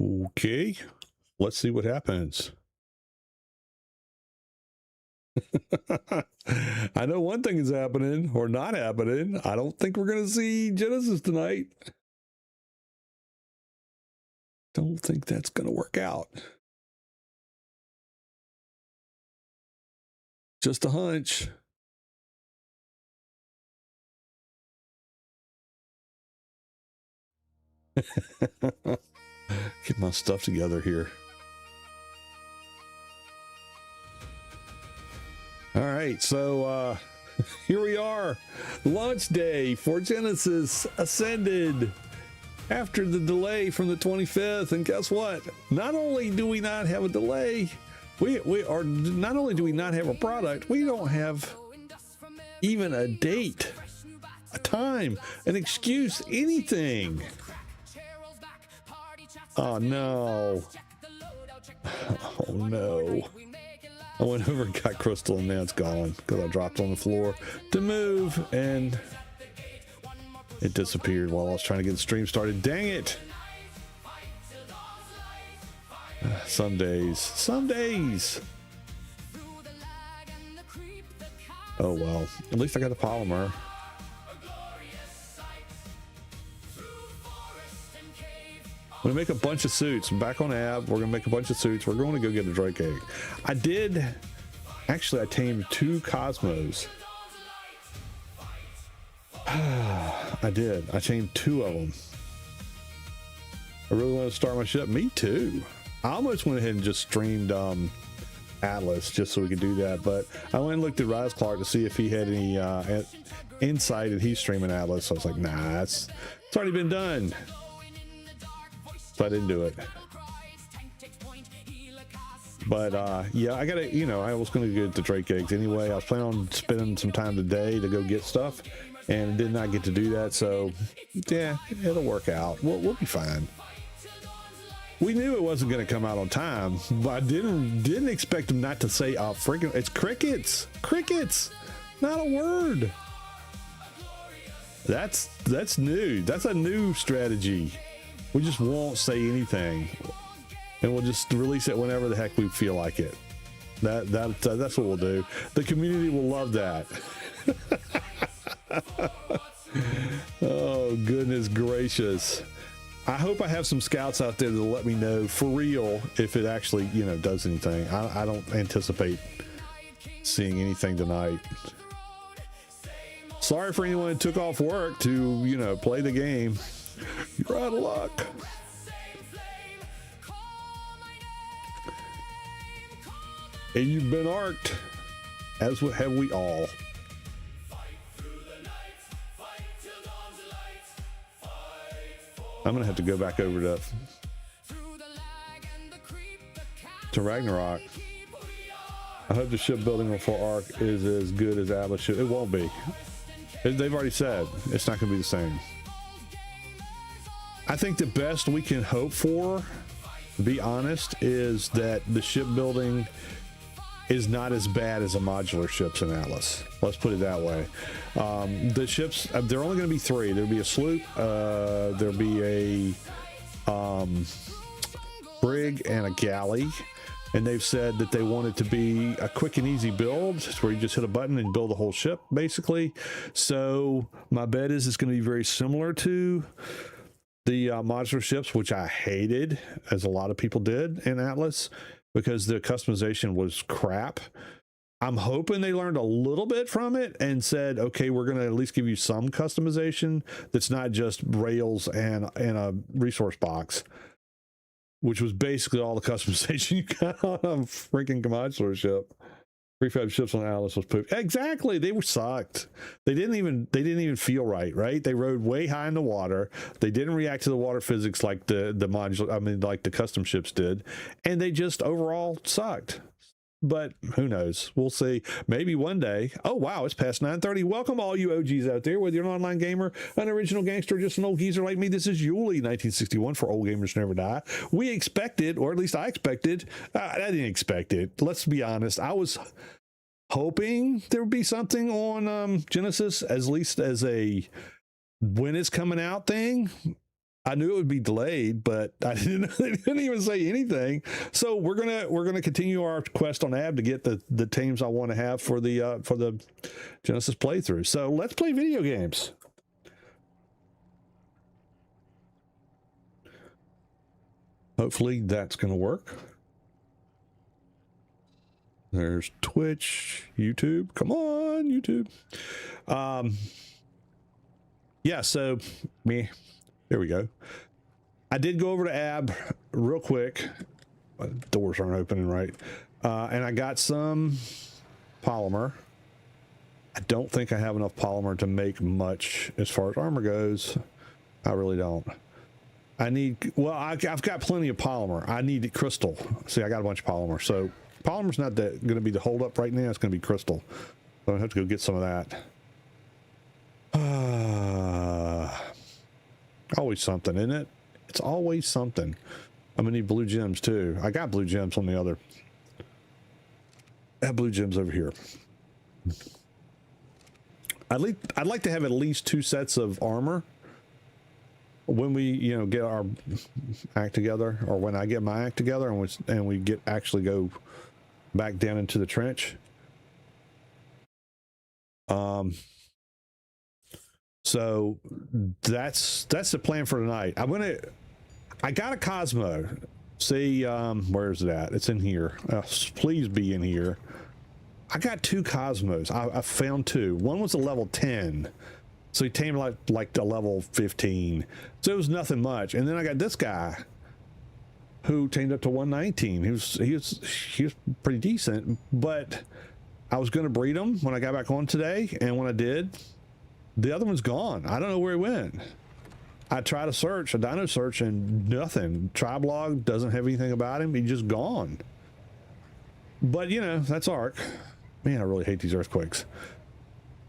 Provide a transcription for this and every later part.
Okay, let's see what happens. I know one thing is happening or not happening. I don't think we're going to see Genesis tonight. Don't think that's going to work out. Just a hunch. Get my stuff together here. All right, so here we are, launch day for Genesis Ascended after the delay from the 25th. And guess what? Not only do we not have a delay, not only do we not have a product, we don't have even a date, a time, an excuse, anything. Oh no. Oh no. I went over and got Crystal, and now it's gone because I dropped on the floor to move, and it disappeared while I was trying to get the stream started. Dang it. Some days. Oh well, at least I got the polymer. I'm gonna make a bunch of suits. I'm back on Ab. We're gonna make a bunch of suits. We're going to go get a Drake egg. I tamed 2 Cosmos. I tamed 2 of them. I really want to start my ship. Me too. I almost went ahead and just streamed Atlas just so we could do that, but I went and looked at Rise Clark to see if he had any insight, and he's streaming Atlas. So I was like, nah, it's already been done. So I didn't do it. But yeah, I gotta, I was gonna get the Drake eggs anyway. I was planning on spending some time today to go get stuff, and did not get to do that. So yeah, it'll work out. We'll be fine. We knew it wasn't going to come out on time, but I didn't expect them not to say freaking, it's crickets, not a word. That's new. That's a new strategy. We just won't say anything, and we'll just release it whenever the heck we feel like it. That's what we'll do. The community will love that. Oh goodness gracious. I hope I have some scouts out there that'll let me know for real if it actually, does anything. I don't anticipate seeing anything tonight. Sorry for anyone who took off work to, play the game. You're out of luck. And you've been arked, as have we all. I'm gonna have to go back over to Ragnarok. I hope the shipbuilding for Ark is as good as Atlas ship. It won't be. They've already said it's not gonna be the same. I think the best we can hope for, to be honest, is that the shipbuilding is not as bad as the modular ships in Atlas. Let's put it that way. The ships, they're only going to be 3. There'll be a sloop, there'll be a brig, and a galley. And they've said that they want it to be a quick and easy build. It's where you just hit a button and build the whole ship, basically. So my bet is it's going to be very similar to the modular ships, which I hated, as a lot of people did in Atlas, because the customization was crap. I'm hoping they learned a little bit from it and said, okay, we're going to at least give you some customization that's not just rails and a resource box, which was basically all the customization you got on a freaking modular ship. Prefab ships on Atlas was poop. Exactly. They were sucked. They didn't even feel right? They rode way high in the water. They didn't react to the water physics like the modular, like the custom ships did. And they just overall sucked. But who knows? We'll see. Maybe one day. Oh, wow. It's past 9:30. Welcome all you OGs out there, whether you're an online gamer, an original gangster, or just an old geezer like me. This is Yuli 1961 for Old Gamers Never Die. We expected, or at least I expected, I didn't expect it. Let's be honest. I was hoping there would be something on Genesis, at least as a when it's coming out thing. I knew it would be delayed, but I didn't, they didn't even say anything. So we're gonna continue our quest on Ab to get the teams I want to have for the Genesis playthrough. So let's play video games. Hopefully that's gonna work. There's Twitch, YouTube. Come on, YouTube. Yeah, so me. There we go. I did go over to Ab real quick. Doors aren't opening right. And I got some polymer. I don't think I have enough polymer to make much as far as armor goes. I really don't. I need, well, I've got plenty of polymer. I need crystal. See, I got a bunch of polymer. So polymer's not going to be the hold up right now. It's going to be crystal. So I have to go get some of that. Always something, isn't it? It's always something. I'm gonna need blue gems too. I got blue gems on the other. I have blue gems over here. I'd like to have at least 2 sets of armor when we, you know, get our act together, or when I get my act together, and we get actually go back down into the trench. So that's the plan for tonight. I got a Cosmo. See, where is it at? It's in here. Please be in here. I got 2 Cosmos. I found 2. One was a level 10. So he tamed like a level 15. So it was nothing much. And then I got this guy who tamed up to 119. He was pretty decent, but I was going to breed him when I got back on today, and when I did, the other one's gone. I don't know where he went. I tried to search, a dino search, and nothing. Triblog doesn't have anything about him. He's just gone. But, you know, that's Ark. Man, I really hate these earthquakes.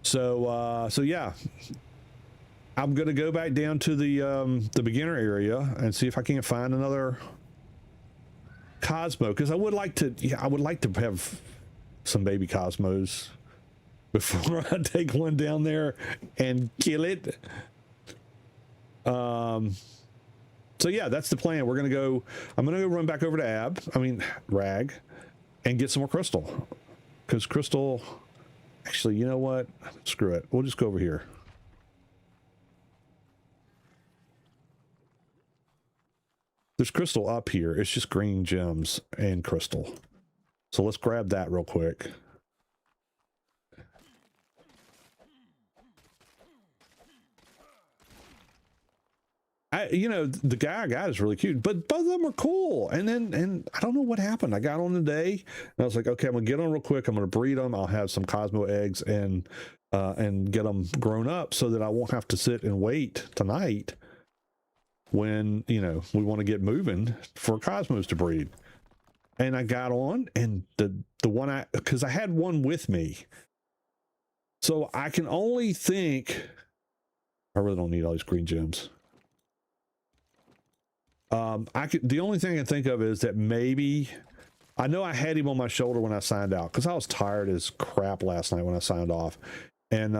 So yeah. I'm going to go back down to the beginner area and see if I can't find another Cosmo, because I would like to have some baby Cosmos before I take one down there and kill it. So yeah, that's the plan. I'm gonna go run back over to Rag, and get some more crystal, because crystal, actually, you know what, screw it, we'll just go over here. There's crystal up here. It's just green gems and crystal. So let's grab that real quick. You know, the guy I got is really cute, but both of them are cool. And I don't know what happened. I got on today, and I was like, okay, I'm gonna get on real quick. I'm gonna breed them. I'll have some Cosmo eggs and get them grown up so that I won't have to sit and wait tonight when, you know, we want to get moving for Cosmos to breed. And I got on, and the one because I had one with me, so I can only think, I really don't need all these green gems. The only thing I can think of is that maybe, I know I had him on my shoulder when I signed out, because I was tired as crap last night when I signed off. And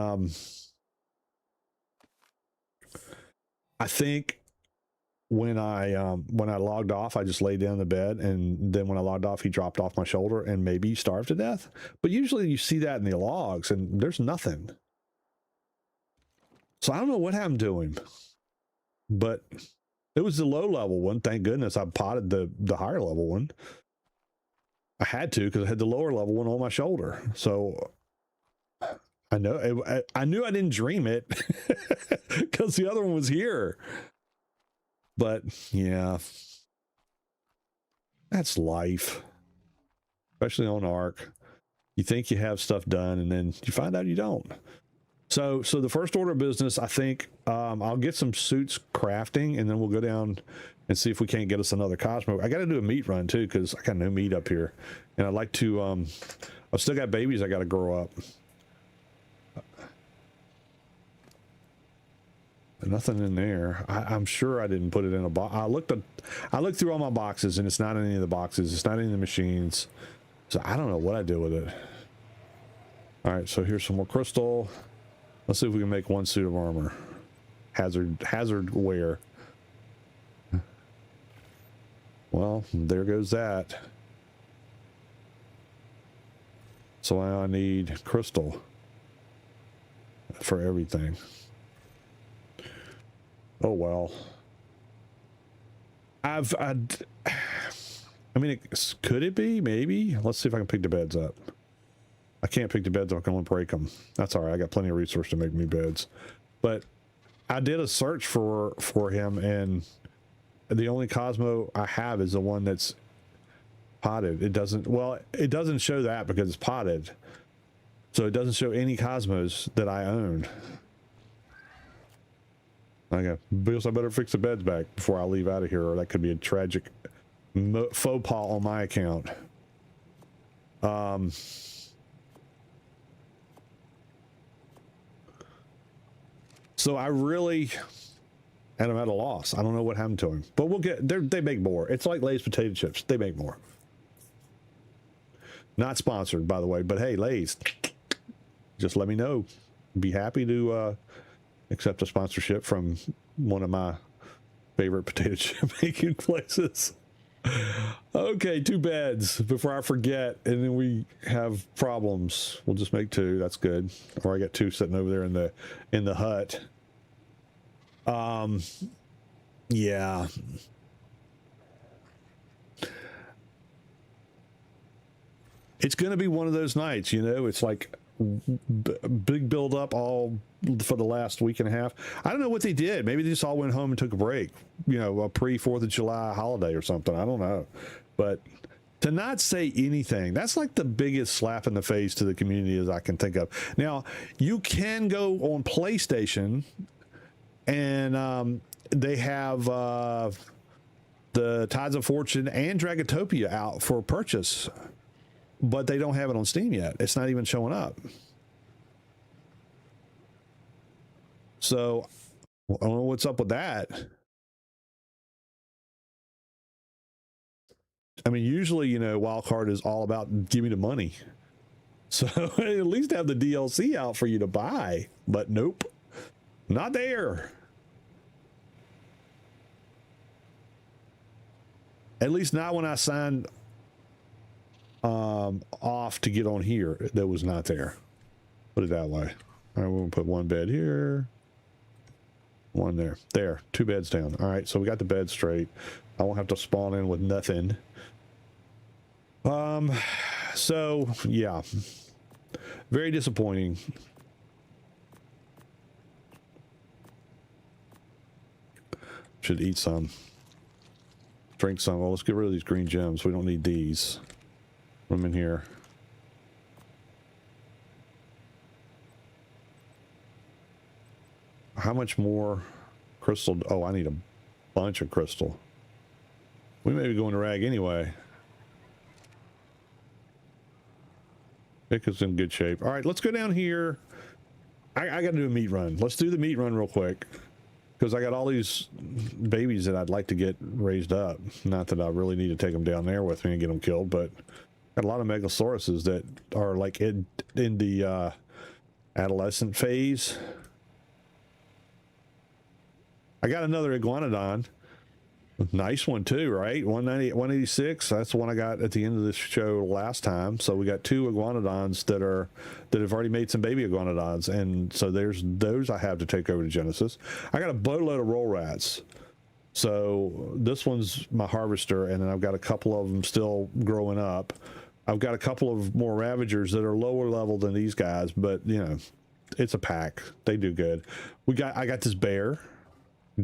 I think when I logged off, I just laid down in the bed, and then when I logged off, he dropped off my shoulder and maybe starved to death. But usually you see that in the logs, and there's nothing. So I don't know what happened to him, but it was the low level one. Thank goodness I potted the higher level one. I had to, because I had the lower level one on my shoulder. So I know I knew I didn't dream it because the other one was here. But yeah, that's life, especially on Ark. You think you have stuff done, and then you find out you don't. So the first order of business, I think, I'll get some suits crafting, and then we'll go down and see if we can't get us another Cosmo. I got to do a meat run too, because I got no meat up here, and I'd like to. I've still got babies I got to grow up. Nothing in there. I'm sure I didn't put it in a box. I looked through all my boxes, and it's not in any of the boxes. It's not in the machines. So I don't know what I did with it. All right, so here's some more crystal. Let's see if we can make one suit of armor. Hazard wear. Well, there goes that. So I need crystal for everything. Oh well. I mean, could it be? Maybe. Let's see if I can pick the beds up. I can't pick the beds up. I can only break them. That's all right. I got plenty of resources to make me beds. But I did a search for him, and the only Cosmo I have is the one that's potted. It doesn't, well, it doesn't show that because it's potted. So it doesn't show any Cosmos that I own. Okay, because I better fix the beds back before I leave out of here, or that could be a tragic faux pas on my account. So I really, and I'm at a loss. I don't know what happened to him, but we'll get there. They make more. It's like Lay's potato chips. They make more. Not sponsored, by the way, but hey, Lay's, just let me know. Be happy to accept a sponsorship from one of my favorite potato chip making places. Okay, 2 beds before I forget, and then we have problems. We'll just make 2. That's good. Or I got 2 sitting over there in the hut. Yeah. It's going to be one of those nights, you know. It's like big build up all for the last week and a half. I don't know what they did. Maybe they just all went home and took a break, you know, a pre-4th of July holiday or something. I don't know. But to not say anything, that's like the biggest slap in the face to the community as I can think of. Now, you can go on PlayStation, and they have the Tides of Fortune and Dragatopia out for purchase, but they don't have it on Steam yet. It's not even showing up. So I don't know what's up with that. I mean, usually, you know, Wildcard is all about give me the money. So at least have the DLC out for you to buy. But nope, not there. At least not when I signed off to get on here. That was not there. Put it that way. All right, we're gonna put 1 bed here, 1 there. There, 2 beds down. All right, so we got the bed straight. I won't have to spawn in with nothing. So yeah, very disappointing. Should eat some, drink some. Well, let's get rid of these green gems. We don't need these. Put them in here. How much more crystal? Oh, I need a bunch of crystal. We may be going to rag anyway. It is in good shape. All right, let's go down here. I got to do a meat run. Let's do the meat run real quick, because I got all these babies that I'd like to get raised up. Not that I really need to take them down there with me and get them killed, but got a lot of megasauruses that are like in the adolescent phase. I got another iguanodon. Nice one too, right? 190, 186. That's the one I got at the end of this show last time. So we got 2 iguanodons that have already made some baby iguanodons, and so there's those I have to take over to Genesis. I got a boatload of roll rats. So this one's my harvester, and then I've got a couple of them still growing up. I've got a couple of more ravagers that are lower level than these guys, but you know, it's a pack. They do good. I got this bear,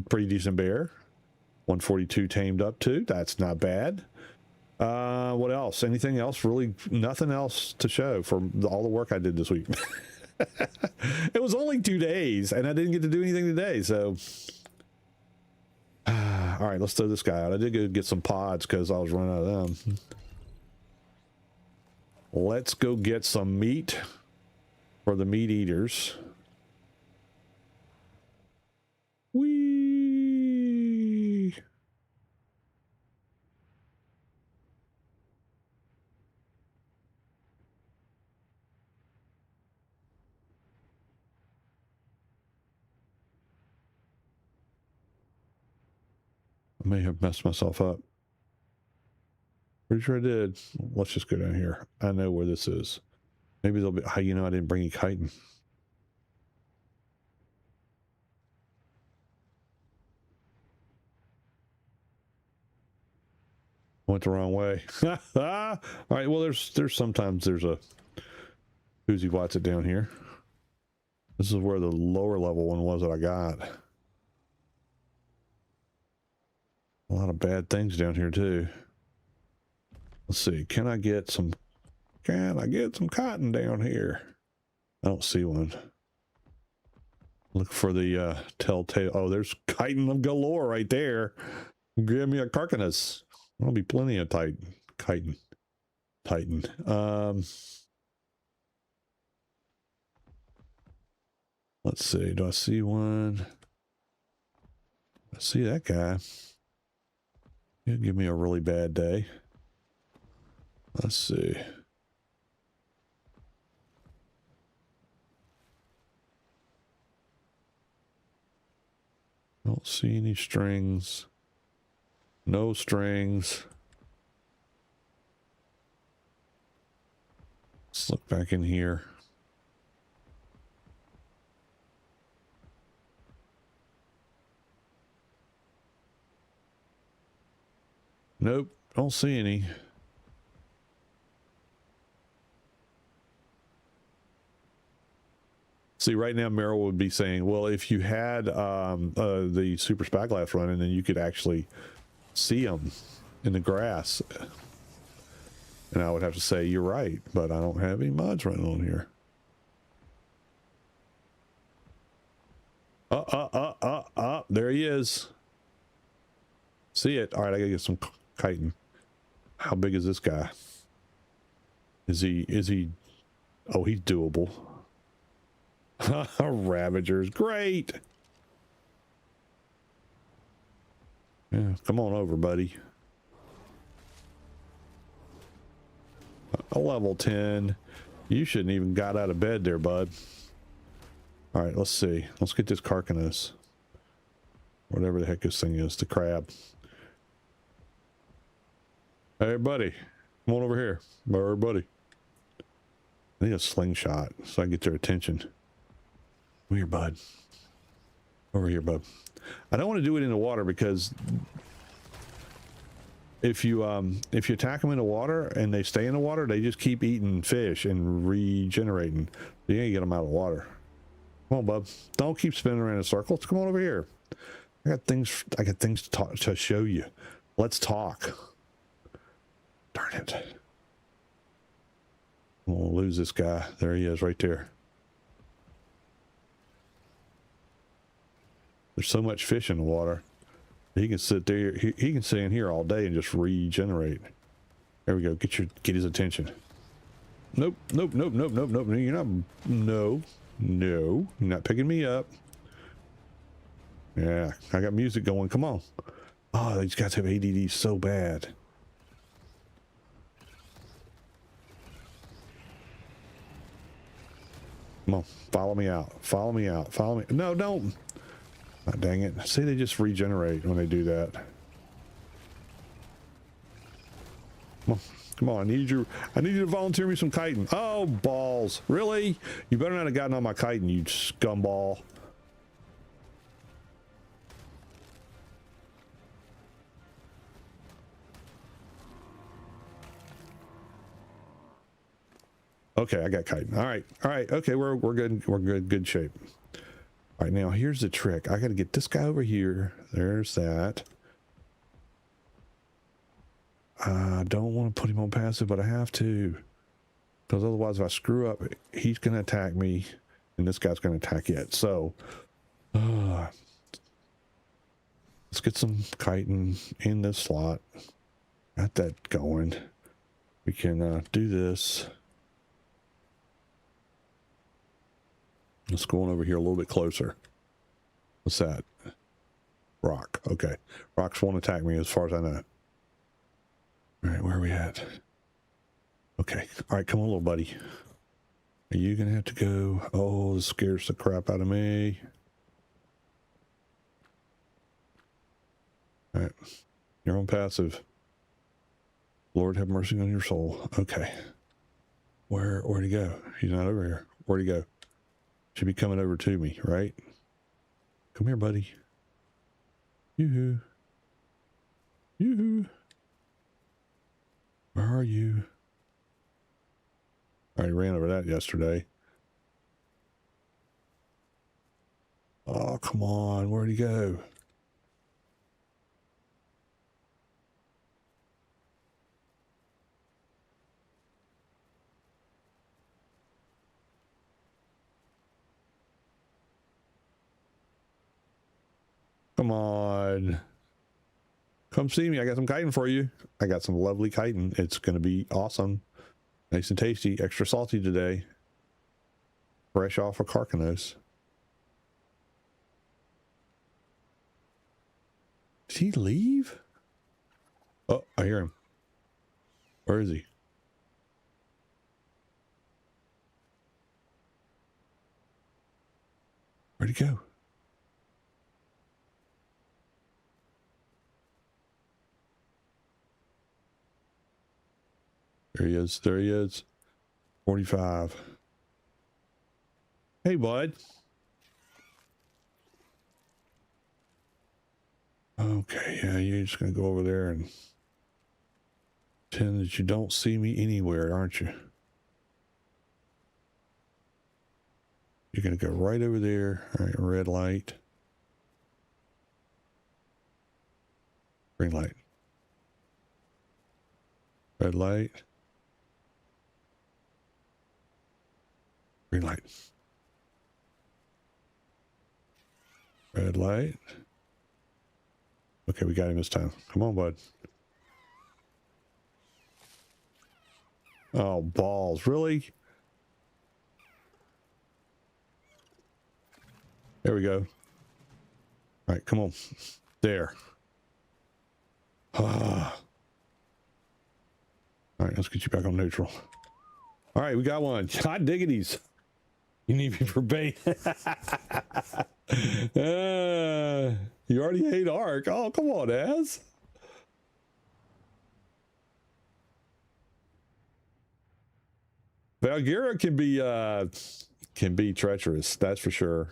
pretty decent bear. 142 tamed up too. That's not bad. What else? Anything else? Really nothing else to show for all the work I did this week. It was only 2 days, and I didn't get to do anything today. So, all right, let's throw this guy out. I did go get some pods because I was running out of them. Let's go get some meat for the meat eaters. Whee! I may have messed myself up. Pretty sure I did. Let's just go down here. I know where this is. Maybe they'll be, you know, I didn't bring you chitin. Went the wrong way. All right, well, there's sometimes there's a Whoosy Watts it down here. This is where the lower level one was that I got. A lot of bad things down here too. Let's see, can I get some cotton down here? I don't see one. Look for the telltale. Oh, there's chitin galore right there. Give me a carcass. There'll be plenty of chitin. Let's see, do I see one? I see that guy. He'll give me a really bad day. Let's see. Don't see any strings. No strings. Let's look back in here. Nope, don't see any. See, right now Meryl would be saying, well, if you had the super spyglass running, then you could actually see them in the grass. And I would have to say, you're right, but I don't have any mods running on here. There he is. See it. All right, I gotta get some chitin. How big is this guy? Is he, oh, he's doable. Ravagers, great. Yeah, come on over, buddy. A level 10. You shouldn't even got out of bed there, bud. All right, let's see. Let's get this carcass. Whatever the heck this thing is, the crab. Hey, buddy. Come on over here. Bird, buddy. I need a slingshot so I can get their attention. Come here, bud. Over here, bud. I don't want to do it in the water because if you attack them in the water and they stay in the water, they just keep eating fish and regenerating. You ain't get them out of the water. Come on, bub. Don't keep spinning around in circles. Come on over here. I got things to talk to show you. Let's talk. Darn it. I'm gonna lose this guy. There he is right there. There's so much fish in the water. He can sit there. He can stay in here all day and just regenerate. There we go. Get his attention. Nope. Nope. Nope. Nope. Nope. Nope. You're not. No. No. You're not picking me up. Yeah. I got music going. Come on. Oh, these guys have ADD so bad. Come on. Follow me out. Follow me out. Follow me. No, don't. Oh, dang it. See, they just regenerate when they do that. Come on. Come on. I need you to volunteer me some chitin. Oh, balls. Really? You better not have gotten on my chitin, you scumball. Okay, I got chitin. All right. All right. Okay, we're good. We're good shape. All right, now here's the trick. I got to get this guy over here. There's that. I don't want to put him on passive, but I have to. Because otherwise, if I screw up, he's going to attack me, and this guy's going to attack it. So, let's get some chitin in this slot. Got that going. We can do this. Let's go on over here a little bit closer. What's that? Rock. Okay. Rocks won't attack me as far as I know. All right, where are we at? Okay. All right, come on, little buddy. Are you going to have to go? Oh, this scares the crap out of me. All right. You're on passive. Lord have mercy on your soul. Okay. Where'd he go? He's not over here. Where'd he go? Should be coming over to me, right? Come here, buddy. Yoo-hoo. Yoo-hoo. Where are you? I ran over that yesterday. Oh, come on. Where'd he go? Come on. Come see me. I got some chitin for you. I got some lovely chitin. It's going to be awesome. Nice and tasty. Extra salty today. Fresh off of Carcanos. Did he leave? Oh, I hear him. Where is he? Where'd he go? There he is. There he is. 45. Hey, bud. Okay, yeah, you're just going to go over there and pretend that you don't see me anywhere, aren't you? You're going to go right over there. All right, red light. Green light. Red light. Green light. Red light. Okay, we got him this time. Come on, bud. Oh, balls. Really? There we go. All right, come on. There. Ah. All right, let's get you back on neutral. All right, we got one. Hot diggities. You need me for bait. You already hate Ark. Oh, come on, Az. Valguero can be treacherous, that's for sure.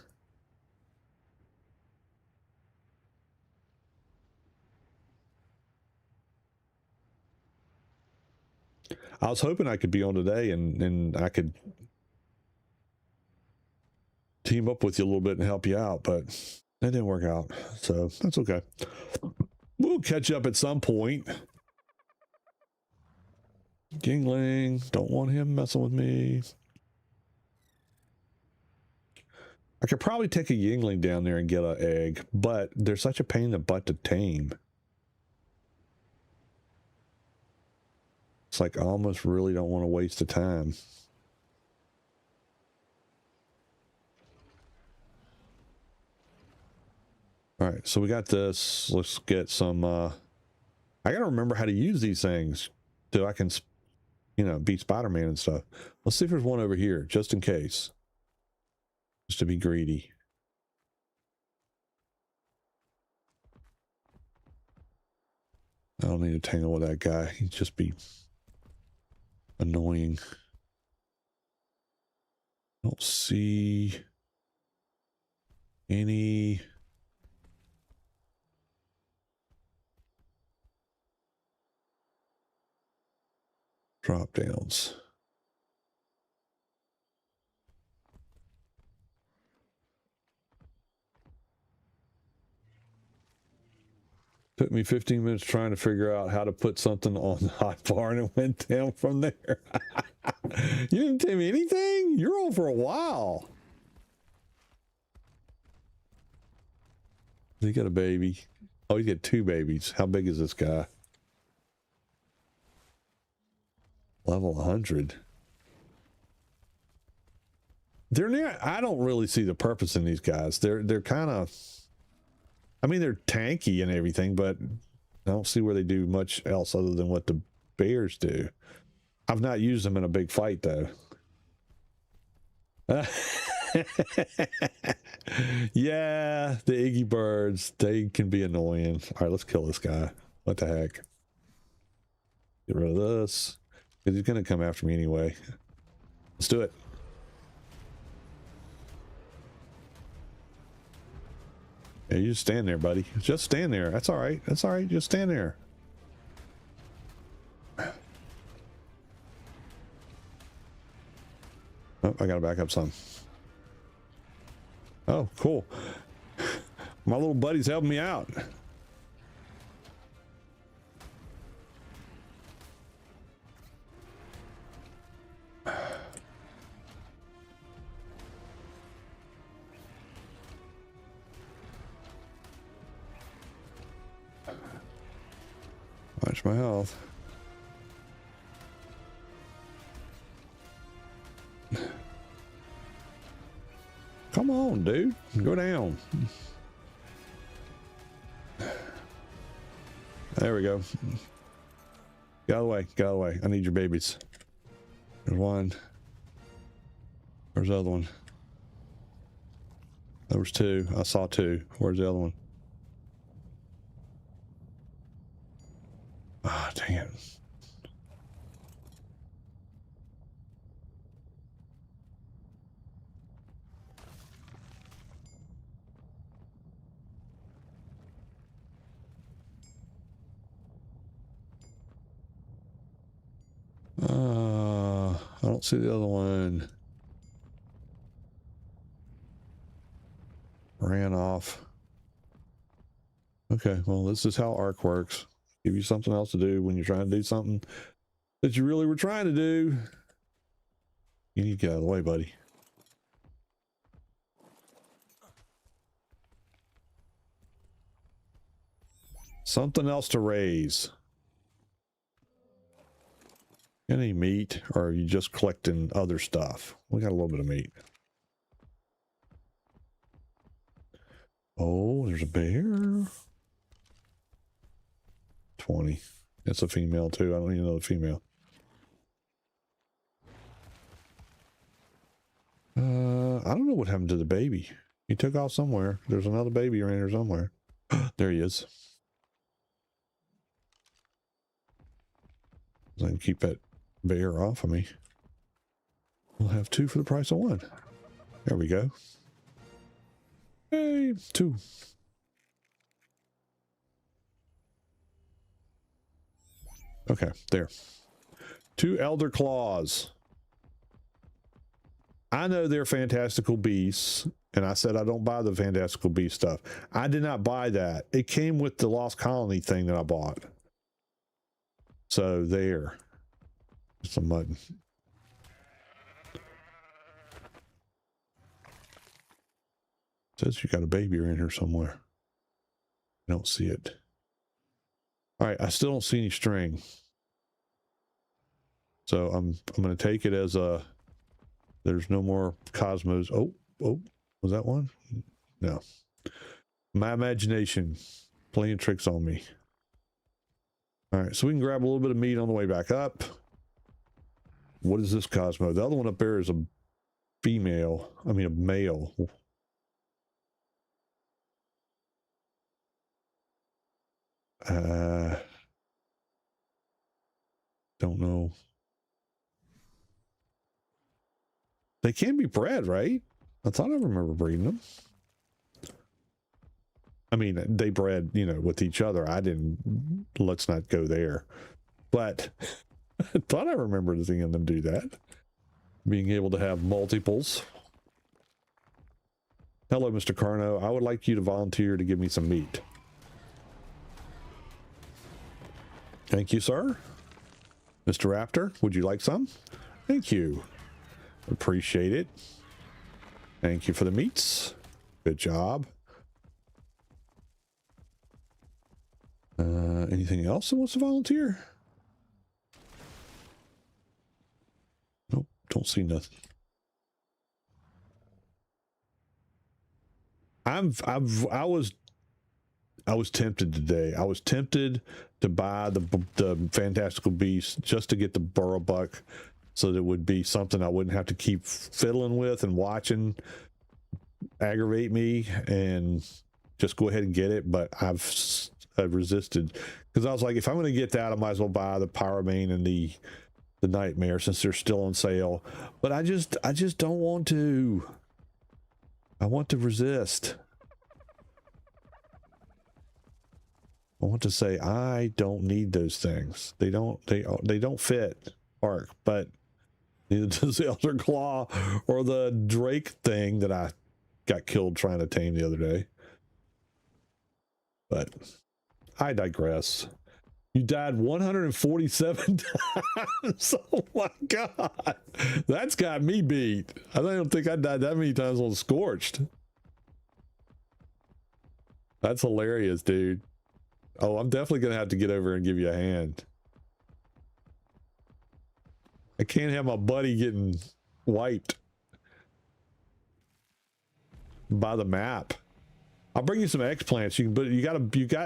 I was hoping I could be on today and I could team up with you a little bit and help you out, but that didn't work out, so that's okay. We'll catch up at some point. Gingling, don't want him messing with me. I could probably take a Yingling down there and get an egg, but they're such a pain in the butt to tame. It's like I almost really don't want to waste the time. All right, so we got this. Let's get some, I got to remember how to use these things so I can, you know, beat Spider-Man and stuff. Let's see if there's one over here, just in case. Just to be greedy. I don't need to tangle with that guy. He'd just be annoying. I don't see any drop downs. Took me 15 minutes trying to figure out how to put something on the hot bar, and it went down from there. You didn't tell me anything? You're on for a while. He got a baby. Oh, he's got 2 babies. How big is this guy? Level 100. They're near. I don't really see the purpose in these guys. They're kind of, I mean, they're tanky and everything, but I don't see where they do much else other than what the bears do. I've not used them in a big fight, though. Yeah, the Iggy birds, they can be annoying. All right, let's kill this guy. What the heck? Get rid of this. Because he's going to come after me anyway. Let's do it. Yeah, you just stand there, buddy. Just stand there. That's all right. That's all right. Just stand there. Oh, I gotta back up some. Oh, cool. My little buddy's helping me out. Watch my health. Come on, dude. Go down. There we go. Get out of the way. Get out of the way. I need your babies. There's one. Where's the other one? There was two. I saw two. Where's the other one? Ah, oh, dang it. I don't see the other one. Ran off. Okay, well, this is how Ark works. Give you something else to do when you're trying to do something that you really were trying to do. You need to get out of the way, buddy. Something else to raise. Any meat, or are you just collecting other stuff? We got a little bit of meat. Oh, there's a bear. 20. It's a female too. I don't even know the female. I don't know what happened to the baby. He took off somewhere. There's another baby around here somewhere. There he is. I can keep that bear off of me. We'll have two for the price of one. There we go. Hey, two. Okay, there. Two elder claws. I know they're fantastical beasts, and I said I don't buy the fantastical beast stuff. I did not buy that. It came with the Lost Colony thing that I bought. So there. Some mud. Says you got a baby in here somewhere. I don't see it. All right, I still don't see any string. So I'm going to take it as a, there's no more cosmos. Oh, was that one? No. My imagination playing tricks on me. All right, so we can grab a little bit of meat on the way back up. What is this Cosmo? The other one up there is a female. I mean, a male. Don't know. They can be bred, right? I thought I remember breeding them. I mean, they bred, you know, with each other. I didn't. Let's not go there. But I thought I remember seeing them do that. Being able to have multiples. Hello, Mr. Carno. I would like you to volunteer to give me some meat. Thank you, sir. Mr. Raptor, would you like some? Thank you. Appreciate it. Thank you for the meats. Good job. Anything else that wants to volunteer? Nope, don't see nothing. I was tempted today. I was tempted to buy the fantastical beast just to get the burrow buck, so that it would be something I wouldn't have to keep fiddling with and watching aggravate me, and just go ahead and get it. But resisted, because I was like, if I'm going to get that, I might as well buy the Pyromane and the Nightmare since they're still on sale. But I just don't want to. I want to resist. I want to say I don't need those things. They don't fit Ark, but neither does the Elder Claw or the Drake thing that I got killed trying to tame the other day. But I digress. You died 147 times. Oh my God. That's got me beat. I don't think I died that many times on Scorched. That's hilarious, dude. Oh, I'm definitely going to have to get over and give you a hand. I can't have my buddy getting wiped by the map. I'll bring you some explants. You got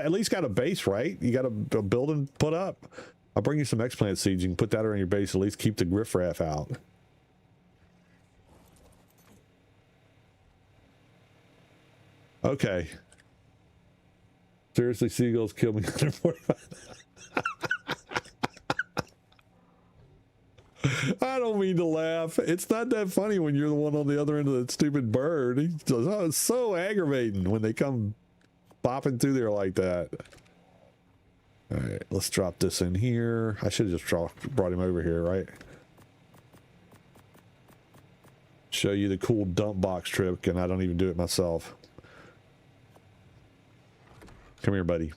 at least got a base, right? You got a building put up. I'll bring you some explant seeds. You can put that around your base. At least keep the riffraff out. Okay. Seriously, seagulls killed me 145. I don't mean to laugh. It's not that funny when you're the one on the other end of the stupid bird. It's so aggravating when they come popping through there like that. All right, let's drop this in here. I should have just brought him over here, right? Show you the cool dump box trick, and I don't even do it myself. Come here, buddy.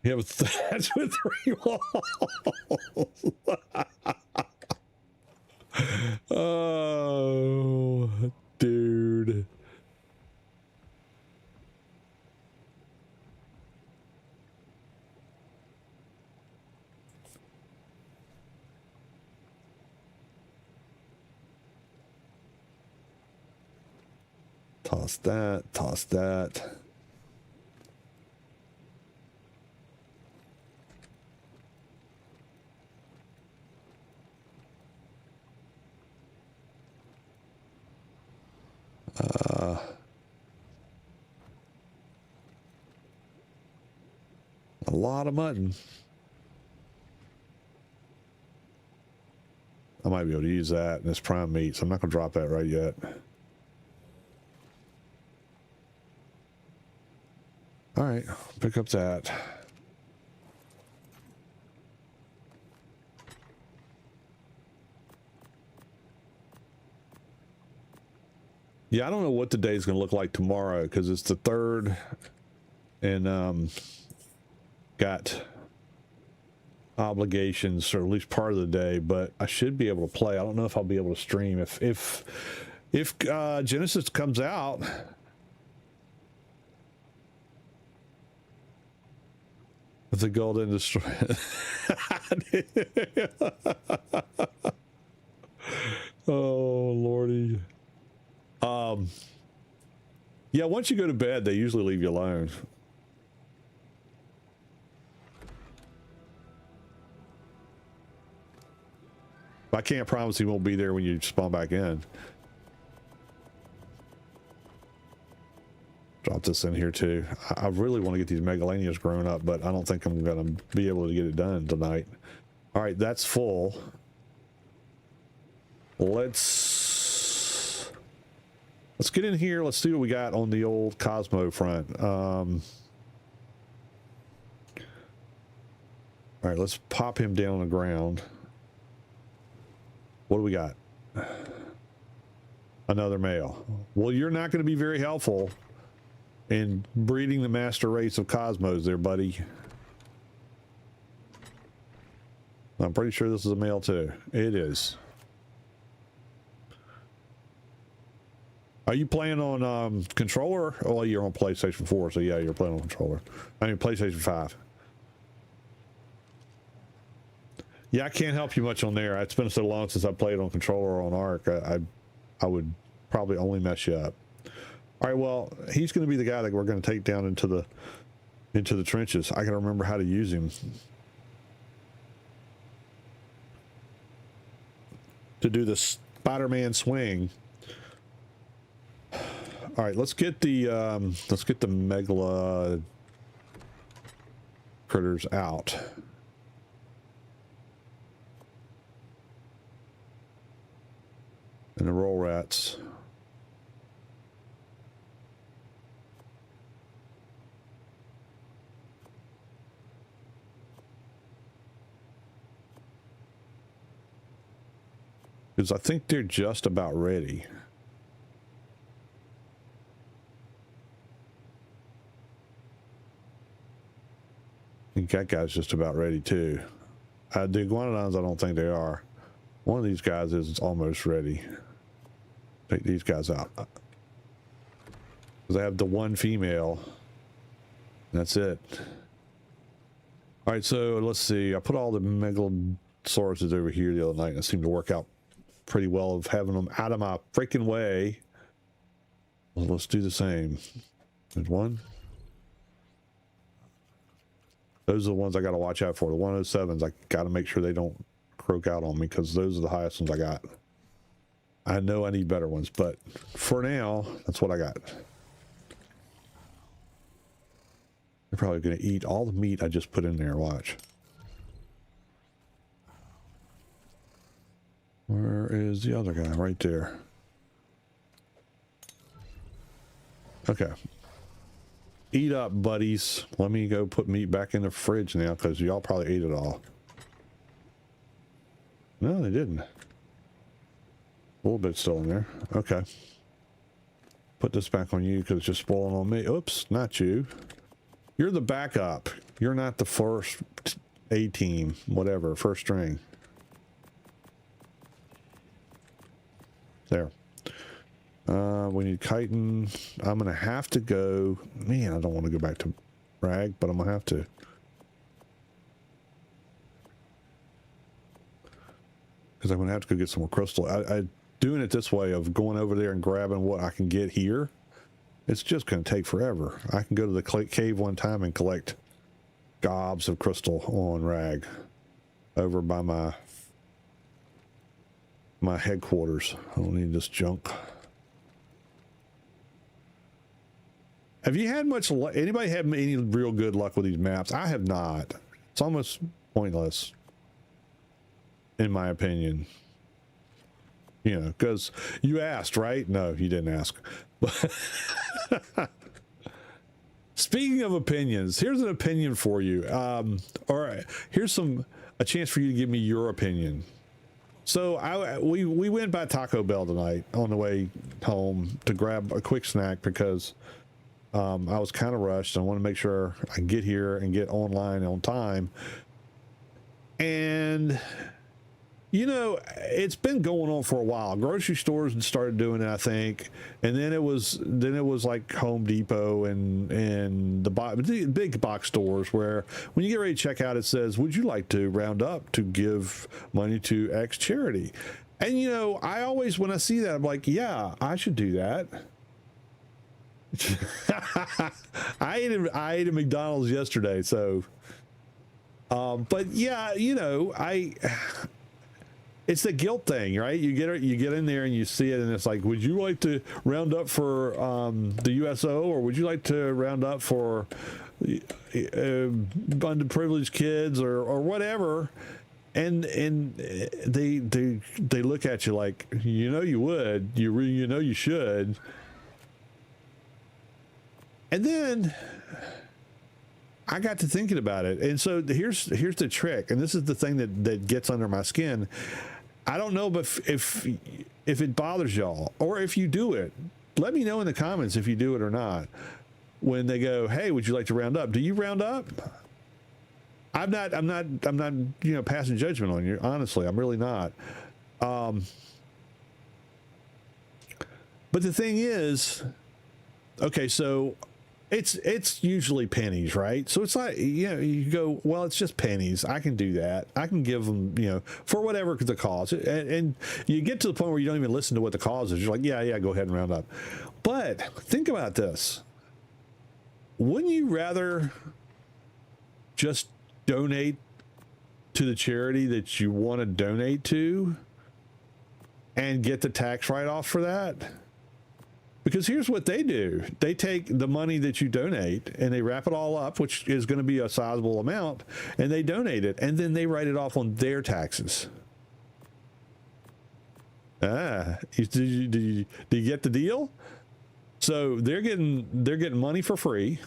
You have a thatch with 3 walls. Oh, dude. Toss that, toss that. A lot of mutton. I might be able to use that in this prime meat, so I'm not going to drop that right yet. All right, pick up that. Yeah, I don't know what the day is going to look like tomorrow because it's the 3rd, and got obligations, or at least part of the day. But I should be able to play. I don't know if I'll be able to stream if Genesis comes out. If the gold didn't destroy it. Oh lordy. Yeah, once you go to bed, they usually leave you alone. I can't promise he won't be there when you spawn back in. Drop this in here too. I really want to get these megalanias grown up, but I don't think I'm going to be able to get it done tonight. All right, that's full. Let's get in here. Let's see what we got on the old Cosmo front. All right, let's pop him down on the ground. What do we got? Another male. Well, you're not going to be very helpful in breeding the master race of Cosmos there, buddy. I'm pretty sure this is a male too. It is. Are you playing on controller? Oh, you're on PlayStation 4, so yeah, you're playing on controller. I mean, PlayStation 5. Yeah, I can't help you much on there. It's been so long since I played on controller or on Ark. I would probably only mess you up. All right, well, he's going to be the guy that we're going to take down into the trenches. I can remember how to use him to do the Spider-Man swing. All right, let's get the megala critters out. And the roll rats. Because I think they're just about ready. I think that guy's just about ready too. The iguanodons, I don't think they are. One of these guys is almost ready. Take these guys out. Because I have the one female. That's it. All right, so let's see. I put all the megalosauruses over here the other night, and it seemed to work out pretty well of having them out of my freaking way. Well, let's do the same. There's one. Those are the ones I got to watch out for. The 107s, I got to make sure they don't croak out on me because those are the highest ones I got. I know I need better ones, but for now, that's what I got. They're probably going to eat all the meat I just put in there. Watch. Where is the other guy? Right there. Okay. Eat up, buddies. Let me go put meat back in the fridge now because y'all probably ate it all. No, they didn't. A little bit still in there. Okay. Put this back on you because it's just spoiling on me. Oops, not you. You're the backup. You're not the first A team, whatever, first string. There. We need chitin. I'm going to have to go. Man, I don't want to go back to rag, but I'm going to have to. Because I'm going to have to go get some more crystal. I doing it this way of going over there and grabbing what I can get here. It's just going to take forever. I can go to the cave one time and collect gobs of crystal on rag over by my headquarters. I don't need this junk. Have you had much luck? Anybody have any real good luck with these maps? I have not. It's almost pointless, in my opinion. You know, because you asked, right? No, you didn't ask. Speaking of opinions, here's an opinion for you. Or here's a chance for you to give me your opinion. So we went by Taco Bell tonight on the way home to grab a quick snack because I was kind of rushed. I want to make sure I can get here and get online on time. And you know, it's been going on for a while. Grocery stores started doing it, I think, and then it was like Home Depot and the big box stores where when you get ready to check out, it says, "Would you like to round up to give money to X charity?" And you know, I always when I see that, I'm like, "Yeah, I should do that." I ate at McDonald's yesterday, so. But yeah, you know, it's the guilt thing, right? You get in there and you see it, and it's like, would you like to round up for the USO, or would you like to round up for underprivileged kids, or whatever? And they look at you like, you know, you would, you know, you should. And then I got to thinking about it, and so here's the trick, and this is the thing that gets under my skin. I don't know if it bothers y'all, or if you do it. Let me know in the comments if you do it or not. When they go, "Hey, would you like to round up?" Do you round up? I'm not you know, passing judgment on you. Honestly, I'm really not. But the thing is, okay, so it's usually pennies, right? So it's like, you know, you go, well, it's just pennies. I can do that. I can give them, you know, for whatever the cause. And you get to the point where you don't even listen to what the cause is. You're like, yeah, go ahead and round up. But think about this. Wouldn't you rather just donate to the charity that you want to donate to and get the tax write-off for that? Because here's what they do. They take the money that you donate and they wrap it all up, which is going to be a sizable amount, and they donate it, and then they write it off on their taxes. Did you get the deal? So they're getting money for free.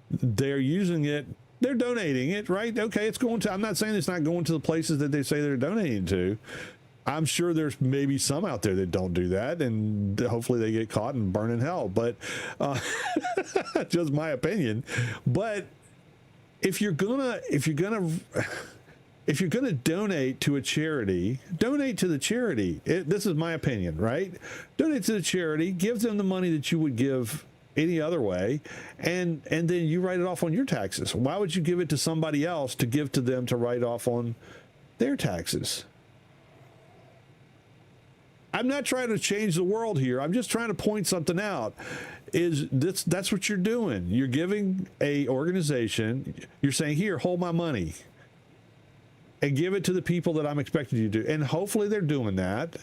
They're using it. They're donating it, right? Okay, it's going to, I'm not saying it's not going to the places that they say they're donating to. I'm sure there's maybe some out there that don't do that, and hopefully they get caught and burn in hell. But just my opinion. But if you're gonna donate to a charity, donate to the charity. This is my opinion, right? Donate to the charity. Give them the money that you would give any other way, and then you write it off on your taxes. Why would you give it to somebody else to give to them to write off on their taxes? I'm not trying to change the world here. I'm just trying to point something out. That's what you're doing. You're giving a organization, you're saying, here, hold my money and give it to the people that I'm expecting you to. And hopefully they're doing that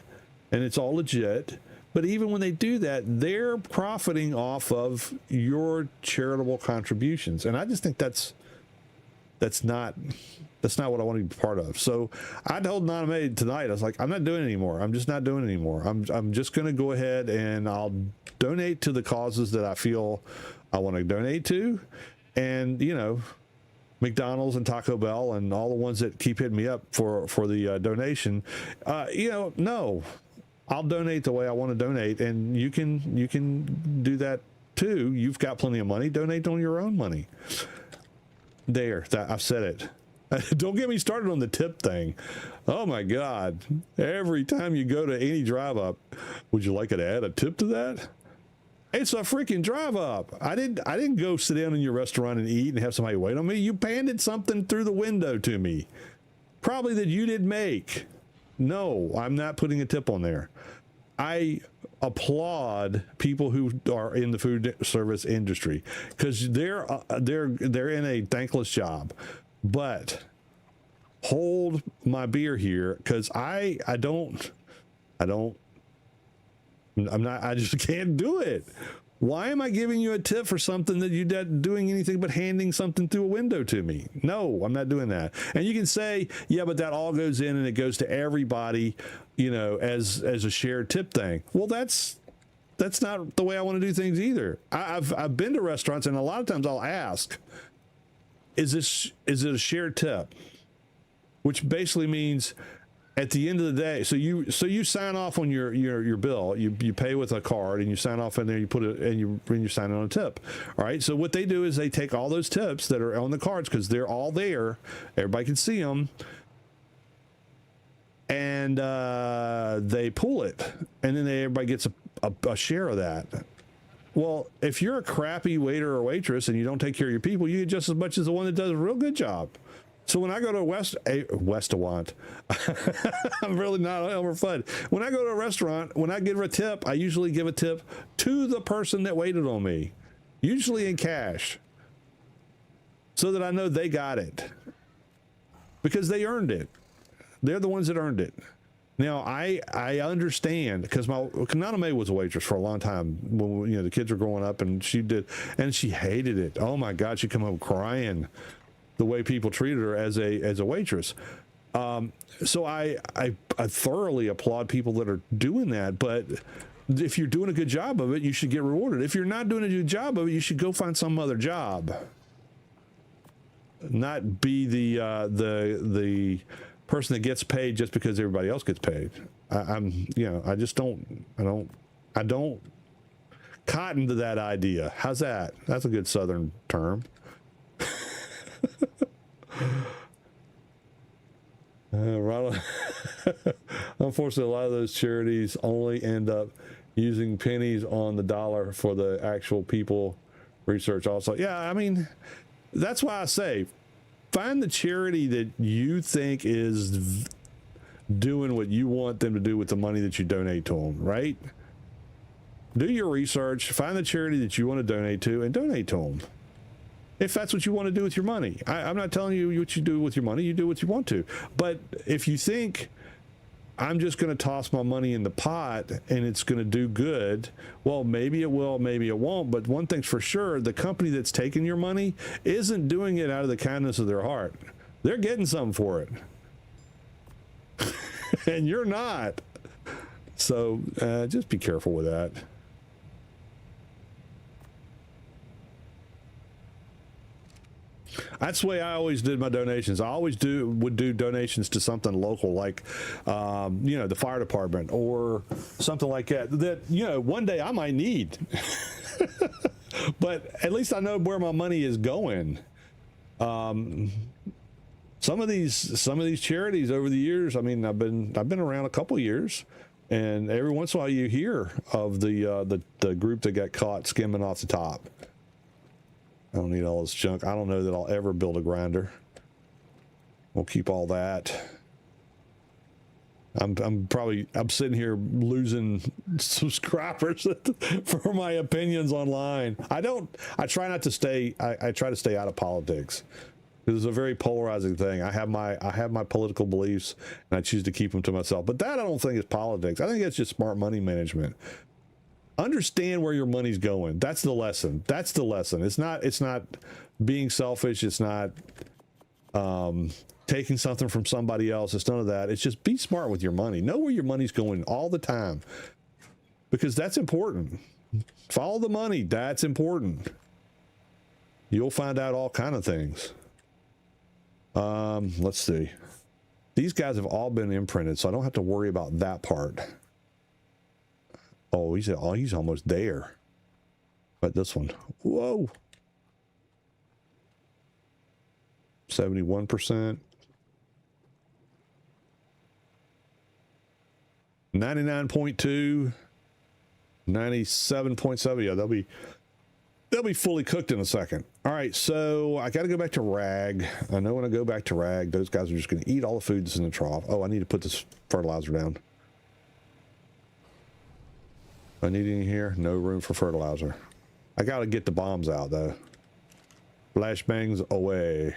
and it's all legit. But even when they do that, they're profiting off of your charitable contributions. And I just think that's not what I want to be part of. So I told Nana Mae tonight, I was like, I'm not doing it anymore. I'm just not doing it anymore. I'm just going to go ahead and I'll donate to the causes that I feel I want to donate to. And, you know, McDonald's and Taco Bell and all the ones that keep hitting me up for the donation, no, I'll donate the way I want to donate. And you can do that too. You've got plenty of money. Donate on your own money. There, I've said it. Don't get me started on the tip thing. Oh my God. Every time you go to any drive up, would you like to add a tip to that? It's a freaking drive up. I didn't go sit down in your restaurant and eat and have somebody wait on me. You handed something through the window to me. Probably that you didn't make. No, I'm not putting a tip on there. I applaud people who are in the food service industry because they're in a thankless job. But hold my beer here because I just can't do it. Why am I giving you a tip for something that you're not doing anything but handing something through a window to me? No, I'm not doing that. And you can say, yeah, but that all goes in and it goes to everybody, you know, as a shared tip thing. Well, that's not the way I want to do things either. I've been to restaurants and a lot of times I'll ask, is it a shared tip? Which basically means at the end of the day, so you sign off on your bill, you pay with a card and you sign off in there, you put it and you sign on a tip. All right. So what they do is they take all those tips that are on the cards because they're all there, everybody can see them, and they pull it, and then everybody gets a share of that. Well, if you're a crappy waiter or waitress and you don't take care of your people, you get just as much as the one that does a real good job. So when I go to Westawant, I'm really not Elmer Fudd. When I go to a restaurant, when I give a tip, I usually give a tip to the person that waited on me, usually in cash, so that I know they got it because they earned it. They're the ones that earned it. Now, I understand because Nana Mae was a waitress for a long time when the kids were growing up, and she hated it. Oh my God, she'd come home crying the way people treated her as a waitress. So I thoroughly applaud people that are doing that. But if you're doing a good job of it, you should get rewarded. If you're not doing a good job of it, you should go find some other job. Not be the person that gets paid just because everybody else gets paid. I don't cotton to that idea. How's that? That's a good Southern term. Ronald, unfortunately, a lot of those charities only end up using pennies on the dollar for the actual people research also. Yeah, I mean, that's why I say find the charity that you think is doing what you want them to do with the money that you donate to them, right? Do your research, find the charity that you want to donate to, and donate to them. If that's what you want to do with your money. I'm not telling you what you do with your money. You do what you want to. But if you think, I'm just going to toss my money in the pot and it's going to do good. Well, maybe it will, maybe it won't. But one thing's for sure, the company that's taking your money isn't doing it out of the kindness of their heart. They're getting something for it. And you're not. So just be careful with that. That's the way I always did my donations. I always would do donations to something local, like, you know, the fire department or something like that, you know, one day I might need. But at least I know where my money is going. Some of these charities over the years, I mean, I've been around a couple years, and every once in a while you hear of the group that got caught skimming off the top. I don't need all this junk. I don't know that I'll ever build a grinder. We'll keep all that. I'm sitting here losing subscribers for my opinions online. I try not to stay. I try to stay out of politics. It's a very polarizing thing. I have my political beliefs, and I choose to keep them to myself. But that I don't think is politics. I think it's just smart money management. Understand where your money's going. That's the lesson. That's the lesson. It's not being selfish. It's not taking something from somebody else. It's none of that. It's just be smart with your money. Know where your money's going all the time, because that's important. Follow the money. That's important. You'll find out all kind of things. Let's see. These guys have all been imprinted, so I don't have to worry about that part. Oh, he's almost there. But this one, whoa, 71%, 99.2, 97.7. Yeah, they'll be fully cooked in a second. All right, so I got to go back to rag. I know when I go back to rag, those guys are just going to eat all the food that's in the trough. Oh, I need to put this fertilizer down. I need any here? No room for fertilizer. I got to get the bombs out, though. Flashbangs away.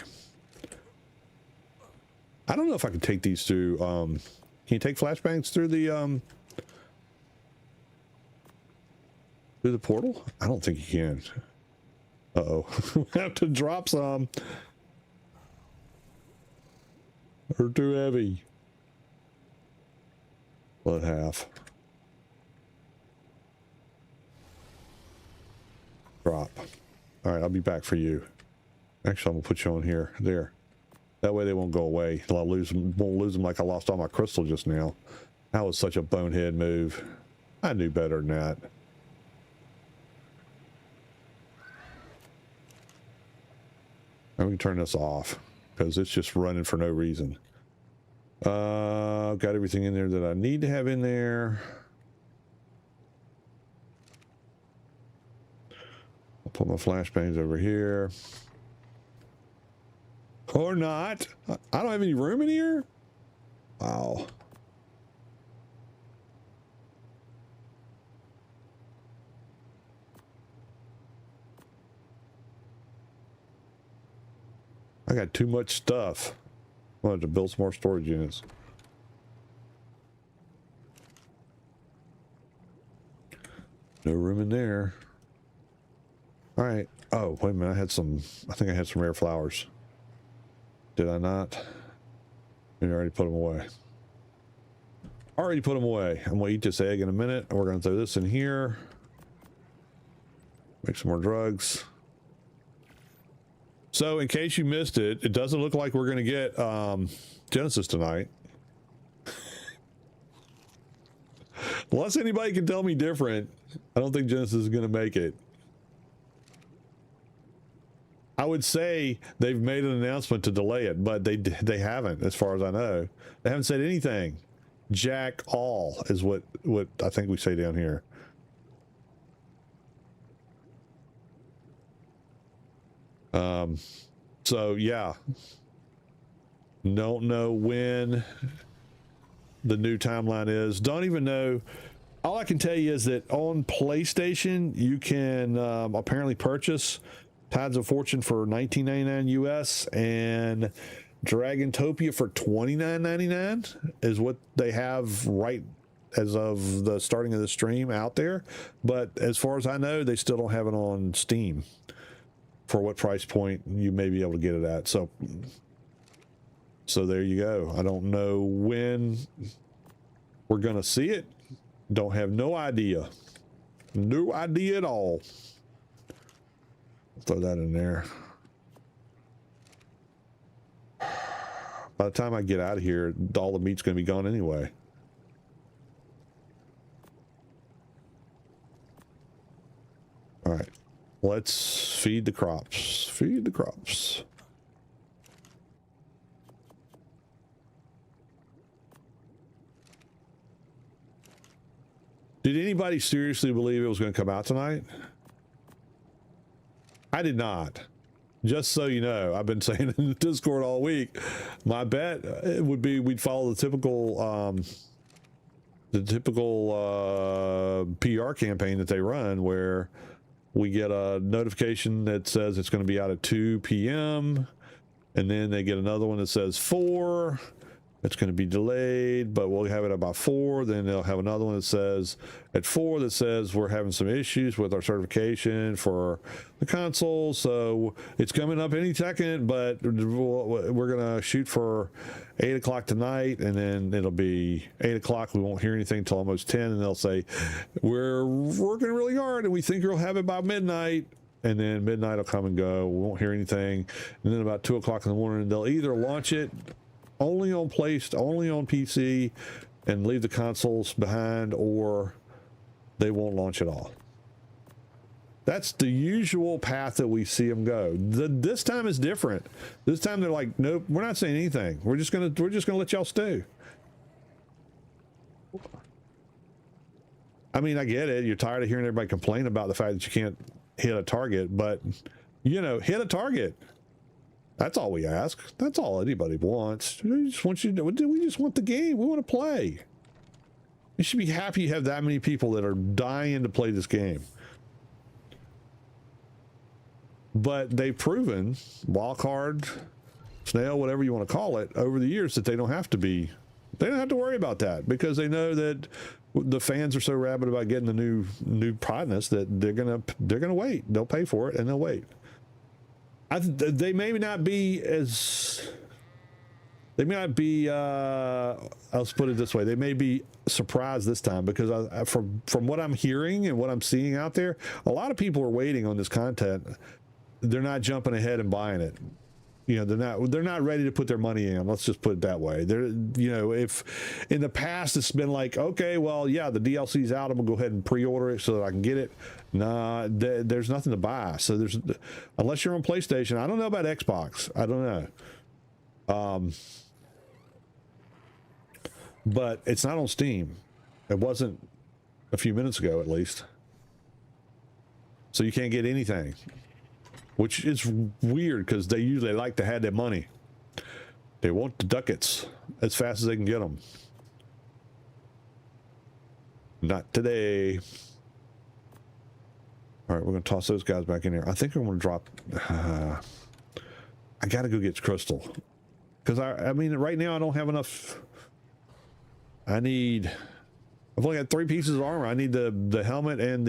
I don't know if I can take these through. Can you take flashbangs through the portal? I don't think you can. Uh-oh. We have to drop some. They're too heavy. Split half. Drop. All right, I'll be back for you. Actually, I'm gonna put you on here. There. That way they won't go away. I'll won't lose them like I lost all my crystal just now. That was such a bonehead move. I knew better than that. And we can turn this off because it's just running for no reason. I've got everything in there that I need to have in there. I'll put my flashbangs over here. Or not. I don't have any room in here? Wow. I got too much stuff. I wanted to build some more storage units. No room in there. All right. Oh, wait a minute. I think I had some rare flowers. Did I not? I already put them away. Already put them away. I'm going to eat this egg in a minute. We're going to throw this in here. Make some more drugs. So in case you missed it, it doesn't look like we're going to get Genesis tonight. Unless anybody can tell me different, I don't think Genesis is going to make it. I would say they've made an announcement to delay it, but they haven't, as far as I know. They haven't said anything. Jack all is what I think we say down here. So yeah, don't know when the new timeline is. Don't even know. All I can tell you is that on PlayStation, you can apparently purchase Tides of Fortune for $19.99 US, and Dragantopia for $29.99 is what they have right as of the starting of the stream out there. But as far as I know, they still don't have it on Steam for what price point you may be able to get it at. So there you go. I don't know when we're going to see it. Don't have no idea. No idea at all. Throw that in there. By the time I get out of here, all the meat's going to be gone anyway. All right. Let's feed the crops. Feed the crops. Did anybody seriously believe it was going to come out tonight? I did not. Just so you know, I've been saying in the Discord all week, my bet would be we'd follow the typical PR campaign that they run, where we get a notification that says it's going to be out at 2 p.m. and then they get another one that says 4. It's going to be delayed, but we'll have it about 4. Then they'll have another one that says at 4 that says we're having some issues with our certification for the console. So it's coming up any second, but we're going to shoot for 8 o'clock tonight. And then it'll be 8 o'clock. We won't hear anything until almost 10. And they'll say, we're working really hard and we think you'll have it by midnight. And then midnight will come and go. We won't hear anything. And then about 2 o'clock in the morning, they'll either launch it only on PC and leave the consoles behind, or they won't launch at all. That's the usual path that we see them go. This time is different. This time they're like, nope, we're not saying anything. We're just gonna let y'all stew. I mean, I get it. You're tired of hearing everybody complain about the fact that you can't hit a target, but you know, hit a target. That's all we ask. That's all anybody wants. We just want you to, we just want the game. We want to play. You should be happy you have that many people that are dying to play this game. But they've proven, wildcard, snail, whatever you want to call it, over the years that they don't have to worry about that, because they know that the fans are so rabid about getting the new hotness that they're gonna wait. They'll pay for it and they'll wait. They may not be as, let's put it this way, they may be surprised this time, because from what I'm hearing and what I'm seeing out there, a lot of people are waiting on this content. They're not jumping ahead and buying it. You know, they're not ready to put their money in. Let's just put it that way. They're, you know, if in the past it's been like, okay, well, yeah, the DLC's out, I'm gonna go ahead and pre-order it so that I can get it. Nah, there's nothing to buy. So there's, unless you're on PlayStation. I don't know about Xbox. I don't know. But it's not on Steam. It wasn't a few minutes ago, at least. So you can't get anything, which is weird, because they usually like to have their money. They want the ducats as fast as they can get them. Not today. All right, we're going to toss those guys back in here. I think I'm going to drop... I got to go get crystal. Because, I mean, right now I don't have enough... I've only got 3 pieces of armor. I need the helmet and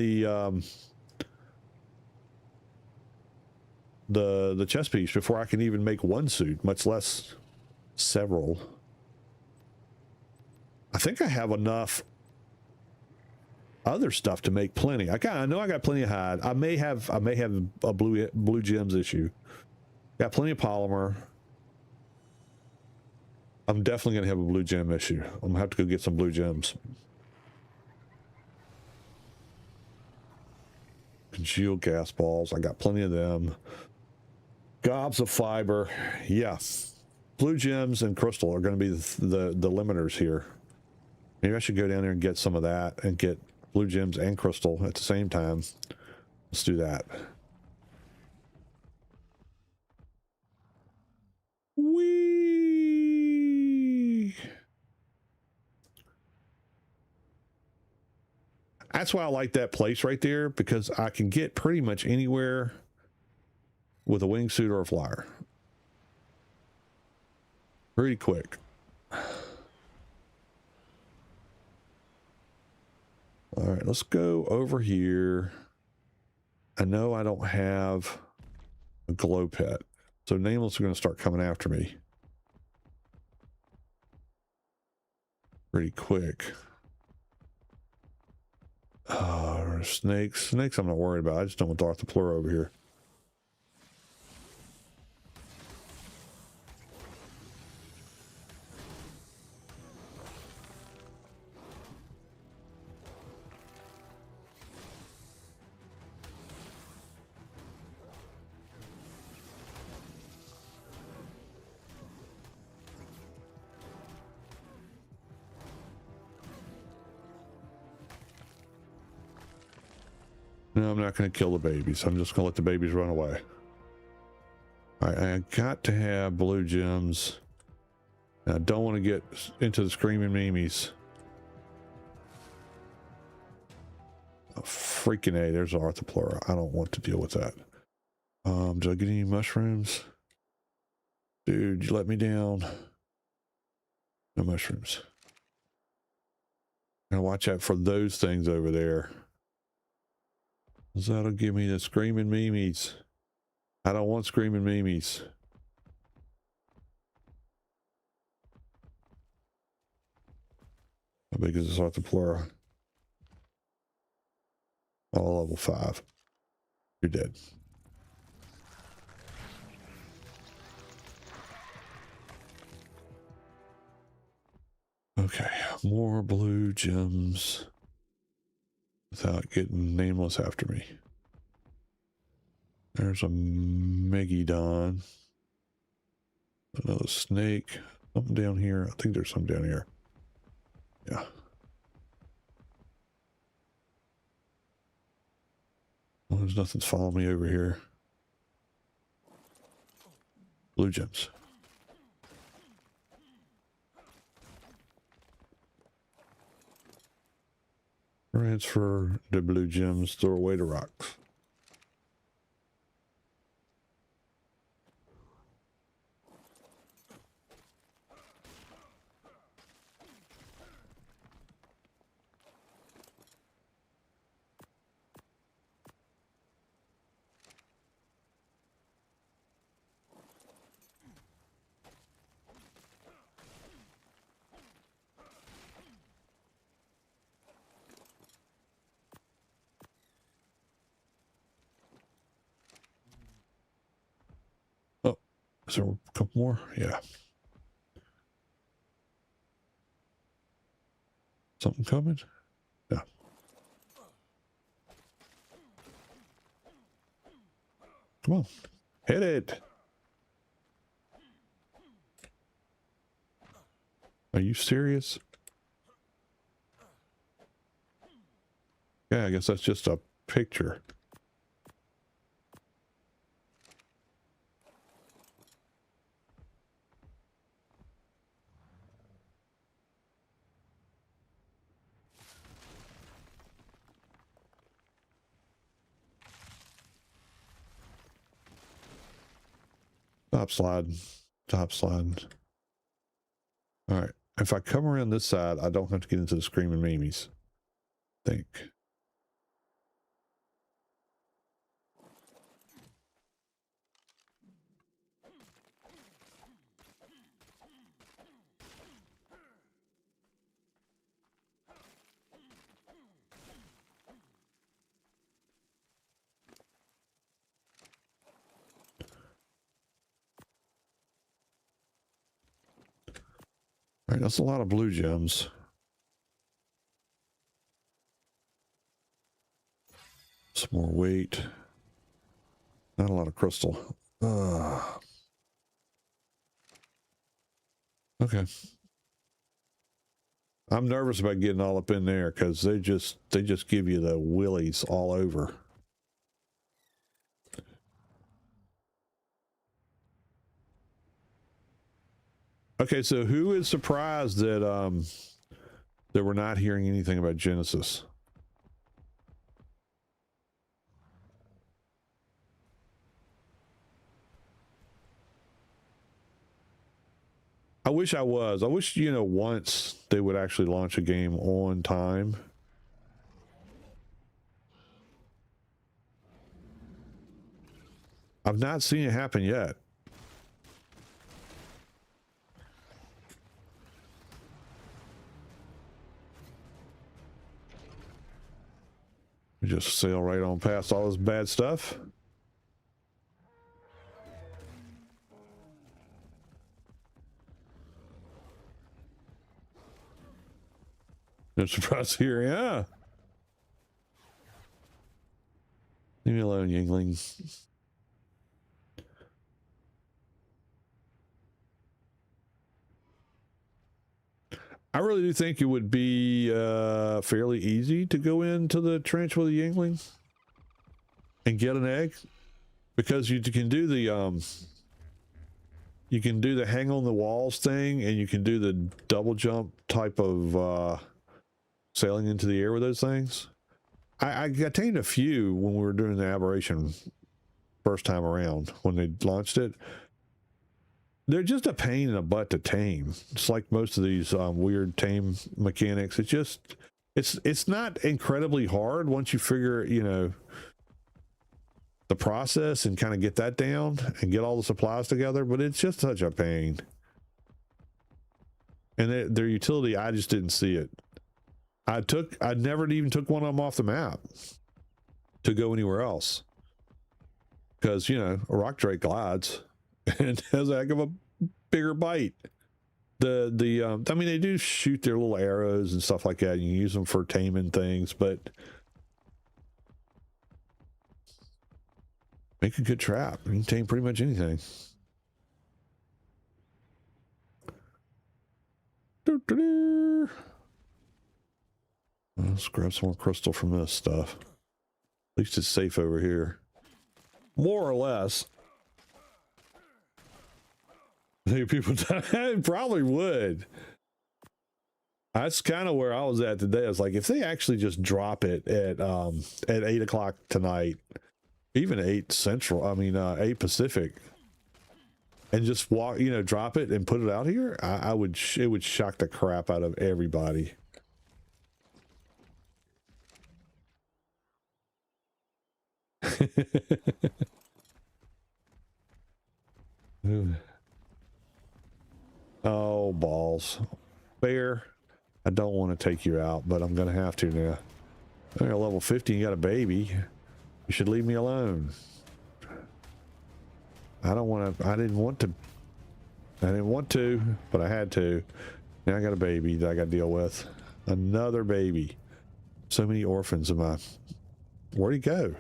the chest piece before I can even make one suit, much less several. I think I have enough other stuff to make plenty. I know I got plenty of hide. I may have a blue gems issue. Got plenty of polymer. I'm definitely gonna have a blue gem issue. I'm gonna have to go get some blue gems. Congealed gas balls. I got plenty of them. Gobs of fiber. Yeah. Blue gems and crystal are going to be the limiters here. Maybe I should go down there and get some of that and get blue gems and crystal at the same time. Let's do that. Whee! That's why I like that place right there, because I can get pretty much anywhere with a wingsuit or a flyer. pretty quick. All right, let's go over here. I know I don't have a glow pet, so nameless are going to start coming after me pretty quick. Snakes. Snakes I'm not worried about. I just don't want the Arthropleura over here. No, I'm not going to kill the babies. I'm just going to let the babies run away. All right, I got to have blue gems. I don't want to get into the screaming memes. Oh, freaking A, there's Arthropleura. I don't want to deal with that. Did I get any mushrooms? Dude, you let me down. No mushrooms. Gotta watch out for those things over there. That'll give me the screaming memes. I don't want screaming memes. How big is this Arthropleura? All level 5. You're dead. Okay, more blue gems without getting nameless after me. There's a Megalodon. Another snake. Something down here. I think there's some down here. Yeah. Well, there's nothing's following me over here. Blue gems. Transfer the blue gems, throw away the rocks. Is there a couple more? Yeah. Something coming? Yeah. Come on. Hit it. Are you serious? Yeah, I guess that's just a picture. Top sliding. Top sliding. All right. If I come around this side, I don't have to get into the screaming memes. Think. All right, that's a lot of blue gems. Some more weight. Not a lot of crystal. Okay. I'm nervous about getting all up in there because they just give you the willies all over. Okay, so who is surprised that that we're not hearing anything about Genesis? I wish I was. I wish, you know, once they would actually launch a game on time. I've not seen it happen yet. We just sail right on past all this bad stuff. No surprise here, yeah. Leave me alone, Yingling. I really do think it would be fairly easy to go into the trench with a Yingling and get an egg, because you can do the hang on the walls thing, and you can do the double jump type of sailing into the air with those things. I attained a few when we were doing the aberration first time around when they launched it. They're just a pain in the butt to tame. It's like most of these weird tame mechanics. It's just, it's not incredibly hard once you figure, you know, the process and kind of get that down and get all the supplies together, but it's just such a pain. And their utility, I just didn't see it. I never even took one of them off the map to go anywhere else, because, you know, a rock drake glides and has a heck of a bigger bite. I mean, they do shoot their little arrows and stuff like that. You can use them for taming things, but make a good trap. You can tame pretty much anything. Let's grab some more crystal from this stuff. At least it's safe over here, more or less. I think people probably would. That's kind of where I was at today. I was like, if they actually just drop it at 8 o'clock tonight, even 8 Central, I mean 8 Pacific, and just walk, you know, drop it and put it out here, it would shock the crap out of everybody. Oh, balls. Bear, I don't want to take you out, but I'm going to have to now. You're level 50 and you got a baby. You should leave me alone. I didn't want to, but I had to. Now I got a baby that I got to deal with. Another baby. So many orphans in my... Where'd he go?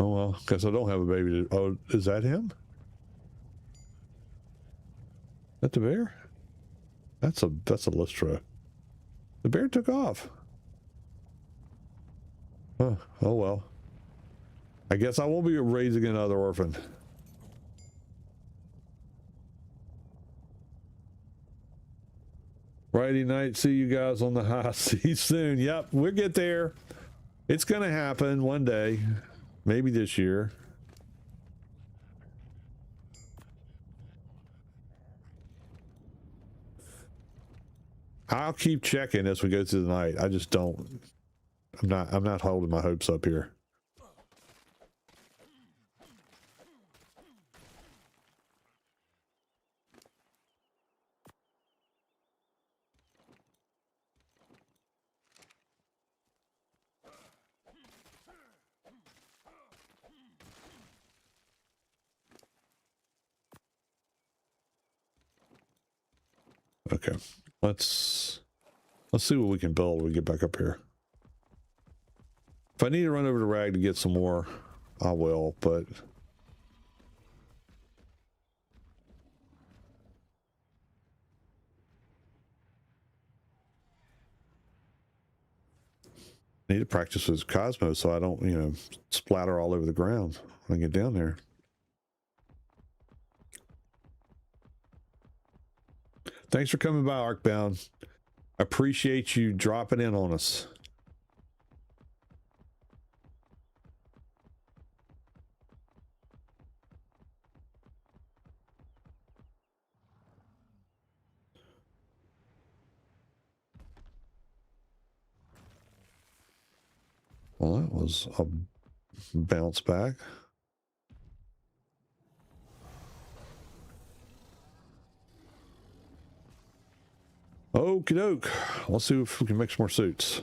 Oh, well, guess I don't have a baby to... Oh, is that him? Is that the bear? That's a Lystra. The bear took off. Huh. Oh, well. I guess I won't be raising another orphan. Friday night, see you guys on the high seas soon. Yep, we'll get there. It's going to happen one day. Maybe this year. I'll keep checking as we go through the night. I just don't. I'm not holding my hopes up here. Okay, let's see what we can build when we get back up here. If I need to run over to Rag to get some more, I will, but I need to practice with Cosmo so I don't, you know, splatter all over the ground when I get down there. Thanks for coming by, Arkbound. Appreciate you dropping in on us. Well, that was a bounce back. Okie doke. Let's see if we can make some more suits.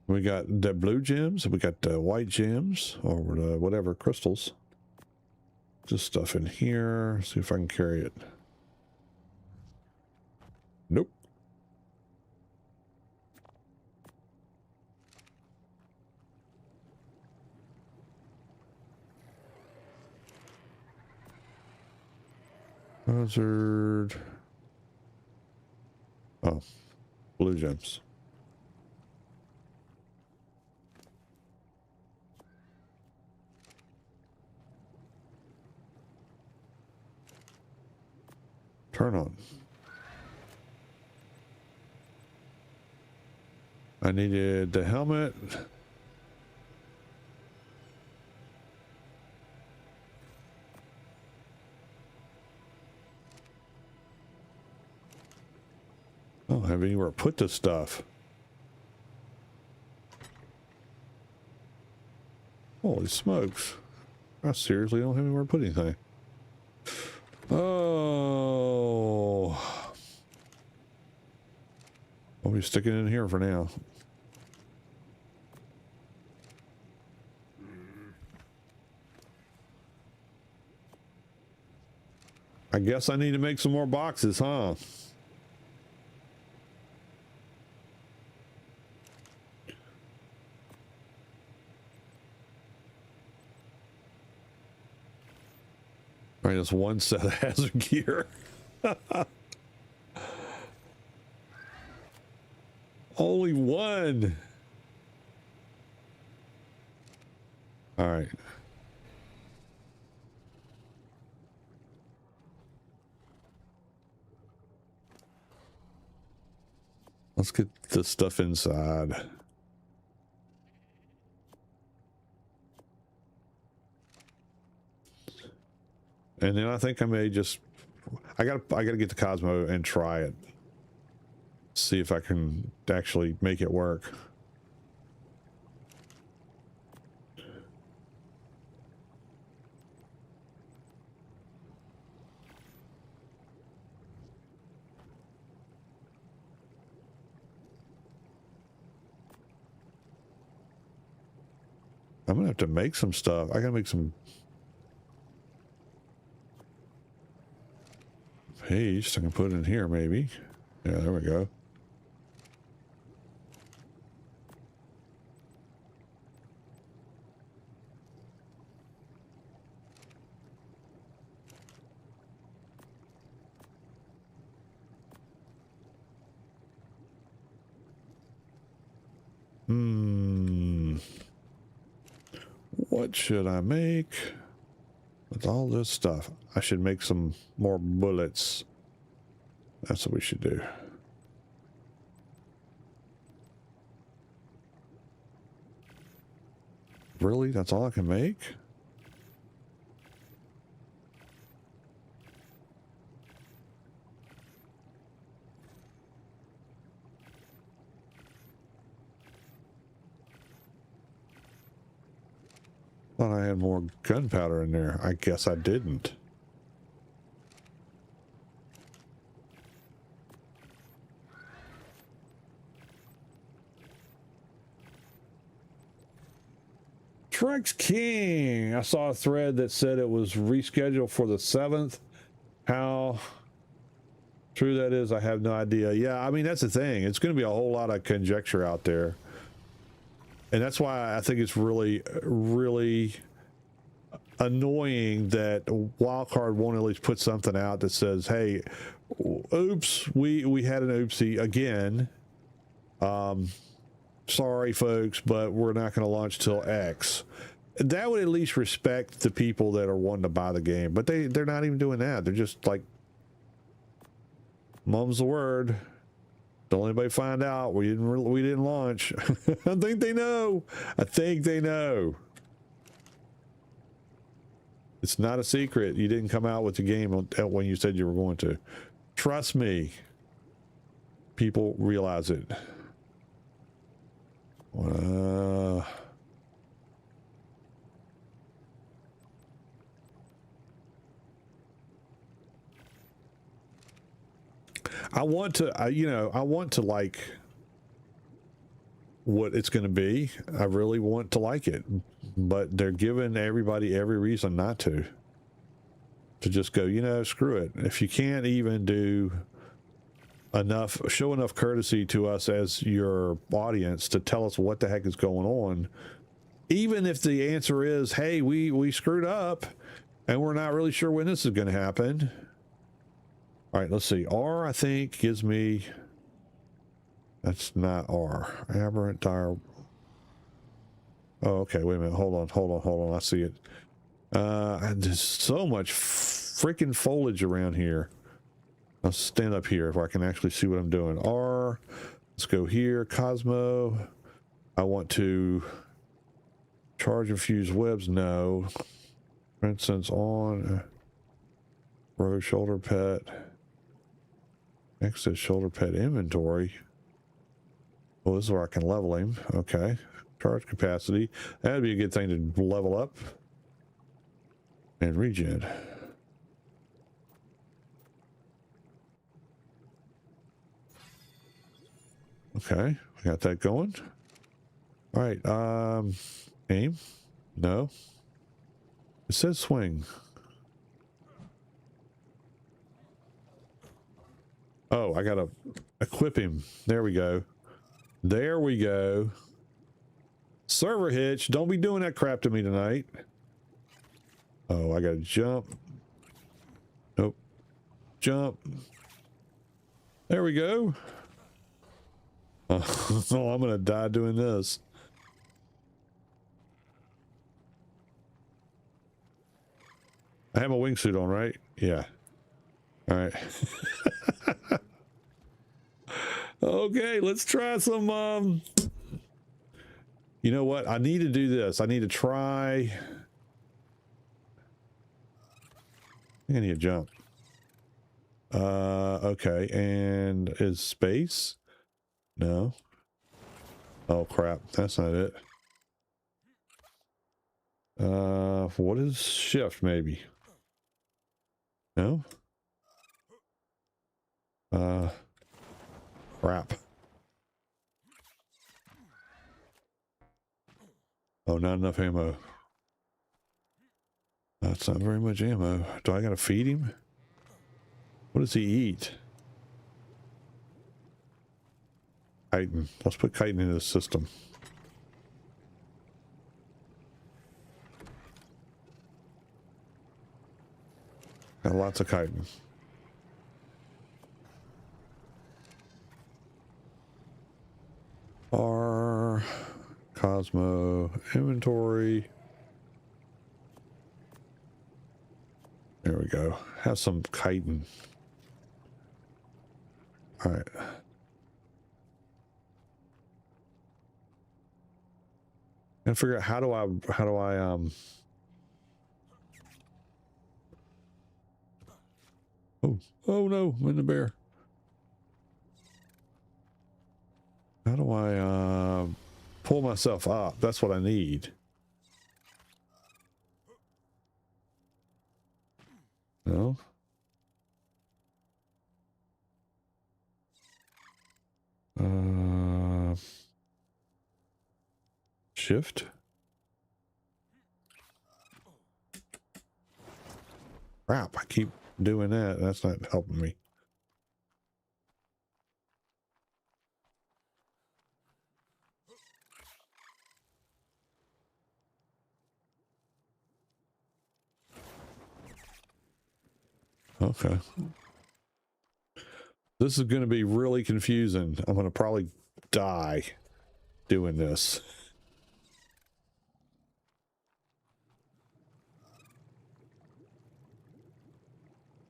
We got the blue gems, we got the white gems, or the whatever crystals. Just stuff in here. See if I can carry it. Nope. Hazard. Oh, blue gems. Turn on. I needed the helmet. I don't have anywhere to put this stuff. Holy smokes. I seriously don't have anywhere to put anything. Oh. I'll be sticking it in here for now. I guess I need to make some more boxes, huh? All right, that's one set of hazard gear. Only one. All right. Let's get this stuff inside. And then I think I may just I gotta get the Cosmo and try it. See if I can actually make it work. I'm gonna have to make some stuff. I gotta make some paste. I can put it in here maybe. Yeah, there we go. What should I make with all this stuff? I should make some more bullets. That's what we should do. Really? That's all I can make? Thought I had more gunpowder in there. I guess I didn't. Trex King. I saw a thread that said it was rescheduled for the 7th. How true that is, I have no idea. Yeah, I mean, that's the thing. It's going to be a whole lot of conjecture out there. And that's why I think it's really, really annoying that Wildcard won't at least put something out that says, hey, oops, we had an oopsie again. Sorry, folks, but we're not going to launch till X. That would at least respect the people that are wanting to buy the game. But they're not even doing that. They're just like, mum's the word. Don't anybody find out we didn't launch. I think they know. I think they know. It's not a secret. You didn't come out with the game when you said you were going to. Trust me. People realize it. I want to, I want to like what it's going to be. I really want to like it, but they're giving everybody every reason not to just go, screw it. If you can't even do enough, show enough courtesy to us as your audience to tell us what the heck is going on, even if the answer is, hey, we screwed up and we're not really sure when this is going to happen. All right, let's see. R, I think, gives me, that's not R. Aberrant dire. Oh, okay, wait a minute. Hold on. I see it. There's so much freaking foliage around here. I'll stand up here if I can actually see what I'm doing. R, let's go here. Cosmo. I want to charge and fuse webs. No. For instance, on row shoulder pet. Exit shoulder pet inventory. Well, this is where I can level him. Okay. Charge capacity. That'd be a good thing to level up. And regen. Okay. We got that going. All right. Aim. No. It says swing. Oh, I gotta equip him. There we go. There we go. Server hitch. Don't be doing that crap to me tonight. Oh, I gotta jump. Nope. Jump. There we go. Oh, I'm gonna die doing this. I have a wingsuit on, right? Yeah. All right. Okay, let's try some, you know what? I need to do this. I need to try. I need to jump. Okay, and is space? No. Oh, crap. That's not it. What is shift, maybe? No? Crap. Oh, not enough ammo. That's not very much ammo. Do I gotta feed him? What does he eat? Chitin. Let's put chitin in the system. Got lots of chitin. R, Cosmo, inventory. There we go. Have some chitin. All right. And figure out how do I oh no, I'm in the bear. How do I pull myself up? That's what I need. No. Shift. Crap, I keep doing that. That's not helping me. Okay. This is going to be really confusing. I'm going to probably die doing this.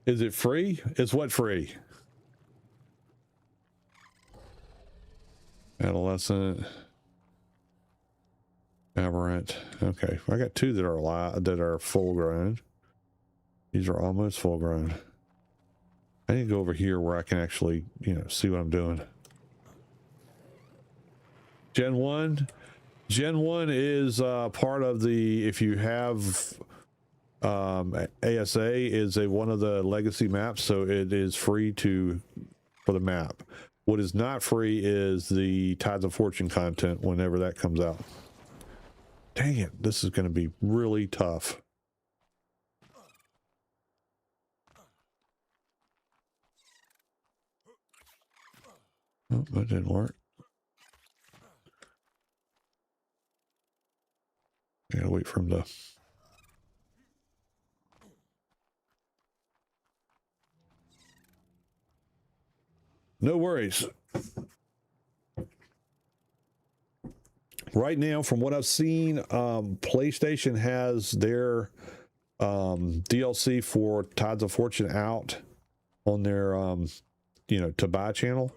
Is it free? Is what free? Adolescent. Aberrant. Okay. I got two that are alive, that are full grown. These are almost full grown. I need to go over here where I can actually, see what I'm doing. Gen 1. Gen 1 is part of the, if you have ASA is one of the legacy maps, so it is free for the map. What is not free is the Tides of Fortune content whenever that comes out. Dang it, this is going to be really tough. Oh, that didn't work. I gotta wait for him to... No worries. Right now, from what I've seen, PlayStation has their DLC for Tides of Fortune out on their, to buy channel.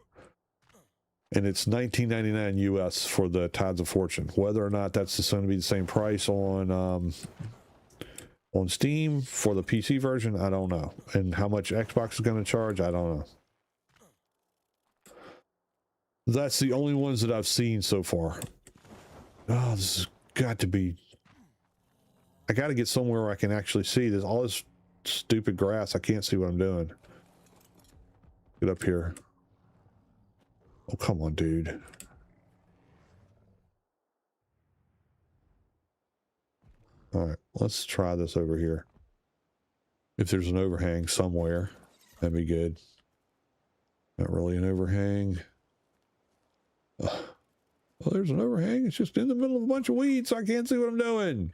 And it's $19.99 US for the Tides of Fortune. Whether or not that's just going to be the same price on Steam for the PC version, I don't know. And how much Xbox is going to charge, I don't know. That's the only ones that I've seen so far. Oh, this has got to be... I got to get somewhere where I can actually see this. All this stupid grass, I can't see what I'm doing. Get up here. Oh, come on, dude. All right, let's try this over here. If there's an overhang somewhere, that'd be good. Not really an overhang. Well, there's an overhang. It's just in the middle of a bunch of weeds, so I can't see what I'm doing.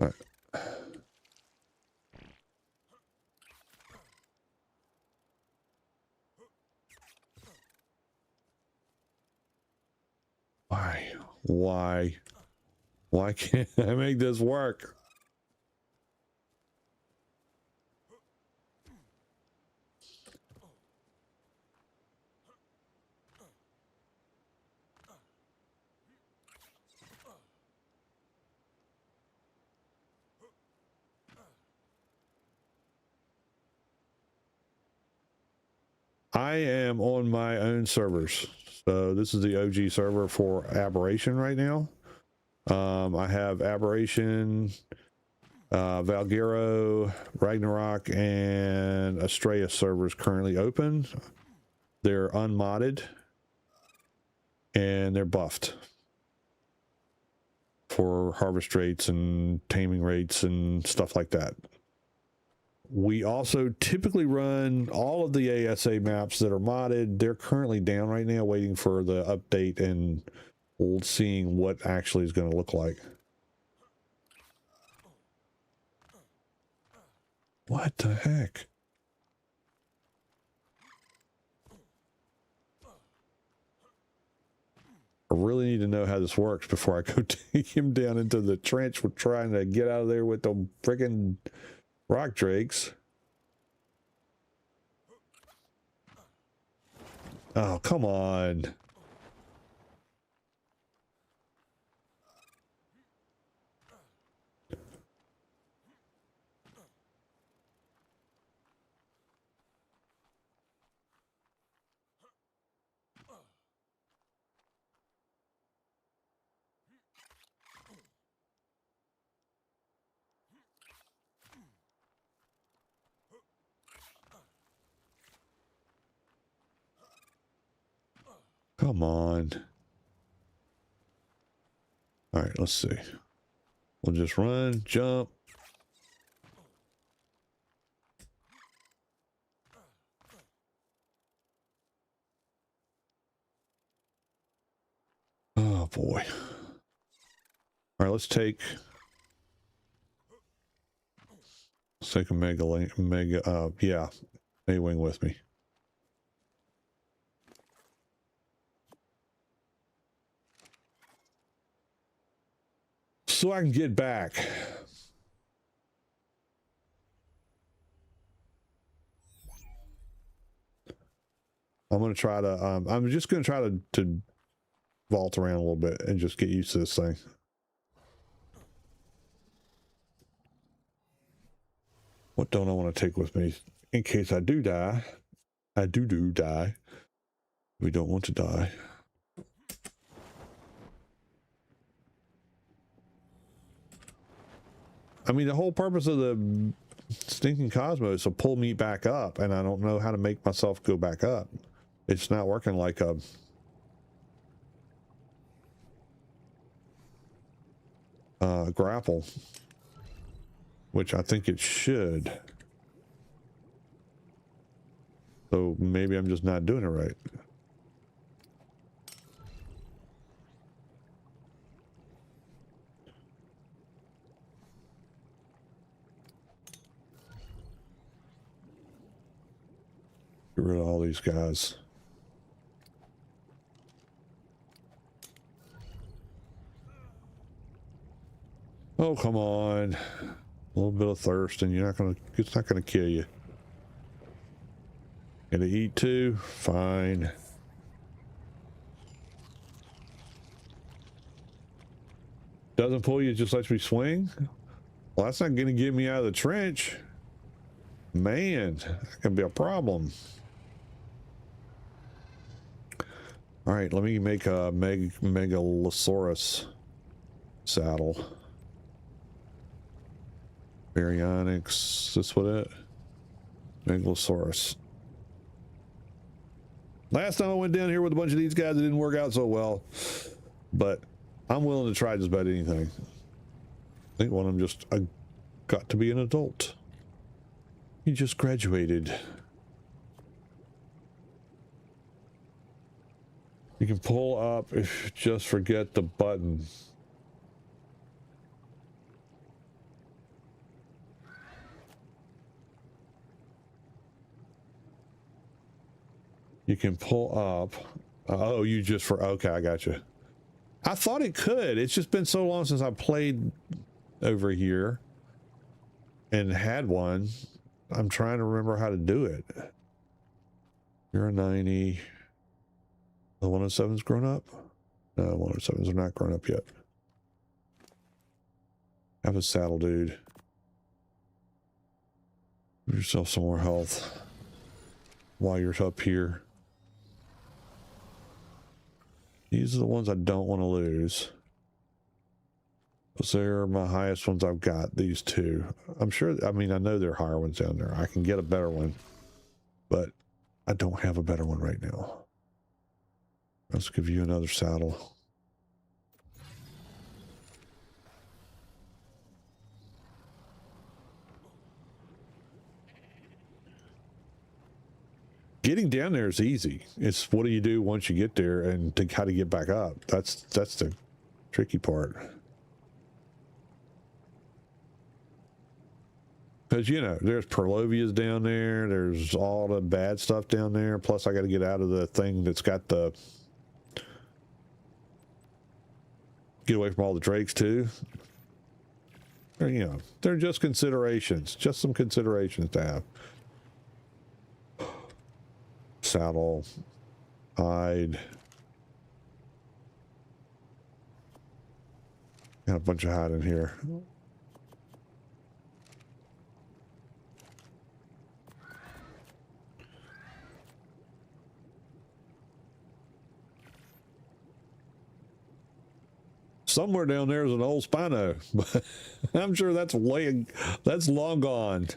All right. Why can't I make this work? I am on my own servers. So this is the OG server for Aberration right now. I have Aberration, Valguero, Ragnarok, and Astraeos servers currently open. They're unmodded and they're buffed for harvest rates and taming rates and stuff like that. We also typically run all of the ASA maps that are modded. They're currently down right now, waiting for the update and seeing what actually is going to look like. What the heck? I really need to know how this works before I go take him down into the trench with trying to get out of there with the friggin' rock drakes. Oh, come on. Come on. All right, let's see. We'll just run, jump. Oh boy. All right, let's take a yeah, A-wing with me. So I can get back. I'm going to try to, I'm just going to try to vault around a little bit and just get used to this thing. What don't I want to take with me in case I do die? I do die. We don't want to die. I mean, the whole purpose of the stinking cosmos is to pull me back up, and I don't know how to make myself go back up. It's not working like a grapple, which I think it should. So maybe I'm just not doing it right. Get rid of all these guys. Oh, come on. A little bit of thirst and it's not gonna kill you. Gonna eat too? Fine. Doesn't pull you, just lets me swing? Well, that's not gonna get me out of the trench. Man, that can be a problem. All right, let me make a megalosaurus saddle. Baryonyx, is this what it? Megalosaurus. Last time I went down here with a bunch of these guys, it didn't work out so well. But I'm willing to try just about anything. I think one of them I got to be an adult. You just graduated. You can pull up if you just forget the button. You can pull up. Oh, you just okay, I got you. I thought it could. It's just been so long since I played over here and had one. I'm trying to remember how to do it. You're a 90. The 107's grown up? No, 107s are not grown up yet. Have a saddle, dude. Give yourself some more health while you're up here. These are the ones I don't want to lose. They're my highest ones I've got, these two. I'm sure, I mean, I know there are higher ones down there. I can get a better one, but I don't have a better one right now. Let's give you another saddle. Getting down there is easy. It's what do you do once you get there and how to get back up. That's the tricky part. Because, you know, there's Perlovias down there. There's all the bad stuff down there. Plus, I got to get out of the thing that's got the... Get away from all the drakes, too. Or, you know, they're just considerations. Just some considerations to have. Saddle. Hide. Got a bunch of hide in here. Somewhere down there is an old Spino, but I'm sure that's long gone.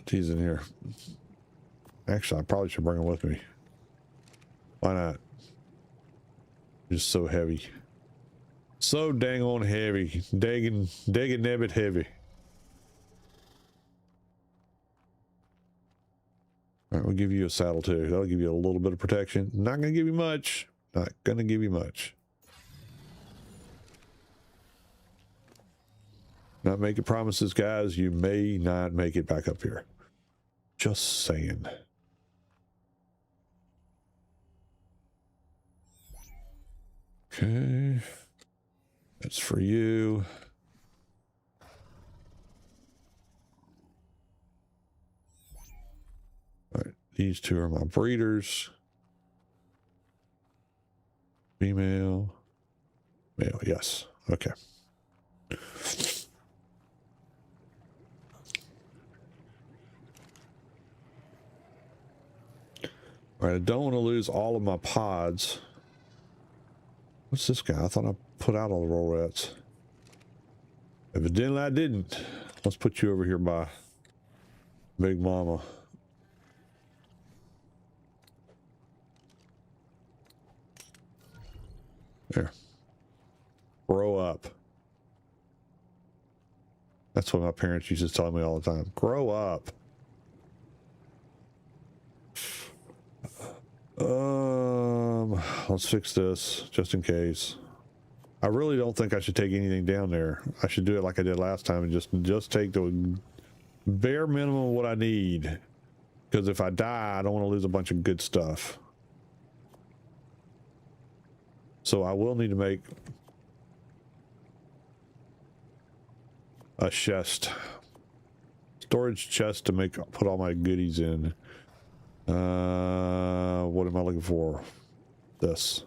He's in here. Actually, I probably should bring him with me. Why not? Just so heavy. So dang on heavy. Daggin nabbit heavy. All right, we'll give you a saddle too. That'll give you a little bit of protection. Not going to give you much. Not going to give you much. Not making promises, guys. You may not make it back up here. Just saying. Okay. That's for you. All right. These two are my breeders. Female. Male, yes. Okay. All right, I don't want to lose all of my pods. What's this guy? I thought I put out all the rollettes. Evidently I didn't. Let's put you over here by Big Mama. There. Grow up. That's what my parents used to tell me all the time. Grow up. Let's fix this just in case. I really don't think I should take anything down there. I should do it like I did last time and just take the bare minimum of what I need. Because if I die, I don't want to lose a bunch of good stuff. So I will need to make a chest. Storage chest to put all my goodies in. What am I looking for? This.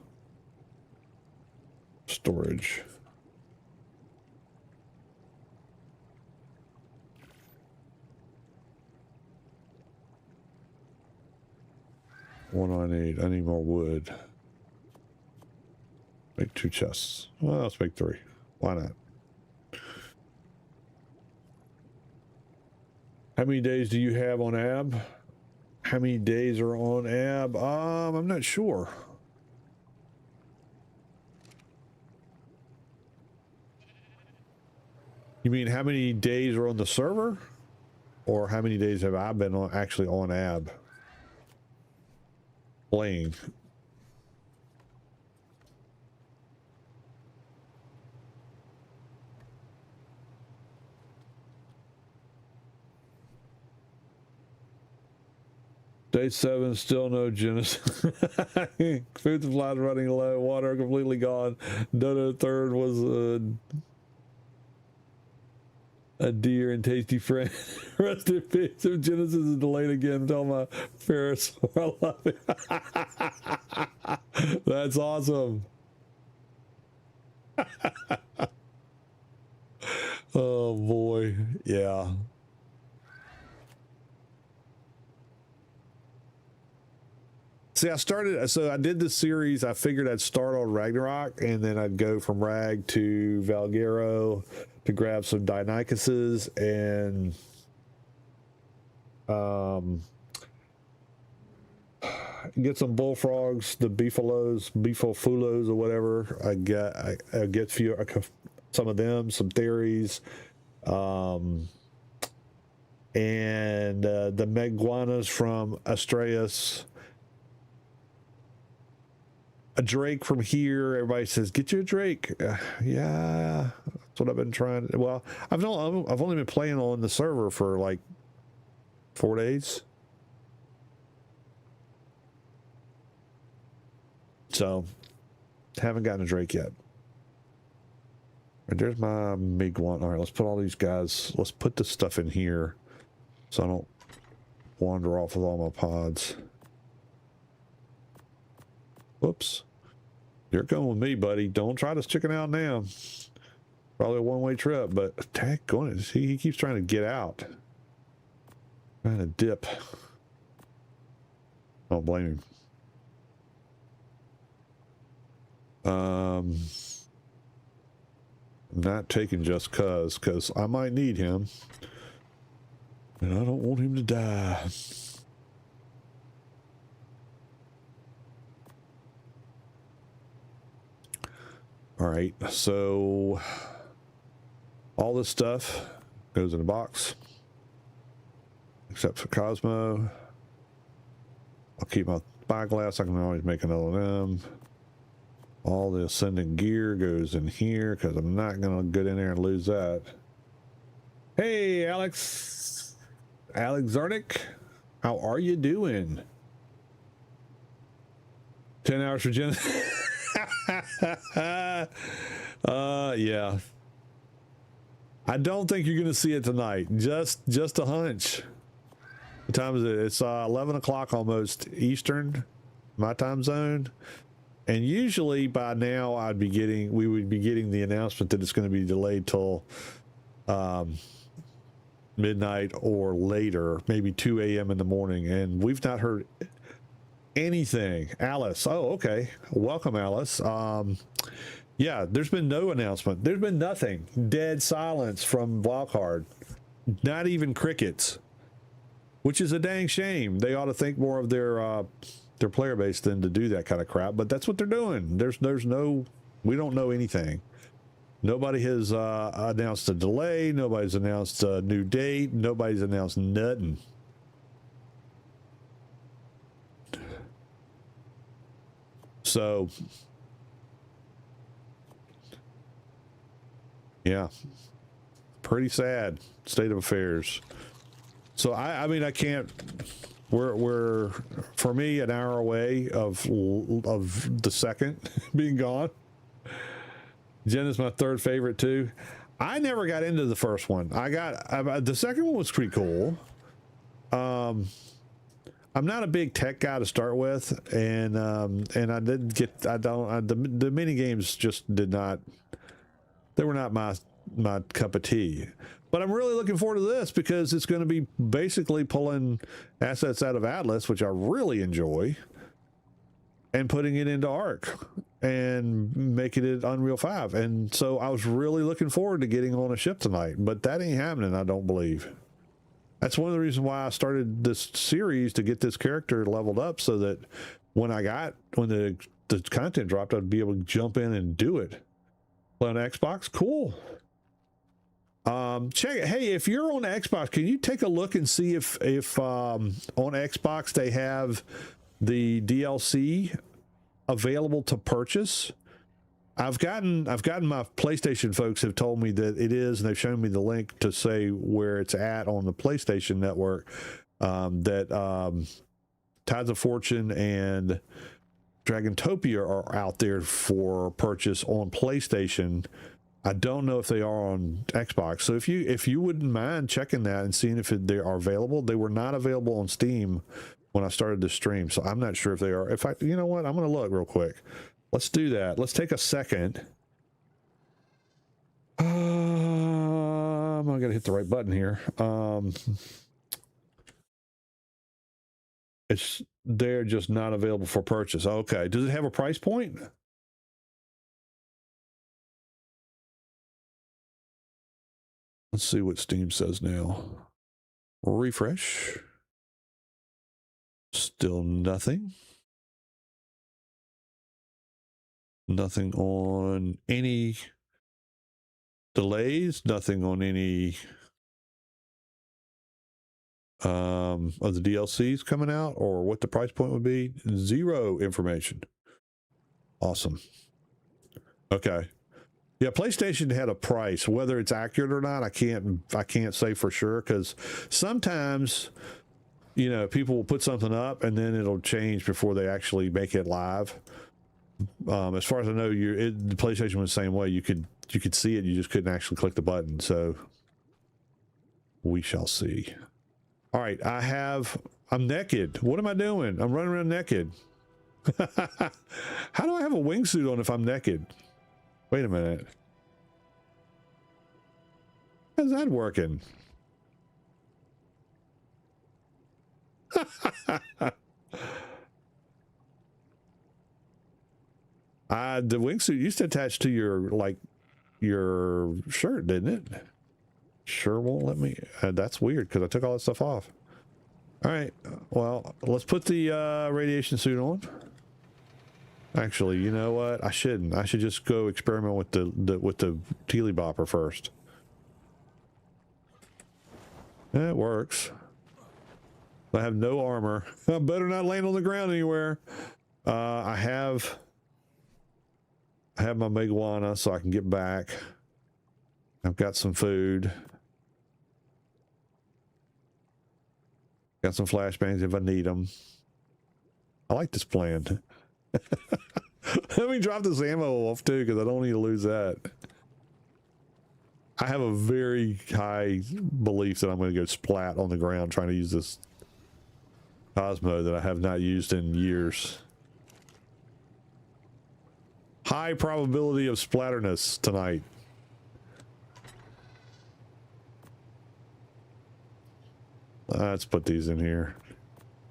Storage. What do I need? I need more wood. Make 2 chests. Well, let's make 3. Why not? How many days do you have on AB? How many days are on AB? I'm not sure. You mean how many days are on the server? Or how many days have I been actually on AB? Playing. Day 7, still no Genesis. Food supplies running low, water completely gone. Dodo 3rd was a dear and tasty friend. Rest in peace. If Genesis is delayed again, tell my Ferris I love it. That's awesome. Oh boy, yeah. See, so I did this series. I figured I'd start on Ragnarok and then I'd go from Rag to Valguero to grab some Dinicuses and get some bullfrogs, the beefofulos or whatever. I get some of them, some theories, and the meguanas from astraeos. A drake from here. Everybody says, get you a drake. Yeah, that's what I've been trying. Well, I've only been playing on the server for like 4 days. So, haven't gotten a drake yet. And there's my big one. All right, let's put all these guys, let's put this stuff in here so I don't wander off with all my pods. Whoops. You're coming with me, buddy. Don't try to chicken out now. Probably a one-way trip, but heck, he keeps trying to get out. Trying to dip. Don't blame him. I'm not taking just because I might need him. And I don't want him to die. All right, so all this stuff goes in a box, except for Cosmo. I'll keep my spyglass. I can always make another of them. All the ascendant gear goes in here because I'm not going to get in there and lose that. Hey, Alex Zarnik, how are you doing? 10 hours for Genesis. Yeah. I don't think you're going to see it tonight. Just a hunch. What time is it? It's 11 o'clock almost Eastern, my time zone. And usually by now we would be getting the announcement that it's going to be delayed till midnight or later, maybe 2 a.m. in the morning. And we've not heard anything. Alice. Oh, okay. Welcome, Alice. Yeah, there's been no announcement. There's been nothing. Dead silence from Wildcard. Not even crickets, which is a dang shame. They ought to think more of their player base than to do that kind of crap. But that's what they're doing. There's no. We don't know anything. Nobody has announced a delay. Nobody's announced a new date. Nobody's announced nothing. So, yeah, pretty sad state of affairs. So I mean, I can't. We're for me an hour away of the second being gone. Jen is my third favorite too. I never got into the first one. The second one was pretty cool. I'm not a big tech guy to start with, and I didn't get. The mini games just did not. They were not my cup of tea. But I'm really looking forward to this because it's going to be basically pulling assets out of Atlas, which I really enjoy, and putting it into Ark and making it Unreal 5. And so I was really looking forward to getting on a ship tonight, but that ain't happening, I don't believe. That's one of the reasons why I started this series, to get this character leveled up so that when the content dropped, I'd be able to jump in and do it. Play on Xbox? Cool. Check it. Hey, if you're on Xbox, can you take a look and see if on Xbox they have the DLC available to purchase? I've gotten my PlayStation folks have told me that it is, and they've shown me the link to say where it's at on the PlayStation network. That Tides of Fortune and Dragantopia are out there for purchase on PlayStation. I don't know if they are on Xbox. So if you wouldn't mind checking that and seeing if they are available. They were not available on Steam when I started the stream, so I'm not sure if they are. In fact, you know what? I'm going to look real quick. Let's do that. Let's take a second. I'm going to hit the right button here. They're just not available for purchase. Okay. Does it have a price point? Let's see what Steam says now. Refresh. Still nothing. Nothing on any delays. Nothing on any of the DLCs coming out, or what the price point would be. Zero information. Awesome. Okay. Yeah, PlayStation had a price. Whether it's accurate or not, I can't say for sure, because sometimes, you know, people will put something up and then it'll change before they actually make it live. As far as I know, the PlayStation was the same way. You could see it, you just couldn't actually click the button. So we shall see. All right, I'm naked. What am I doing? I'm running around naked. How do I have a wingsuit on if I'm naked? Wait a minute. How's that working? The wingsuit used to attach to your shirt, didn't it? Sure won't let me. That's weird, because I took all that stuff off. All right. Well, let's put the radiation suit on. Actually, you know what? I shouldn't. I should just go experiment with the Teely Bopper first. It works. I have no armor. I better not land on the ground anywhere. I have my Megawana, so I can get back. I've got some food. Got some flashbangs if I need them. I like this plan. Let me drop this ammo off too, because I don't need to lose that. I have a very high belief that I'm going to go splat on the ground trying to use this Cosmo that I have not used in years. High probability of splatterness tonight. Let's put these in here.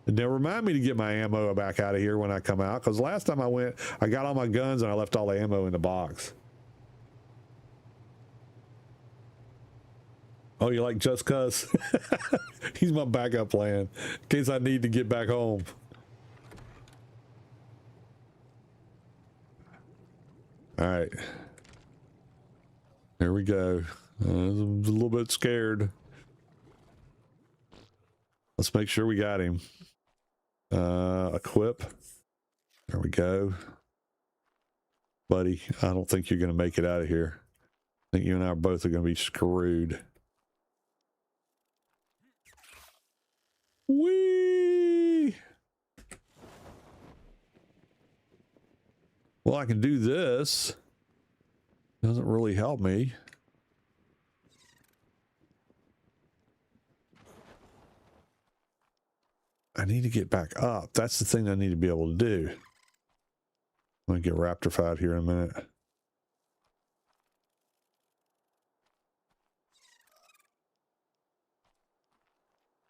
And now remind me to get my ammo back out of here when I come out, because last time I went, I got all my guns and I left all the ammo in the box. Oh, you like Just Cuz? He's my backup plan in case I need to get back home. All right. There we go. I was a little bit scared. Let's make sure we got him. Equip. There we go. Buddy, I don't think you're going to make it out of here. I think you and I both are going to be screwed. Whee! Well, I can do this. Doesn't really help me. I need to get back up. That's the thing I need to be able to do. I'm going to get raptorified here in a minute.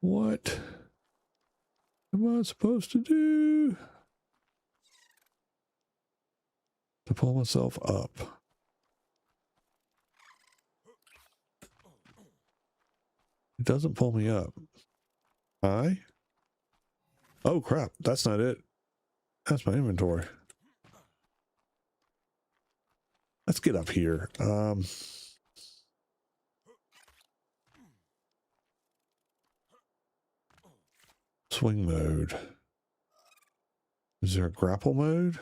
What am I supposed to do to pull myself up? It doesn't pull me up. Oh crap, that's not it. That's my inventory. Let's get up here. Swing mode. Is there a grapple mode?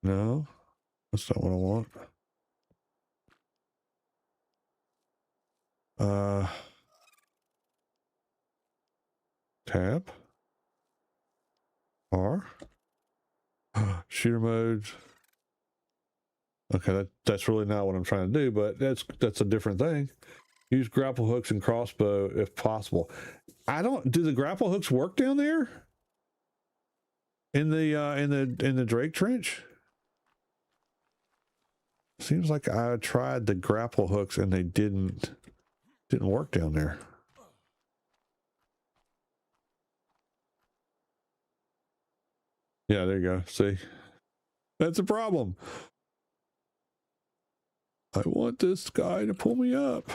No, that's not what I want. Tab. R. Shooter mode. Okay, that's really not what I'm trying to do, but that's a different thing. Use grapple hooks and crossbow if possible. I don't. Do the grapple hooks work down there? In the Drake Trench? Seems like I tried the grapple hooks and they didn't work down there. Yeah, there you go. See? That's a problem. I want this guy to pull me up.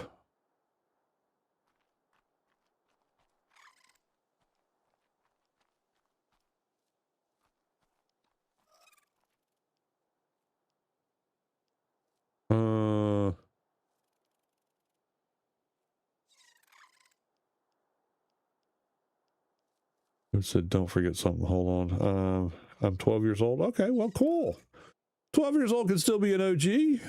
It said, don't forget something. Hold on. I'm 12 years old. Okay, well, cool. 12 years old can still be an OG.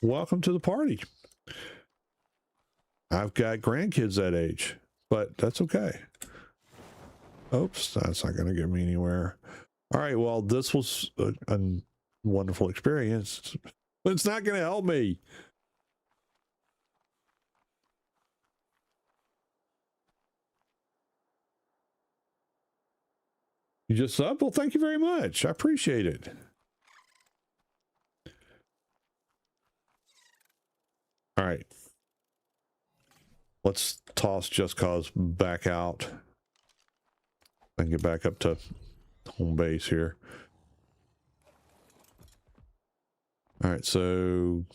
Welcome to the party. I've got grandkids that age, but that's okay. Oops, that's not going to get me anywhere. All right, well, this was a wonderful experience, but it's not going to help me. You just subbed? Well, thank you very much. I appreciate it. All right. Let's toss Just Cause back out and get back up to home base here. All right, so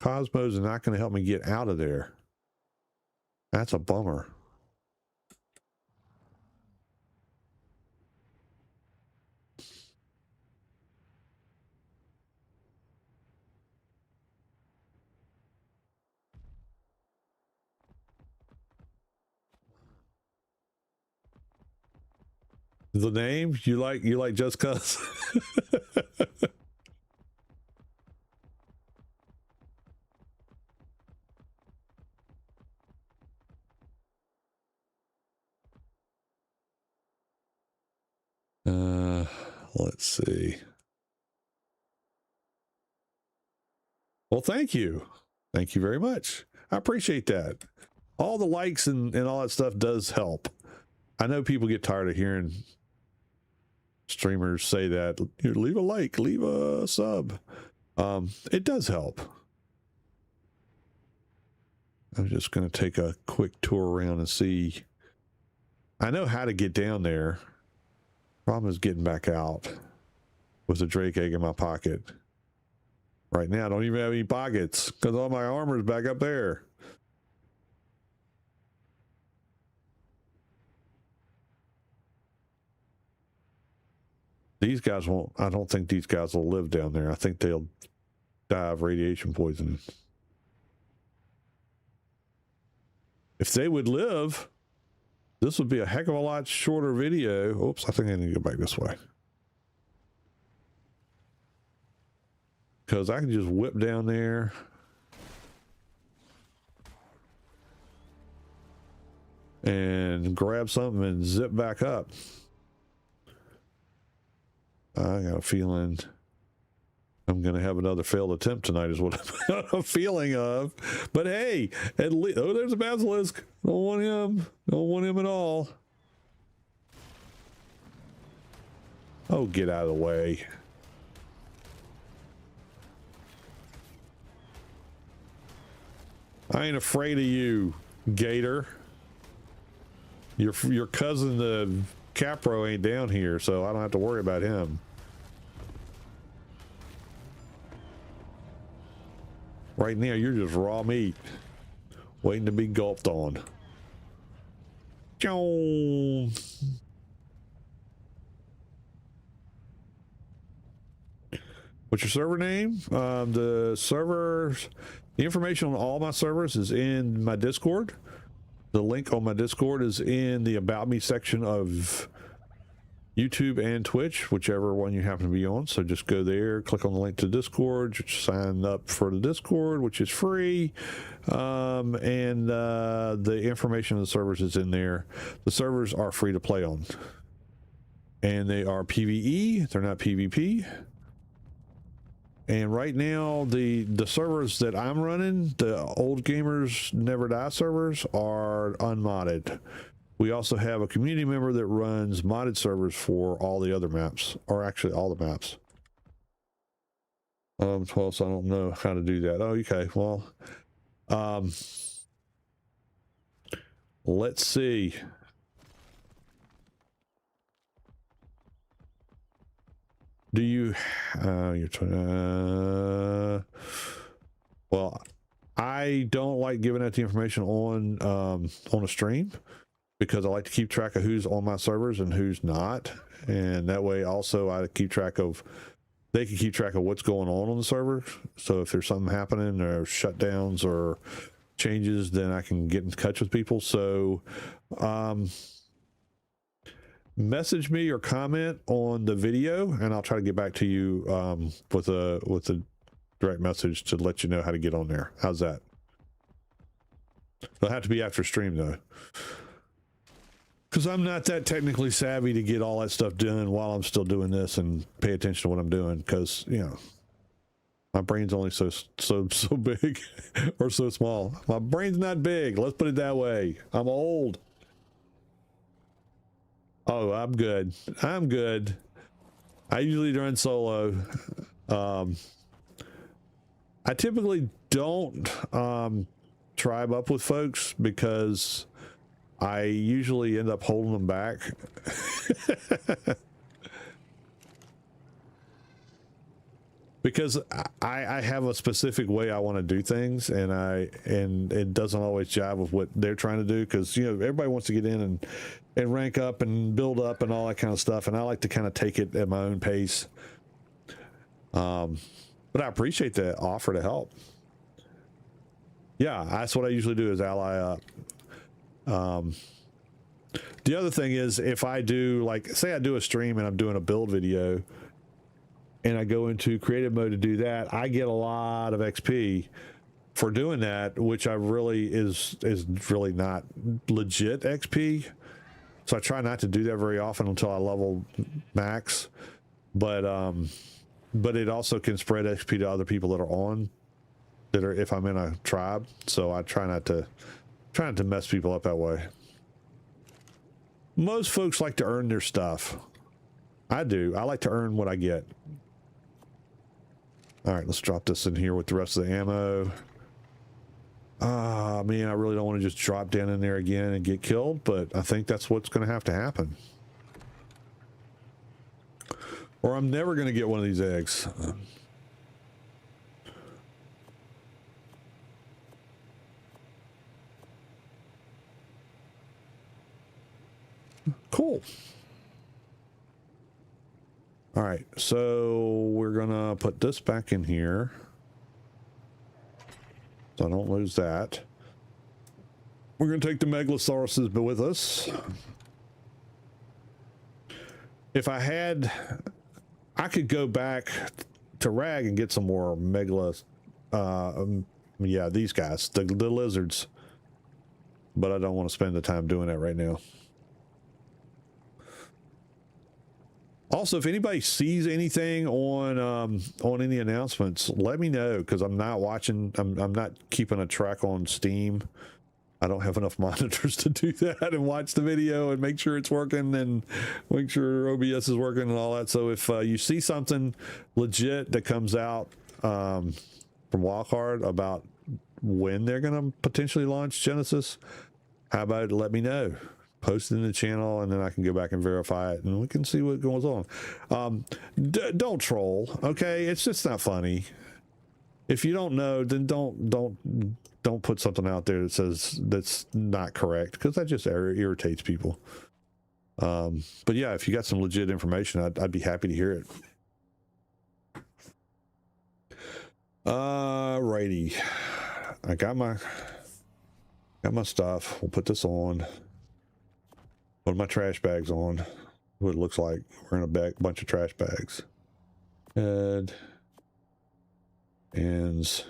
Cosmos is not going to help me get out of there. That's a bummer. The name you like Just Cause. Let's see. Well, thank you very much. I appreciate that. All the likes and all that stuff does help. I know people get tired of hearing streamers say that. Leave a like, leave a sub. It does help. I'm just going to take a quick tour around and see. I know how to get down there. Problem is getting back out with a drake egg in my pocket. Right now, I don't even have any pockets because all my armor is back up there. These guys won't, I don't think these guys will live down there. I think they'll die of radiation poisoning. If they would live, this would be a heck of a lot shorter video. Oops, I think I need to go back this way. Because I can just whip down there. And grab something and zip back up. I got a feeling I'm going to have another failed attempt tonight is what I'm a feeling of. But hey, at least, oh, there's a basilisk. Don't want him. Don't want him at all. Oh, get out of the way. I ain't afraid of you, Gator. Your cousin, the Capro, ain't down here, so I don't have to worry about him. Right now, you're just raw meat, waiting to be gulped on. What's your server name? The information on all my servers is in my Discord. The link on my Discord is in the About Me section of YouTube and Twitch, whichever one you happen to be on. So just go there, click on the link to Discord, sign up for the Discord, which is free. And the information on the servers is in there. The servers are free to play on. And they are PvE, they're not PvP. And right now, the servers that I'm running, the Old Gamers Never Die servers, are unmodded. We also have a community member that runs modded servers for all the other maps, or actually all the maps. Well, so I don't know how to do that. Oh, okay. Well, let's see. Do you, well, I don't like giving out the information on a stream because I like to keep track of who's on my servers and who's not. And that way also I keep track of, they can keep track of what's going on the server. So if there's something happening or shutdowns or changes, then I can get in touch with people. So, message me or comment on the video and I'll try to get back to you with a direct message to let you know how to get on there. How's that? It'll have to be after stream though, because I'm not that technically savvy to get all that stuff done while I'm still doing this and pay attention to what I'm doing, because you know my brain's only so big or so small. My brain's not big, let's put it that way. I'm old. Oh, I'm good. I'm good. I usually run solo. I typically don't tribe up with folks because I usually end up holding them back. Because I have a specific way I want to do things, and it doesn't always jive with what they're trying to do, because you know everybody wants to get in and rank up and build up and all that kind of stuff, and I like to kind of take it at my own pace. But I appreciate the offer to help. Yeah, that's what I usually do, is ally up. The other thing is, if I do, like, say I do a stream and I'm doing a build video and I go into creative mode to do that, I get a lot of XP for doing that, which I really is really not legit XP. So I try not to do that very often until I level max. But it also can spread XP to other people that are on if I'm in a tribe. So I try not to mess people up that way. Most folks like to earn their stuff. I do. I like to earn what I get. All right, let's drop this in here with the rest of the ammo. Ah, man, I really don't want to just drop down in there again and get killed, but I think that's what's going to have to happen. Or I'm never going to get one of these eggs. Cool. All right, so we're gonna put this back in here so I don't lose that. We're gonna take the megalosauruses with us. If I had, I could go back to Rag and get some more yeah, these guys, the lizards, but I don't want to spend the time doing that right now. Also, if anybody sees anything on any announcements, let me know, because I'm not watching. I'm not keeping a track on Steam. I don't have enough monitors to do that and watch the video and make sure it's working and make sure OBS is working and all that. So if you see something legit that comes out from Wildcard about when they're going to potentially launch Genesis, how about let me know? Post it in the channel, and then I can go back and verify it, and we can see what goes on. Don't troll, okay? It's just not funny. If you don't know, then don't put something out there that says that's not correct, because that just irritates people. But yeah, if you got some legit information, I'd be happy to hear it. Righty, I got my stuff. We'll put this on. Put my trash bags on. What it looks like. We're in a bunch of trash bags. Head. Ends.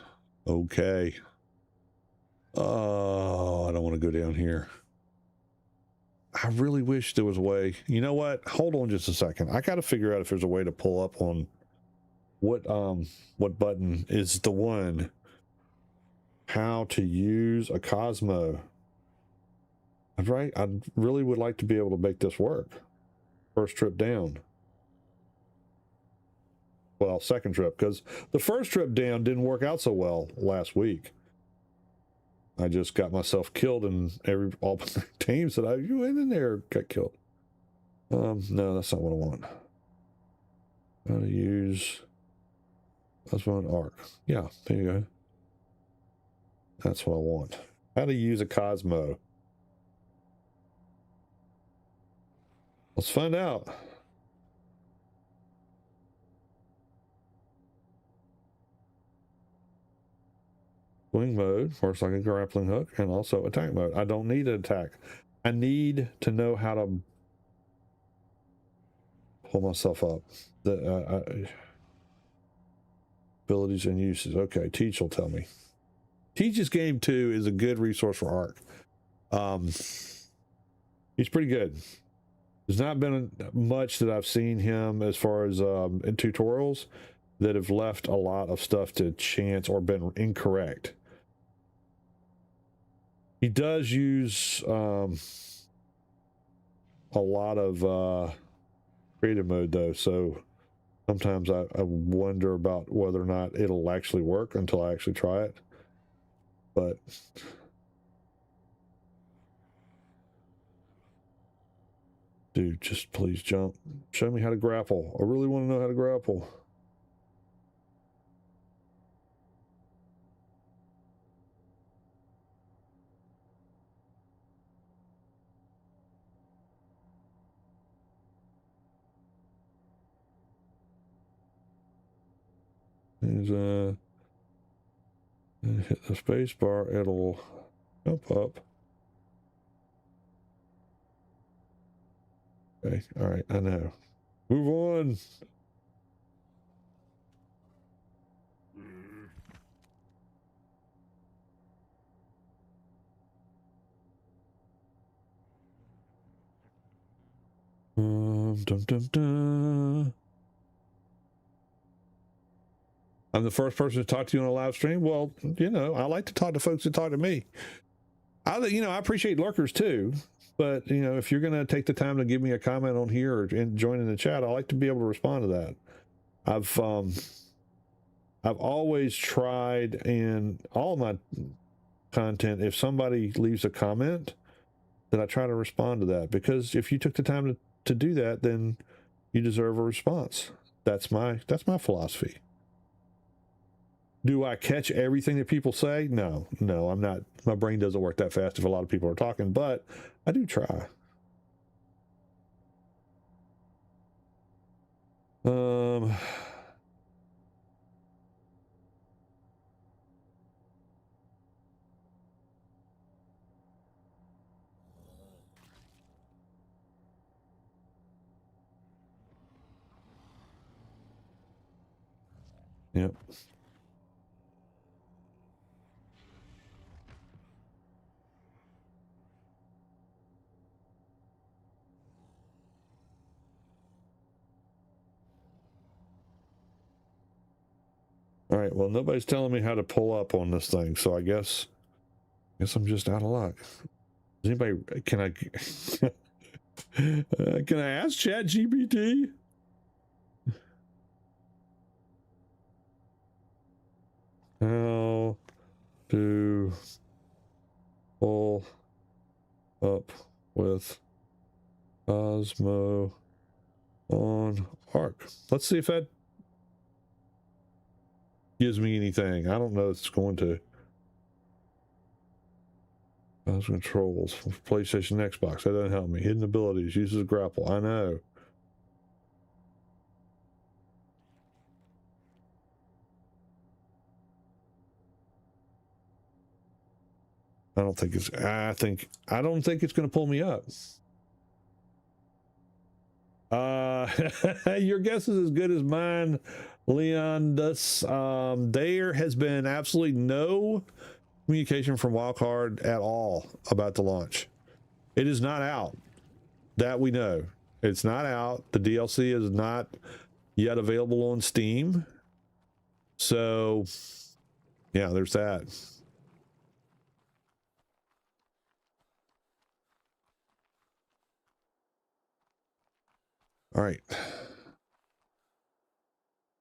Okay. Oh, I don't want to go down here. I really wish there was a way. You know what? Hold on just a second. I got to figure out if there's a way to pull up on what button is the one. How to use a Cosmo. Right? I really would like to be able to make this work. First trip down. Well, second trip, because the first trip down didn't work out so well last week. I just got myself killed, and all the teams that I went in there got killed. No, that's not what I want. How to use Osmond Ark. Yeah, there you go. That's what I want. How to use a Cosmo. Let's find out. Swing mode works like a grappling hook, and also attack mode. I don't need an attack. I need to know how to pull myself up. The abilities and uses. Okay, Teach will tell me. Teach's Game 2 is a good resource for Ark. He's pretty good. There's not been much that I've seen him as far as in tutorials that have left a lot of stuff to chance or been incorrect. He does use a lot of creative mode, though, so sometimes I wonder about whether or not it'll actually work until I actually try it. But dude, just please jump. Show me how to grapple. I really want to know how to grapple. Hit the space bar, it'll jump up. Okay, all right, I know. Move on. Dum dum dum. I'm the first person to talk to you on a live stream. Well, you know, I like to talk to folks that talk to me. I appreciate lurkers too, but you know, if you're going to take the time to give me a comment on here or join in the chat, I like to be able to respond to that. I've always tried in all my content, if somebody leaves a comment, then I try to respond to that, because if you took the time to do that, then you deserve a response. That's my philosophy. Do I catch everything that people say? No, I'm not. My brain doesn't work that fast if a lot of people are talking, but I do try. Yep. All right, well, nobody's telling me how to pull up on this thing, so I guess I'm just out of luck. Does anybody, can I can I ask ChatGPT? How to pull up with Cosmo on Ark? Let's see if that gives me anything. I don't know if it's going to. Those controls, PlayStation, Xbox. That doesn't help me. Hidden abilities, uses grapple. I know. I don't think it's going to pull me up. Your guess is as good as mine, Leon. There has been absolutely no communication from Wildcard at all about the launch. It is not out. That we know. It's not out. The DLC is not yet available on Steam. So, yeah, there's that. All right.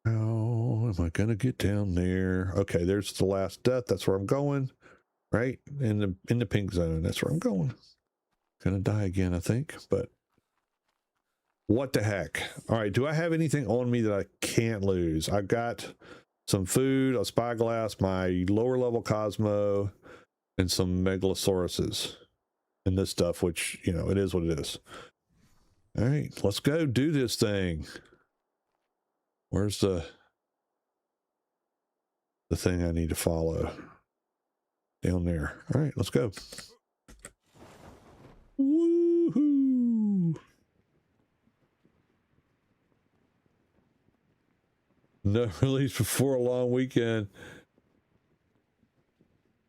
How am I going to get down there? Okay, there's the last death. That's where I'm going. Right? In the pink zone. That's where I'm going. Gonna die again, I think, but what the heck? All right, do I have anything on me that I can't lose? I've got some food, a spyglass, my lower level Cosmo, and some megalosauruses and this stuff, which, you know, it is what it is. All right, let's go do this thing. Where's the thing I need to follow? Down there. All right, let's go. Woohoo! No release before a long weekend.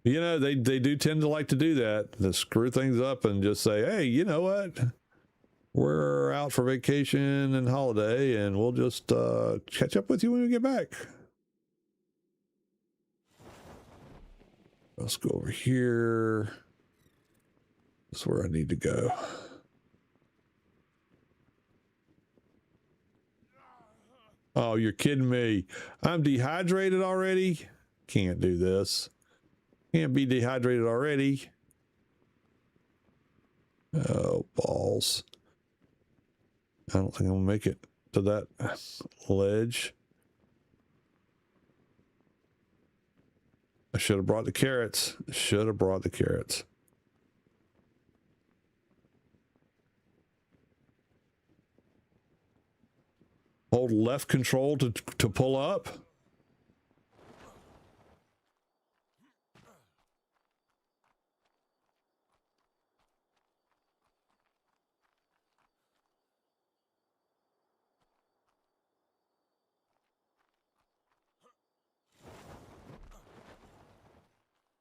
You know, they do tend to like to do that. To screw things up and just say, hey, you know what? We're out for vacation and holiday, and we'll just catch up with you when we get back. Let's go over here. That's where I need to go. Oh, you're kidding me. I'm dehydrated already? Can't do this. Can't be dehydrated already. Oh, balls. I don't think I'm going to make it to that ledge. I should have brought the carrots. Should have brought the carrots. Hold left control to pull up.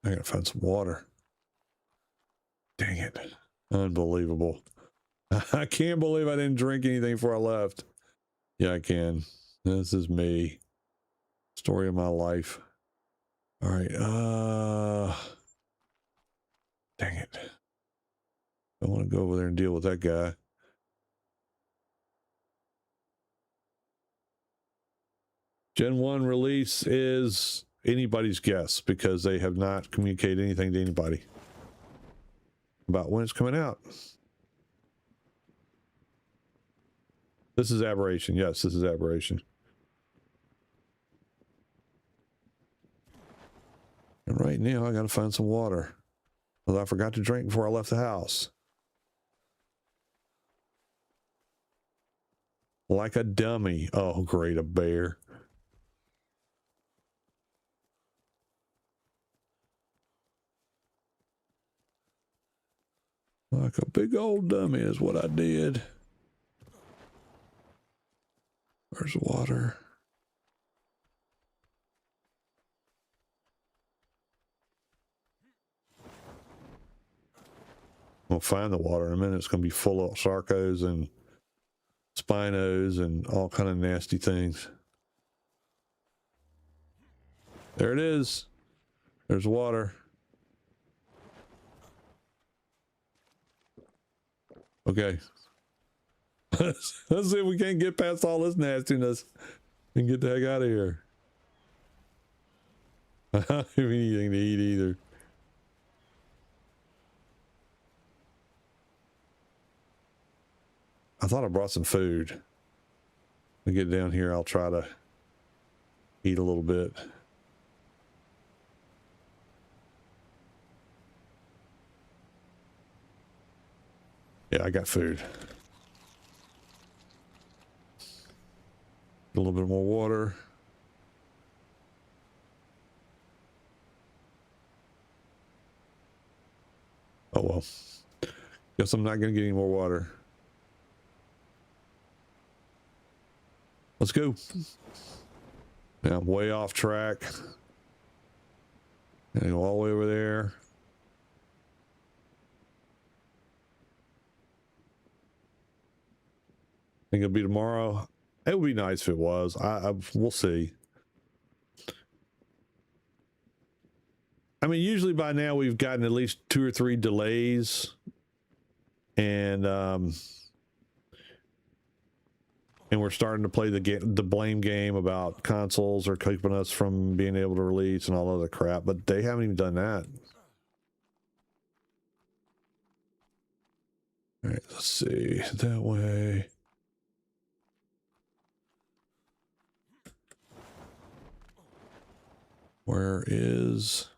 I gotta find some water. Dang it. Unbelievable. I can't believe I didn't drink anything before I left. Yeah, I can. This is me. Story of my life. All right. Dang it. I want to go over there and deal with that guy. Gen 1 release is anybody's guess because they have not communicated anything to anybody about when it's coming out. This is aberration. Yes, this is aberration. And right now I got to find some water. Although I forgot to drink before I left the house. Like a dummy. Oh, great, a bear. Like a big old dummy is what I did. Where's water? We'll find the water in a minute. It's going to be full of sarcos and spinos and all kind of nasty things. There it is. There's water. Okay. Let's see if we can't get past all this nastiness and get the heck out of here. I don't have anything to eat either. I thought I brought some food. When I get down here, I'll try to eat a little bit. Yeah, I got food. A little bit more water. Oh well. Guess I'm not going to get any more water. Let's go. Now I'm way off track. And go all the way over there. Think it'll be tomorrow. It would be nice if it was. We'll see. I mean, usually by now we've gotten at least 2 or 3 delays, and we're starting to play the blame game about consoles are keeping us from being able to release and all other crap. But they haven't even done that. All right, let's see that way. Where is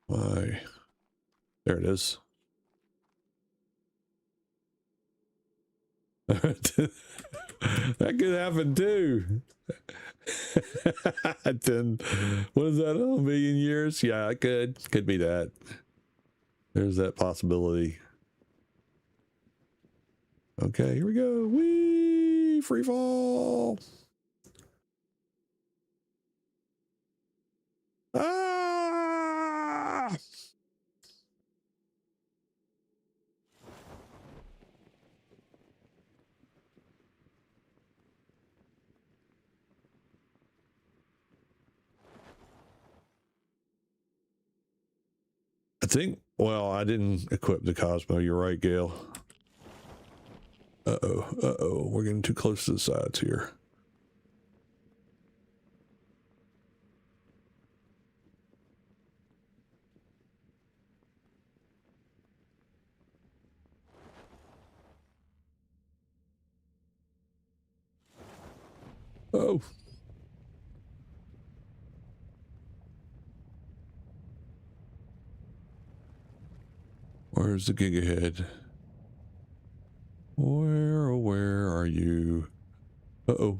my... There it is. That could happen too. 10, what is that, a million years? Yeah, it could be that. There's that possibility. Okay, here we go. Whee! Free fall! Ah! I think, well, I didn't equip the Cosmo. You're right, Gail. Uh-oh. We're getting too close to the sides here. Oh. Where's the gigahead? Where are you? Uh-oh.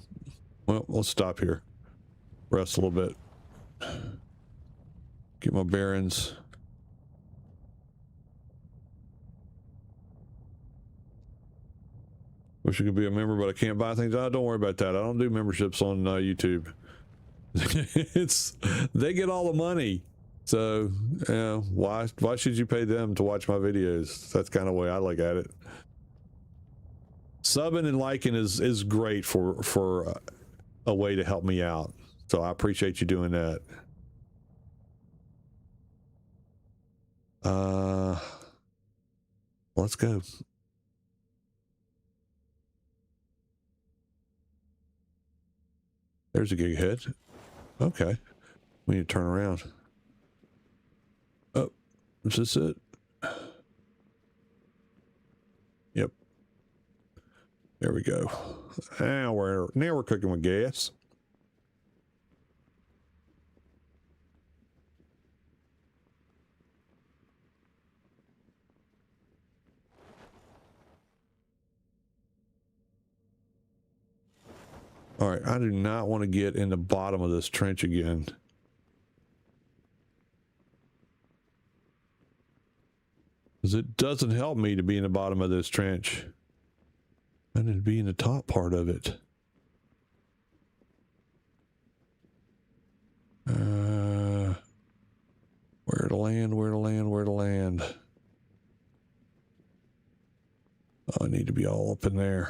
Well, let's stop here. Rest a little bit. Get my bearings. Wish I could be a member, but I can't buy things. Don't worry about that. I don't do memberships on YouTube. They get all the money. So, why should you pay them to watch my videos? That's kind of the way I look at it. Subbing and liking is great for a way to help me out. So I appreciate you doing that. Let's go. There's a gig head. Okay. We need to turn around. Oh, is this it? Yep. There we go. Now we're cooking with gas. All right, I do not want to get in the bottom of this trench again. Because it doesn't help me to be in the bottom of this trench. I need to be in the top part of it. Where to land, where to land, where to land. Oh, I need to be all up in there.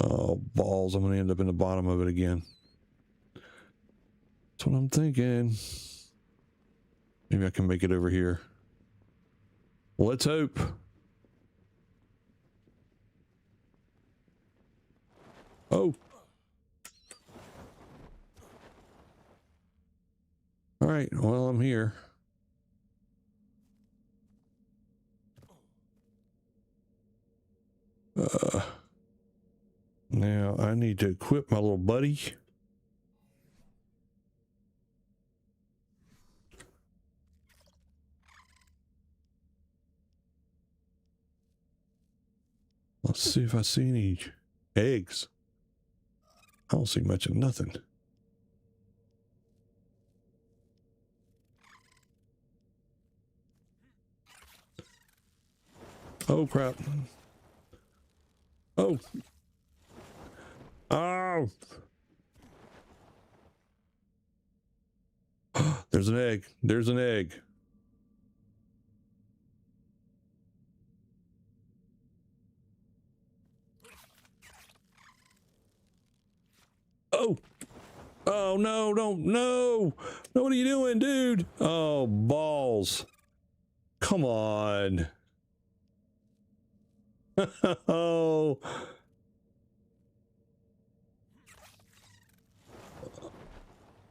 Oh, balls. I'm going to end up in the bottom of it again. That's what I'm thinking. Maybe I can make it over here. Let's hope. Oh. All right. Well, I'm here. Now I need to equip my little buddy. Let's see if I see any eggs. I don't see much of nothing. Oh, crap. Oh. Oh. There's an egg. There's an egg. Oh. Oh, no, don't, no. No, what are you doing, dude? Oh, balls. Come on. Oh.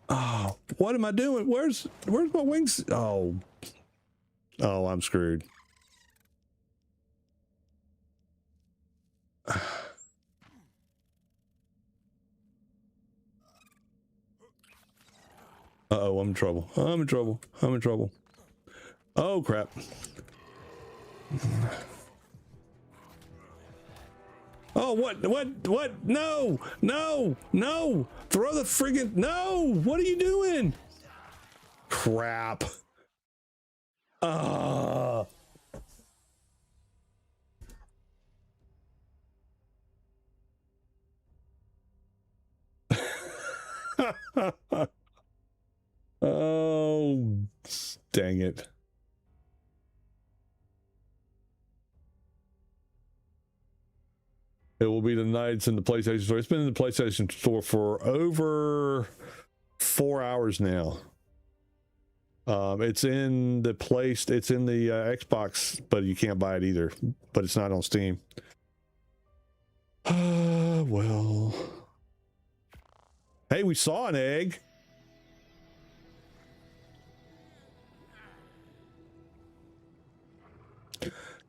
Oh, what am I doing? Where's my wings? Oh. Oh, I'm screwed. Uh-oh, I'm in trouble. I'm in trouble. I'm in trouble. Oh, crap. Oh, what? No, no, no. Throw the friggin', no. What are you doing? Crap. Ah. Oh, dang it. It will be the nights in the PlayStation Store. It's been in the PlayStation Store for over 4 hours now. It's in the it's in the Xbox, but you can't buy it either. But it's not on Steam. Well. Hey, we saw an egg.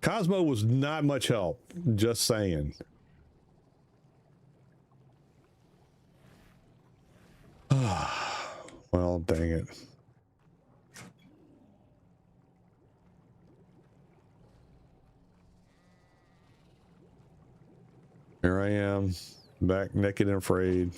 Cosmo was not much help. Just saying. Well, dang it. Here I am, back naked and afraid.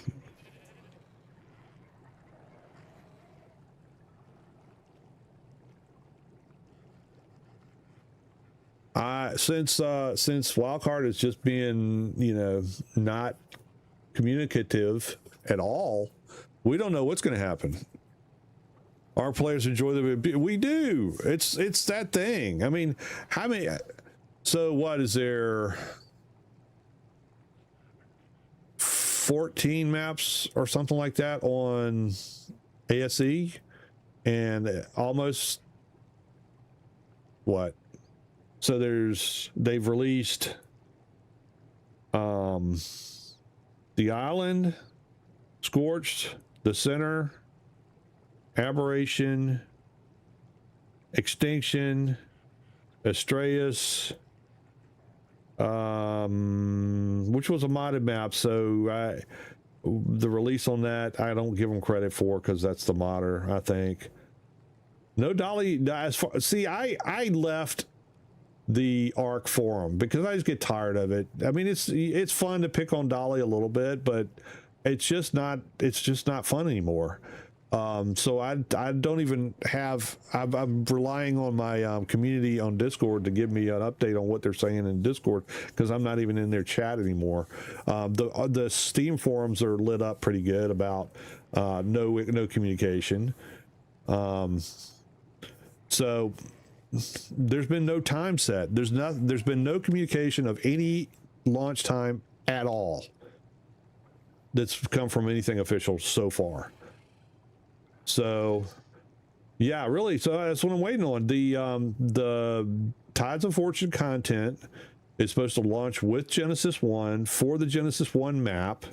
Since Wildcard is just being, you know, not communicative at all, we don't know what's going to happen. Our players enjoy the. We do. It's that thing. I mean, how many? So what is there? 14 maps or something like that on ASE, and almost what? So they've released the island, Scorched, the center, aberration, extinction, astraeos, which was a modded map. So the release on that, I don't give them credit for, because that's the modder, I think. No Dolly. See, I left the Ark forum because I just get tired of it. I mean, it's fun to pick on Dolly a little bit, but it's just not fun anymore. So I don't even have. I'm relying on my community on Discord to give me an update on what they're saying in Discord, because I'm not even in their chat anymore. The Steam forums are lit up pretty good about no communication. So there's been no time set. There's been no communication of any launch time at all that's come from anything official so far. So yeah, really. So that's what I'm waiting on. The Tides of Fortune content is supposed to launch with Genesis 1 for the Genesis 1 map,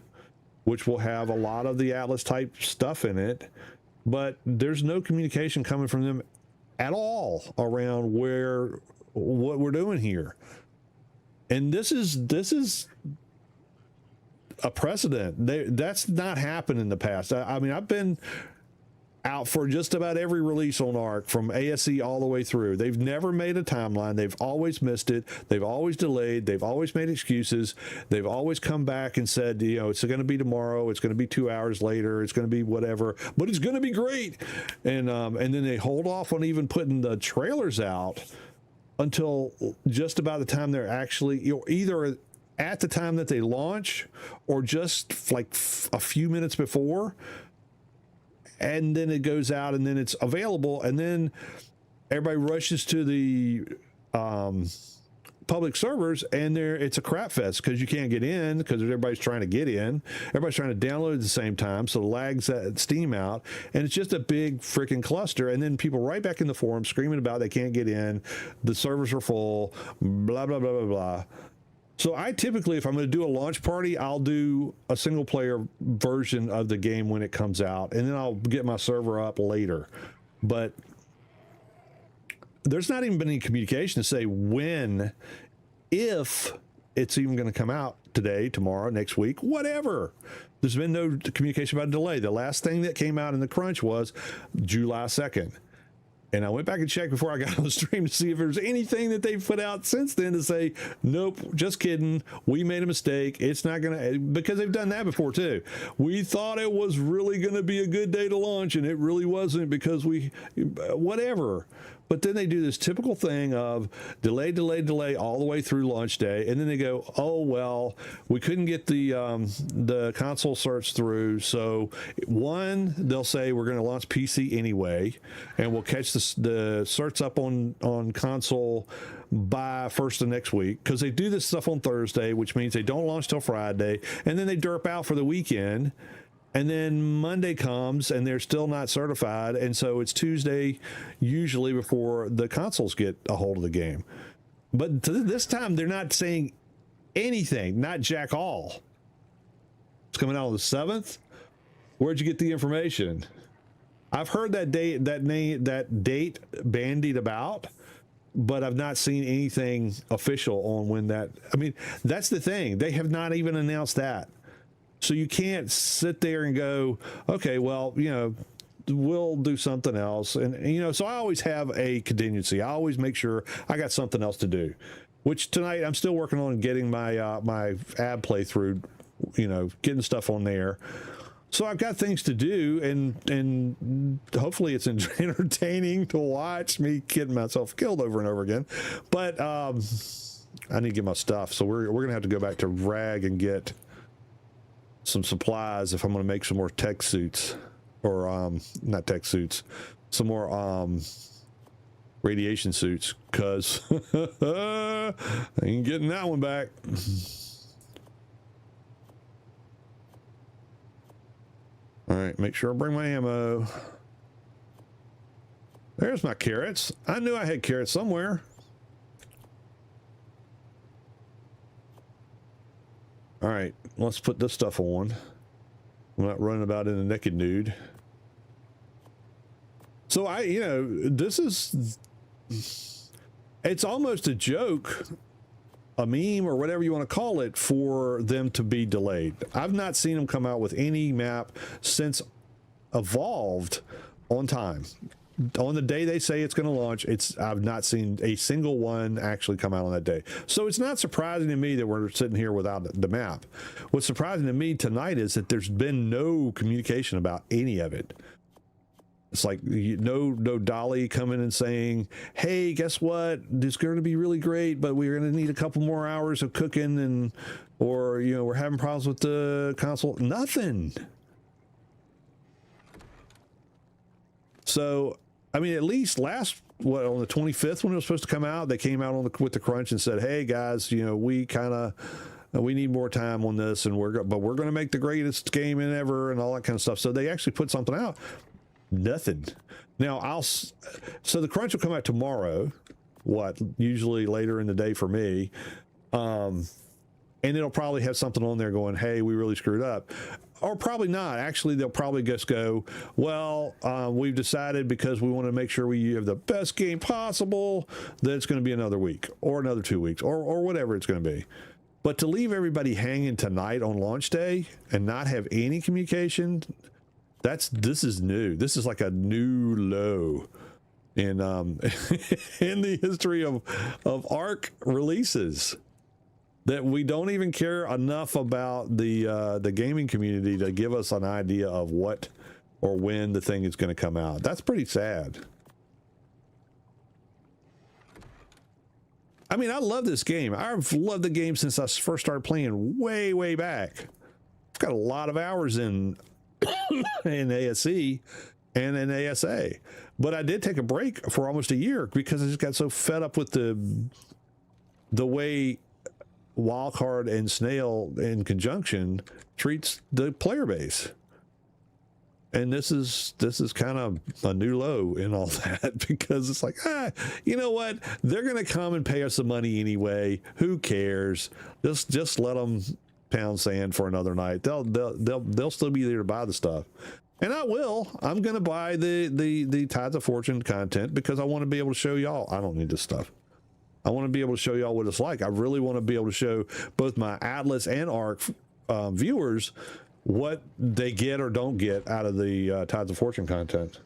which will have a lot of the Atlas type stuff in it, but there's no communication coming from them at all around what we're doing here. And this is a precedent. That's not happened in the past. I mean, I've been out for just about every release on Ark from ASE all the way through. They've never made a timeline. They've always missed it. They've always delayed. They've always made excuses. They've always come back and said, it's going to be tomorrow. It's going to be 2 hours later. It's going to be whatever, but it's going to be great. And then they hold off on even putting the trailers out until just about the time they're actually, either at the time that they launch or just like a few minutes before. And then it goes out, and then it's available, and then everybody rushes to the public servers, and it's a crap fest because you can't get in, because everybody's trying to get in. Everybody's trying to download at the same time, so it lags Steam out, and it's just a big freaking cluster. And then people right back in the forum screaming about they can't get in, the servers are full, blah, blah, blah, blah, blah. So I typically, if I'm going to do a launch party, I'll do a single player version of the game when it comes out, and then I'll get my server up later. But there's not even been any communication to say when, if it's even going to come out today, tomorrow, next week, whatever. There's been no communication about a delay. The last thing that came out in the crunch was July 2nd. And I went back and checked before I got on the stream to see if there's anything that they've put out since then to say, nope, just kidding. We made a mistake. It's not going to, because they've done that before too. We thought it was really going to be a good day to launch, and it really wasn't, because whatever. But then they do this typical thing of delay all the way through launch day, and then they go, oh well, we couldn't get the console certs through, so they'll say we're going to launch PC anyway, and we'll catch the certs up on console by first of next week, because they do this stuff on Thursday, which means they don't launch till Friday, and then they derp out for the weekend. And then Monday comes and they're still not certified, and so it's Tuesday usually before the consoles get a hold of the game. But this time they're not saying anything, not jack all. It's coming out on the 7th. Where'd you get the information? I've heard that date bandied about, but I've not seen anything official on when that. I mean, that's the thing. They have not even announced that. So you can't sit there and go, okay, well, we'll do something else. And, so I always have a contingency. I always make sure I got something else to do, which tonight I'm still working on getting my ab playthrough, getting stuff on there. So I've got things to do, and hopefully it's entertaining to watch me getting myself killed over and over again. But I need to get my stuff. So we're going to have to go back to RAG and get some supplies if I'm going to make some more tech suits, or not tech suits, some more radiation suits, because I ain't getting that one back. All right, make sure I bring my ammo. There's my carrots. I knew I had carrots somewhere. All right, let's put this stuff on. I'm not running about in a naked nude. So this is, it's almost a joke, a meme, or whatever you want to call it, for them to be delayed. I've not seen them come out with any map since Evolved on time. On the day they say it's going to launch, I've not seen a single one actually come out on that day. So it's not surprising to me that we're sitting here without the map. What's surprising to me tonight is that there's been no communication about any of it. It's like no Dolly coming and saying, hey, guess what? It's going to be really great, but we're going to need a couple more hours of cooking, or we're having problems with the console. Nothing. So, I mean, at least on the 25th when it was supposed to come out, they came out with the crunch and said, hey guys, we need more time on this, and we're going to make the greatest game ever and all that kind of stuff. So they actually put something out. Nothing. Now so the crunch will come out tomorrow, usually later in the day for me. And it'll probably have something on there going, hey, we really screwed up. Or probably not. Actually, they'll probably just go, well, we've decided, because we want to make sure we have the best game possible, that it's going to be another week or another 2 weeks or whatever it's going to be. But to leave everybody hanging tonight on launch day and not have any communication, this is new. This is like a new low in in the history of Ark releases. That we don't even care enough about the gaming community to give us an idea of what or when the thing is going to come out. That's pretty sad. I mean, I love this game. I've loved the game since I first started playing way back. I've got a lot of hours in ASE and in ASA. But I did take a break for almost a year because I just got so fed up with the way Wildcard and Snail in conjunction treats the player base. And this is kind of a new low in all that, because it's like, you know what? They're going to come and pay us the money anyway. Who cares? Just let them pound sand for another night. They'll still be there to buy the stuff. And I will. I'm going to buy the Tides of Fortune content because I want to be able to show y'all. I don't need this stuff. I want to be able to show y'all what it's like. I really want to be able to show both my Atlas and Ark viewers what they get or don't get out of the Tides of Fortune content.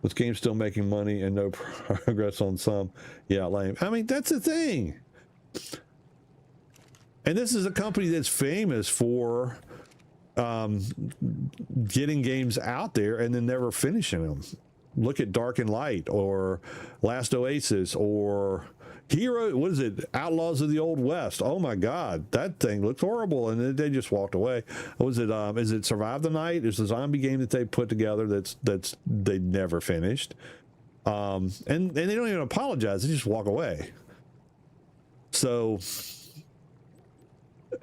This game's still making money and no progress on some. Yeah, lame. I mean, that's the thing. And this is a company that's famous for getting games out there and then never finishing them. Look at Dark and Light or Last Oasis or Hero, what is it? Outlaws of the Old West. Oh my God, that thing looks horrible, and they just walked away. Was it? Is it Survive the Night? It's a zombie game that they put together that's they never finished, and they don't even apologize. They just walk away. So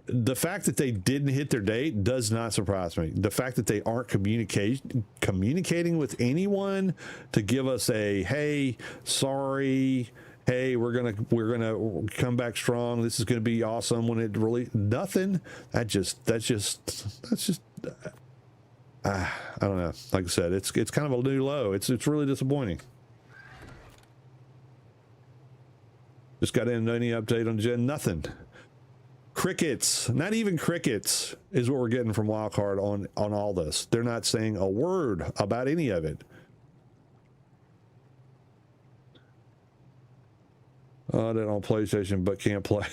the fact that they didn't hit their date does not surprise me. The fact that they aren't communicating with anyone to give us a hey, sorry. Hey, we're gonna come back strong. This is gonna be awesome when it really nothing. That's just I don't know. Like I said, it's kind of a new low. It's really disappointing. Just got in any update on Gen. Nothing. Crickets. Not even crickets is what we're getting from Wildcard on all this. They're not saying a word about any of it. Oh, they're on PlayStation, but can't play.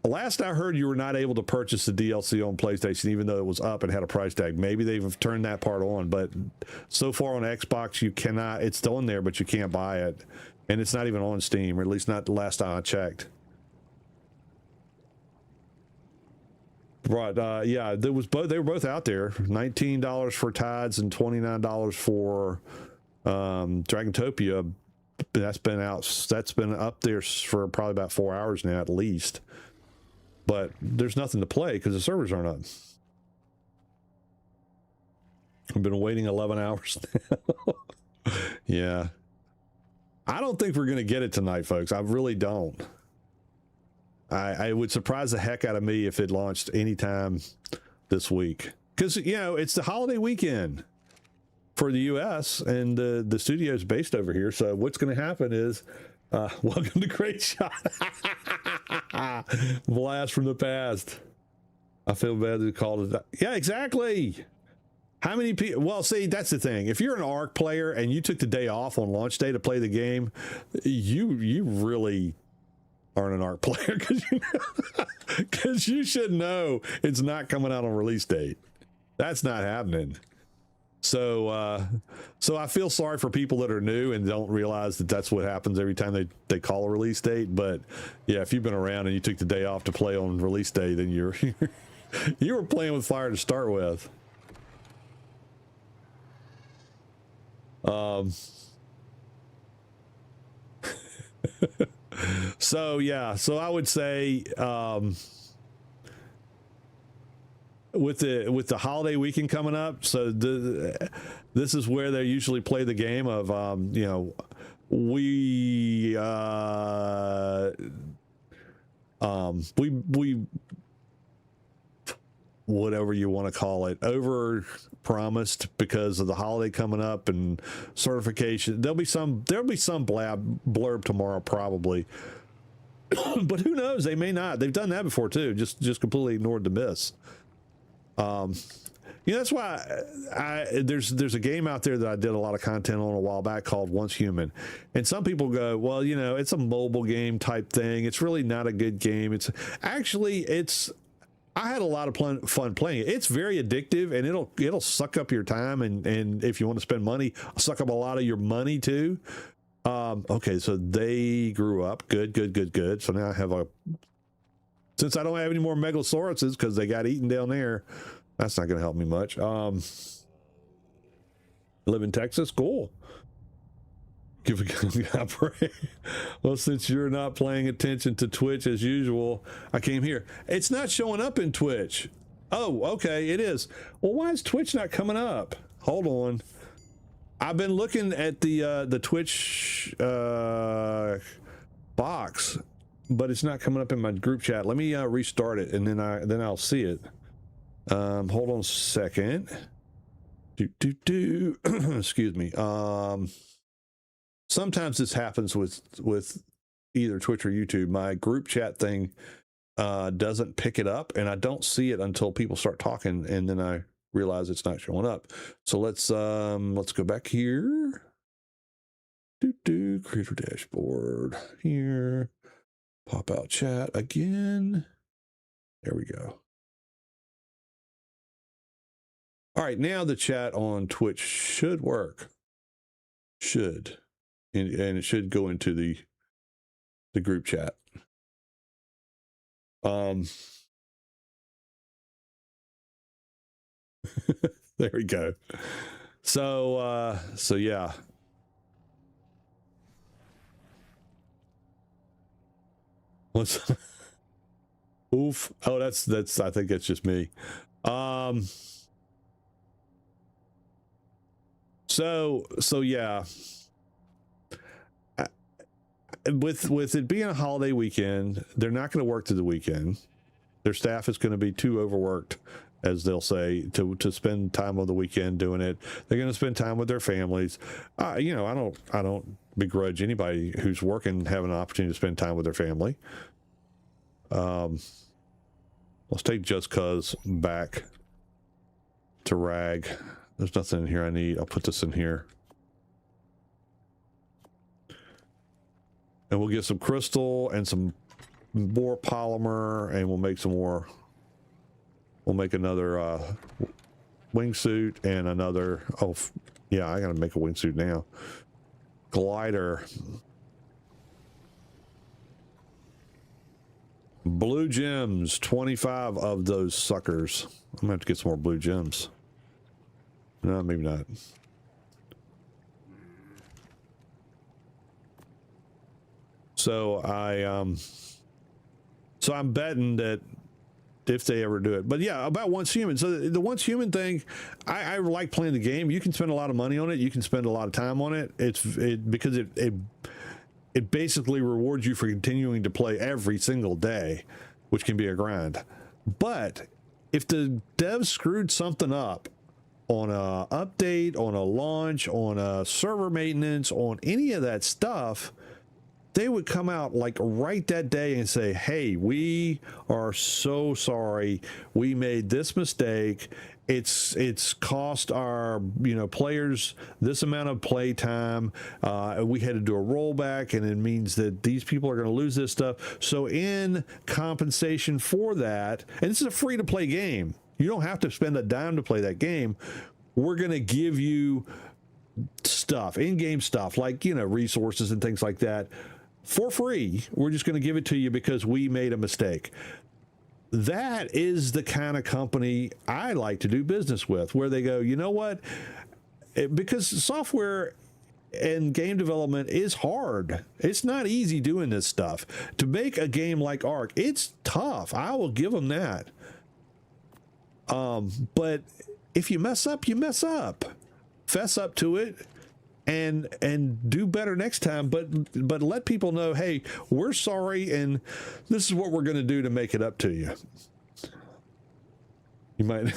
Last I heard, you were not able to purchase the DLC on PlayStation, even though it was up and had a price tag. Maybe they've turned that part on, but so far on Xbox, you cannot. It's still in there, but you can't buy it. And it's not even on Steam, or at least not the last time I checked. Right. Yeah, there was both. They were both out there. $19 for Tides and $29 for Dragontopia. That's been out. That's been up there for probably about 4 hours now, at least. But there's nothing to play because the servers aren't up. I've been waiting 11 hours now. Yeah. I don't think we're going to get it tonight, folks. I really don't. I would surprise the heck out of me if it launched anytime this week. Because, you know, it's the holiday weekend for the U.S. and the studio's based over here. So what's going to happen is, welcome to Great Shot. Blast from the past. I feel bad that called it that. Yeah, exactly. How many people? Well, see, that's the thing. If you're an Ark player and you took the day off on launch day to play the game, you really aren't an Ark player because you should know it's not coming out on release date. That's not happening. So so I feel sorry for people that are new and don't realize that that's what happens every time they call a release date. But yeah, if you've been around and you took the day off to play on release day, then you were playing with fire to start with. So yeah, so I would say with the holiday weekend coming up, so this is where they usually play the game of you know, we whatever you want to call it, over promised because of the holiday coming up and certification. There'll be some blurb tomorrow probably. But who knows, they may not. They've done that before too, just completely ignored the miss. You know, that's why there's a game out there that I did a lot of content on a while back called Once Human, and some people go, well, you know, it's a mobile game type thing, it's really not a good game. It's actually, I had a lot of fun playing it. It's very addictive, and it'll suck up your time, and if you want to spend money, suck up a lot of your money too. Okay, so they grew up. Good. So now I have since I don't have any more megalosauruses because they got eaten down there, that's not going to help me much. Live in Texas, cool. Give a God pray. Well, since you're not paying attention to Twitch as usual, I came here. It's not showing up in Twitch. Oh, okay, it is. Well, why is Twitch not coming up? Hold on. I've been looking at the Twitch box, but it's not coming up in my group chat. Let me restart it, and then I'll see it. Hold on a second. Excuse me. Sometimes this happens with either Twitch or YouTube. My group chat thing doesn't pick it up, and I don't see it until people start talking, and then I realize it's not showing up. So let's go back here. Creator dashboard here. Pop out chat again. There we go. All right, now the chat on Twitch should work. Should. And it should go into the group chat. There we go. So yeah. What's oof? Oh, that's I think that's just me. So yeah. With it being a holiday weekend, they're not going to work through the weekend. Their staff is going to be too overworked, as they'll say, to spend time on the weekend doing it. They're going to spend time with their families. You know, I don't begrudge anybody who's working having an opportunity to spend time with their family. Let's take Just Cause back to rag. There's nothing in here I need. I'll put this in here. And we'll get some crystal and some more polymer, and we'll make some more. We'll make another wingsuit and another. Oh, yeah, I gotta make a wingsuit now. Glider. Blue gems, 25 of those suckers. I'm gonna have to get some more blue gems. No, maybe not. So I'm betting that if they ever do it. But yeah, about once human. So the once human thing, I like playing the game. You can spend a lot of money on it. You can spend a lot of time on it. Because it basically rewards you for continuing to play every single day, which can be a grind. But if the devs screwed something up on a update, on a launch, on a server maintenance, on any of that stuff, they would come out like right that day and say, hey, we are so sorry. We made this mistake. It's cost our, players this amount of play time. We had to do a rollback, and it means that these people are going to lose this stuff. So in compensation for that, and this is a free to play game. You don't have to spend a dime to play that game. We're going to give you stuff, in-game stuff, like, resources and things like that for free. We're just going to give it to you because we made a mistake. That is the kind of company I like to do business with, where they go, you know what? Because software and game development is hard. It's not easy doing this stuff. To make a game like Ark, it's tough. I will give them that. But if you mess up, you mess up. Fess up to it. And do better next time, but let people know, hey, we're sorry, and this is what we're going to do to make it up to you. You might,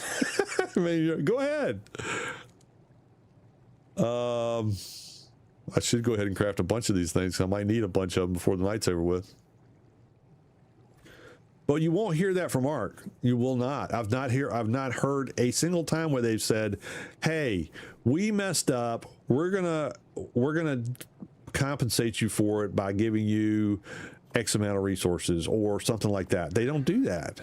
go ahead. I should go ahead and craft a bunch of these things. I might need a bunch of them before the night's over with. But you won't hear that from Ark. You will not. I've not heard a single time where they've said, hey, we messed up. We're gonna compensate you for it by giving you X amount of resources or something like that. They don't do that.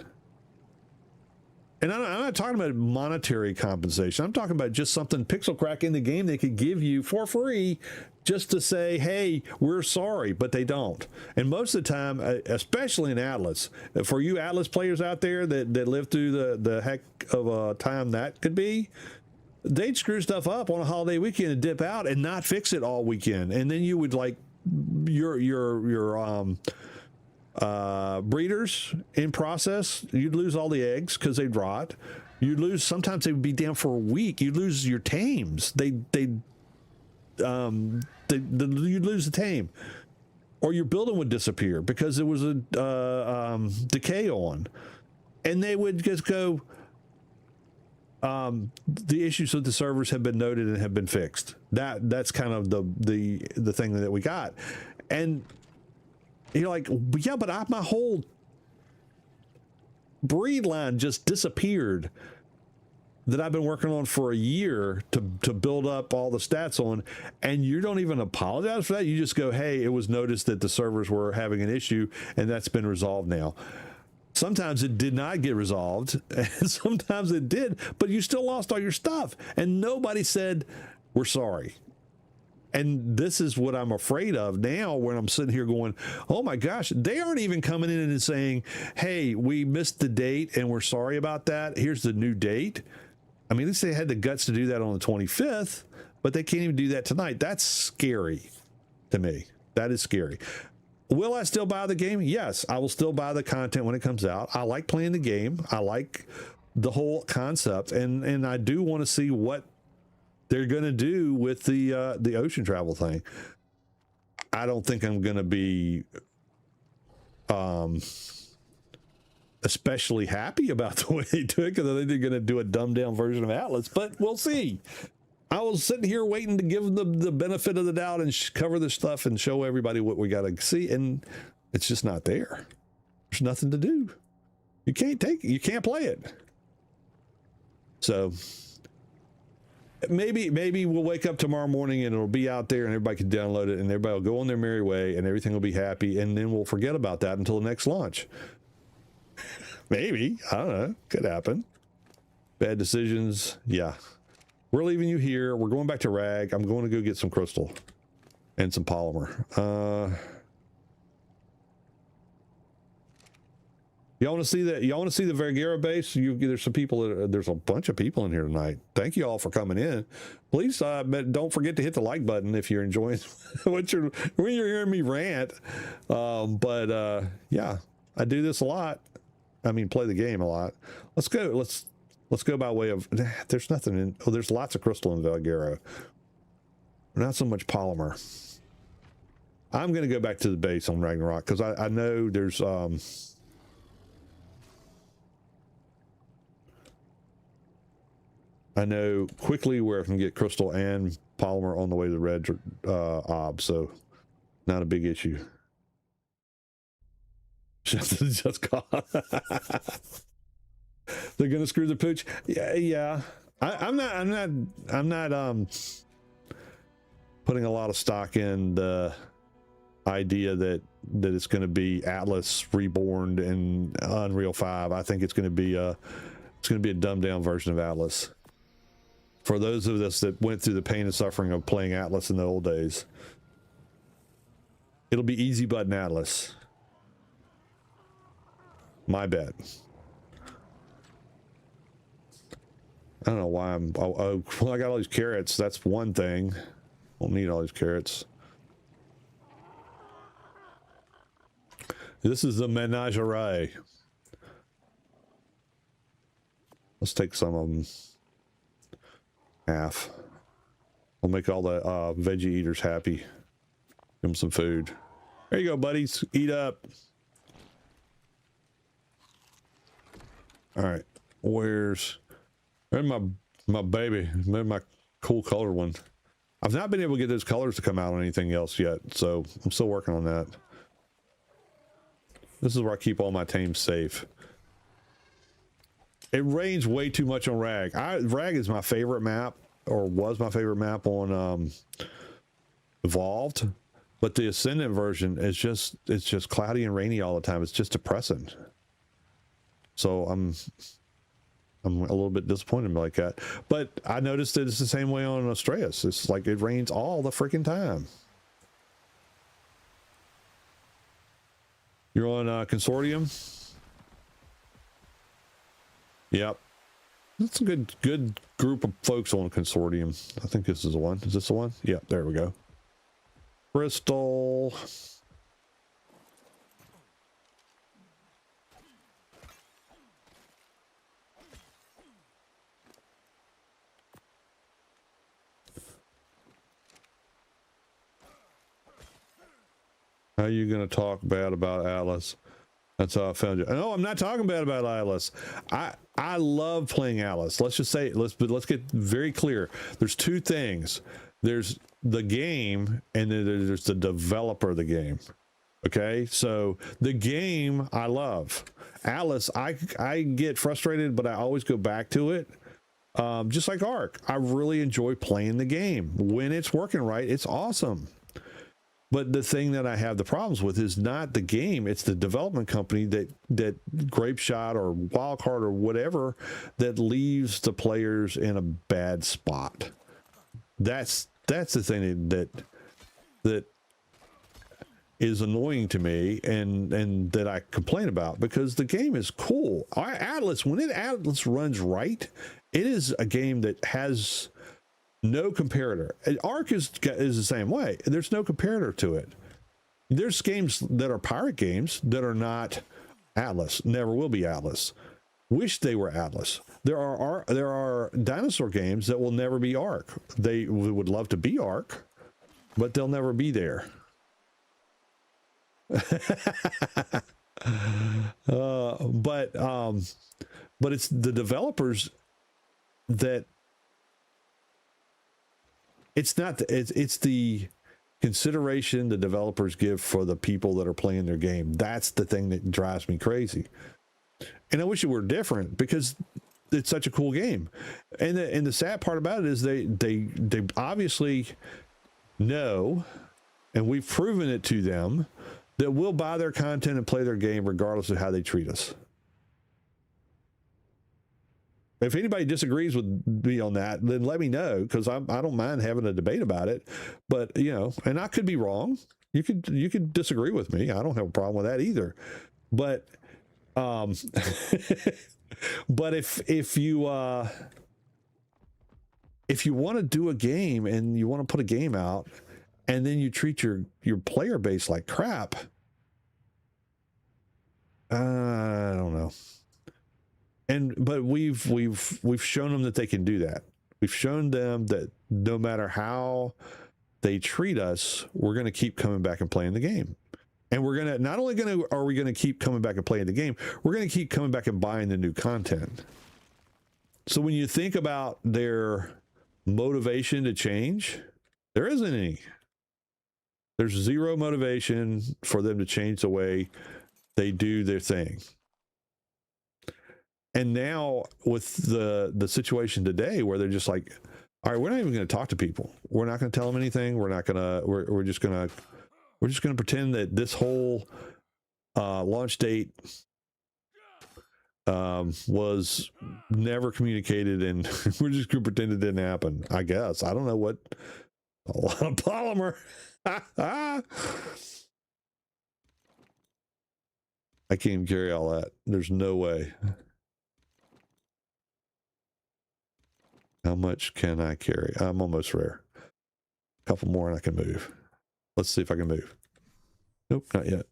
And I'm not talking about monetary compensation. I'm talking about just something pixel crack in the game they could give you for free just to say, hey, we're sorry, but they don't. And most of the time, especially in Atlas, for you Atlas players out there that live through the heck of a time that could be, they'd screw stuff up on a holiday weekend and dip out and not fix it all weekend. And then you would, like, your breeders in process, you'd lose all the eggs because they'd rot. You'd lose, sometimes they would be down for a week. You'd lose your tames. You'd lose the tame, or your building would disappear because there was a decay on, and they would just go, the issues with the servers have been noted and have been fixed. That's kind of the thing that we got. And you're like, yeah, but my whole breed line just disappeared that I've been working on for a year to build up all the stats on, and you don't even apologize for that. You just go, hey, it was noticed that the servers were having an issue, and that's been resolved now. Sometimes it did not get resolved, and sometimes it did, but you still lost all your stuff, and nobody said, we're sorry. And this is what I'm afraid of now when I'm sitting here going, oh my gosh, they aren't even coming in and saying, hey, we missed the date and we're sorry about that. Here's the new date. I mean, at least they had the guts to do that on the 25th, but they can't even do that tonight. That's scary to me. That is scary. Will I still buy the game? Yes, I will still buy the content when it comes out. I like playing the game. I like the whole concept, and I do want to see what they're going to do with the ocean travel thing. I don't think I'm going to be especially happy about the way they do it, because I think they're going to do a dumbed down version of Atlas, but we'll see. I was sitting here waiting to give them the benefit of the doubt and cover this stuff and show everybody what we got to see, and it's just not there. There's nothing to do. You can't play it. So maybe we'll wake up tomorrow morning and it'll be out there and everybody can download it and everybody will go on their merry way and everything will be happy, and then we'll forget about that until the next launch. Maybe. I don't know. Could happen. Bad decisions. Yeah. We're leaving you here. We're going back to Rag. I'm going to go get some crystal and some polymer. Y'all want to see that? Y'all want to see the valguero base? There's some people. There's a bunch of people in here tonight. Thank you all for coming in. Please, don't forget to hit the like button if you're enjoying when you're hearing me rant. Yeah, I do this a lot. I mean, play the game a lot. Let's go. Let's go by way of. There's nothing in. Oh, there's lots of crystal in valguero. Not so much polymer. I'm going to go back to the base on Ragnarok because I know there's I know quickly where I can get crystal and polymer on the way to the red ob, so not a big issue. Just caught. They're gonna screw the pooch. Yeah. I'm not putting a lot of stock in the idea that it's going to be Atlas reborn in Unreal 5. I think it's going to be a dumbed down version of Atlas. For those of us that went through the pain and suffering of playing Atlas in the old days, it'll be easy button Atlas. My bet. I don't know why I'm. Oh, well, I got all these carrots. That's one thing. Won't need all these carrots. This is the menagerie. Let's take some of them. Half. We'll make all the veggie eaters happy. Give them some food. There you go, buddies. Eat up. All right. Where's my baby? Maybe my cool color one. I've not been able to get those colors to come out on anything else yet, so I'm still working on that. This is where I keep all my tames safe. It rains way too much on Rag. Rag is my favorite map, or was my favorite map on Evolved, but the Ascendant version is it's just cloudy and rainy all the time. It's just depressing. So I'm a little bit disappointed like that. But I noticed that it's the same way on Astraeos. It's like it rains all the freaking time. You're on Consortium? Yep. That's a good group of folks on Consortium. I think this is the one. Is this the one? Yep, there we go. Bristol. How are you going to talk bad about Atlas? That's how I found you. No, I'm not talking bad about Atlas. I love playing Atlas. Let's just say, let's get very clear. There's two things. There's the game, and then there's the developer of the game. Okay, so the game I love. Atlas, I get frustrated, but I always go back to it. Just like Ark, I really enjoy playing the game. When it's working right, it's awesome. But the thing that I have the problems with is not the game, it's the development company that Grape Shot or Wildcard or whatever that leaves the players in a bad spot. That's the thing that is annoying to me and that I complain about, because the game is cool. Atlas, when Atlas runs right, it is a game that has no comparator. Ark is the same way. There's no comparator to it. There's games that are pirate games that are not Atlas, never will be Atlas. Wish they were Atlas. There are dinosaur games that will never be Ark. They would love to be Ark, but they'll never be there. But it's the developers that it's not it's the consideration the developers give for the people that are playing their game. That's the thing that drives me crazy. And I wish it were different, because it's such a cool game. And the sad part about it is they obviously know, and we've proven it to them, that we'll buy their content and play their game regardless of how they treat us. If anybody disagrees with me on that, then let me know, because I don't mind having a debate about it. But, you know, and I could be wrong. You could disagree with me. I don't have a problem with that either. But But if you want to do a game and you want to put a game out and then you treat your player base like crap, I don't know. But we've shown them that they can do that. We've shown them that no matter how they treat us, we're going to keep coming back and playing the game. And we're going to, not only are we going to keep coming back and playing the game, we're going to keep coming back and buying the new content. So when you think about their motivation to change, there isn't any. There's zero motivation for them to change the way they do their thing. And now with the situation today where they're just like, all right, we're not even going to talk to people. We're not going to tell them anything. We're just going to pretend that this whole launch date was never communicated, and we're just going to pretend it didn't happen. I guess. I don't know what. A lot of polymer. I can't even carry all that. There's no way. How much can I carry? I'm almost rare. A couple more and I can move. Let's see if I can move. Nope, not yet.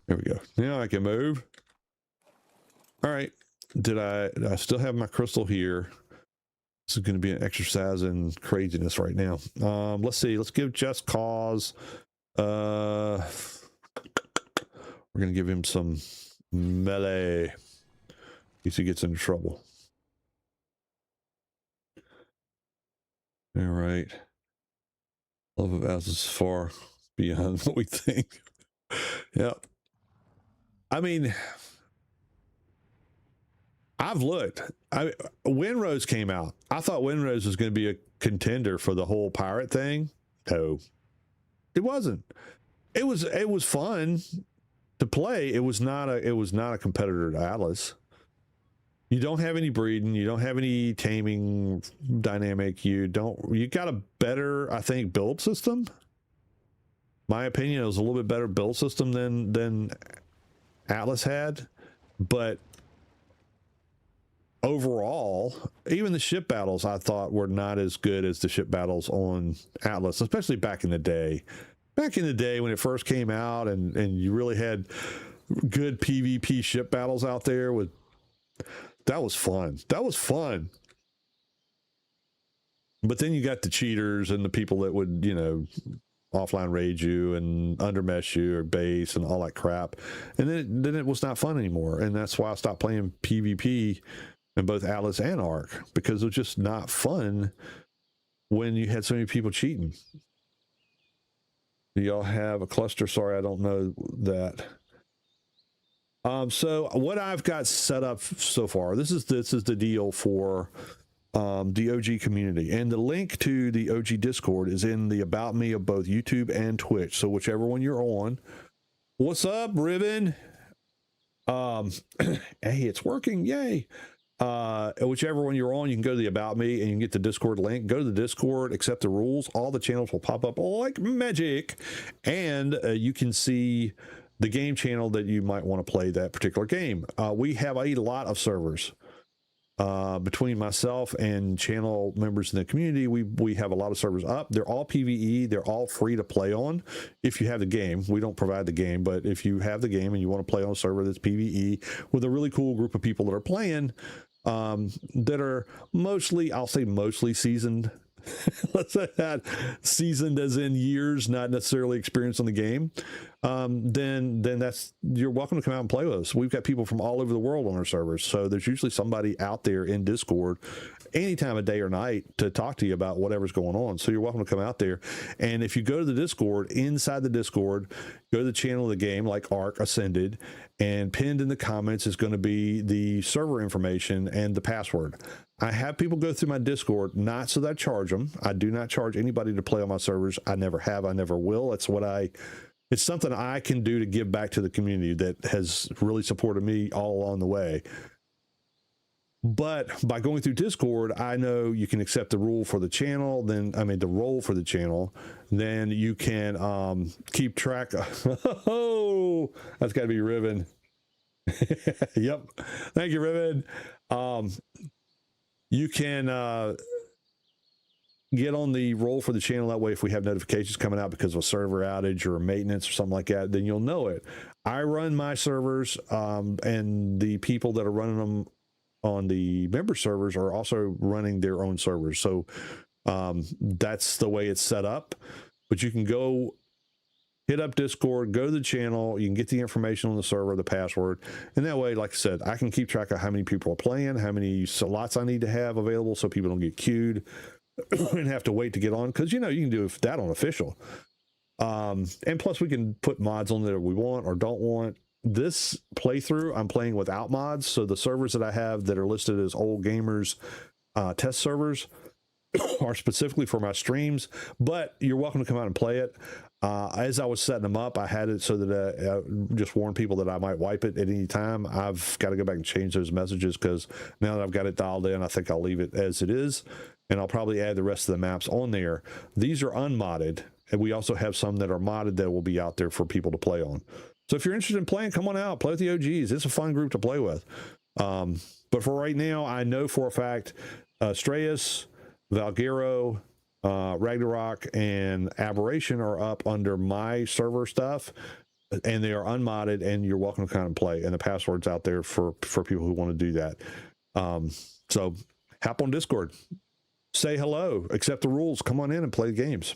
There we go. Now I can move. All right. I still have my crystal here. This is going to be an exercise in craziness right now. Let's see. Let's give Just Cause. We're going to give him some melee. In case he gets into trouble. All right. Love of As is far beyond what we think. Yeah. I mean, I've looked. Windrose came out. I thought Windrose was going to be a contender for the whole pirate thing. No, it wasn't. It was fun to play. It was not a competitor to Atlas. You don't have any breeding. You don't have any taming dynamic. You got a better, I think, build system. My opinion, it was a little bit better build system than Atlas had, but overall, even the ship battles I thought were not as good as the ship battles on Atlas, especially back in the day. Back in the day when it first came out and you really had good PvP ship battles out there that was fun. That was fun. But then you got the cheaters and the people that would, offline raid you and undermesh you or base and all that crap. And then it was not fun anymore. And that's why I stopped playing PvP in both Atlas and Ark, because it was just not fun when you had so many people cheating. Do y'all have a cluster? Sorry, I don't know that. So what I've got set up so far, this is the deal for the OG community, and the link to the OG Discord is in the about me of both YouTube and Twitch. So whichever one you're on. What's up, Ribbon? Hey, it's working. Yay. Whichever one you're on, you can go to the about me and you can get the Discord link. Go to the Discord, accept the rules. All the channels will pop up like magic, and you can see the game channel that you might want to play that particular game. We have a lot of servers. Between myself and channel members in the community, we have a lot of servers up. They're all PvE. They're all free to play on if you have the game. We don't provide the game, but if you have the game and you want to play on a server that's PvE with a really cool group of people that are playing, that are mostly, I'll say mostly seasoned. Let's say that, seasoned as in years, not necessarily experienced on the game. Then you're welcome to come out and play with us. We've got people from all over the world on our servers, so there's usually somebody out there in Discord any time of day or night to talk to you about whatever's going on. So you're welcome to come out there. And if you go to the Discord, inside the Discord, go to the channel of the game, like Ark Ascended, and pinned in the comments is going to be the server information and the password. I have people go through my Discord, not so that I charge them. I do not charge anybody to play on my servers. I never have. I never will. It's something I can do to give back to the community that has really supported me all along the way. But by going through Discord, I know you can accept the rule for the channel, then I mean the role for the channel, then you can keep track of, oh, that's got to be Riven. Yep. Thank you, Riven. You can get on the roll for the channel. That way, if we have notifications coming out because of a server outage or maintenance or something like that, then you'll know it. I run my servers, and the people that are running them on the member servers are also running their own servers. So that's the way it's set up. But you can go hit up Discord, go to the channel, you can get the information on the server, the password, and that way, like I said, I can keep track of how many people are playing, how many slots I need to have available so people don't get queued and have to wait to get on, because you know you can do that on official. And plus we can put mods on there that we want or don't want. This playthrough I'm playing without mods, so the servers that I have that are listed as old gamers test servers are specifically for my streams, but you're welcome to come out and play it. As I was setting them up, I had it so that I just warn people that I might wipe it at any time. I've got to go back and change those messages, because now that I've got it dialed in, I think I'll leave it as it is, and I'll probably add the rest of the maps on there. These are unmodded, and we also have some that are modded that will be out there for people to play on. So if you're interested in playing, come on out, play with the OGs. It's a fun group to play with. But for right now, I know for a fact astraeos, valguero, ragnarok, and aberration are up under my server stuff, and they are unmodded, and you're welcome to come and play. And the password's out there for people who want to do that. So hop on Discord, say hello, accept the rules, come on in and play games.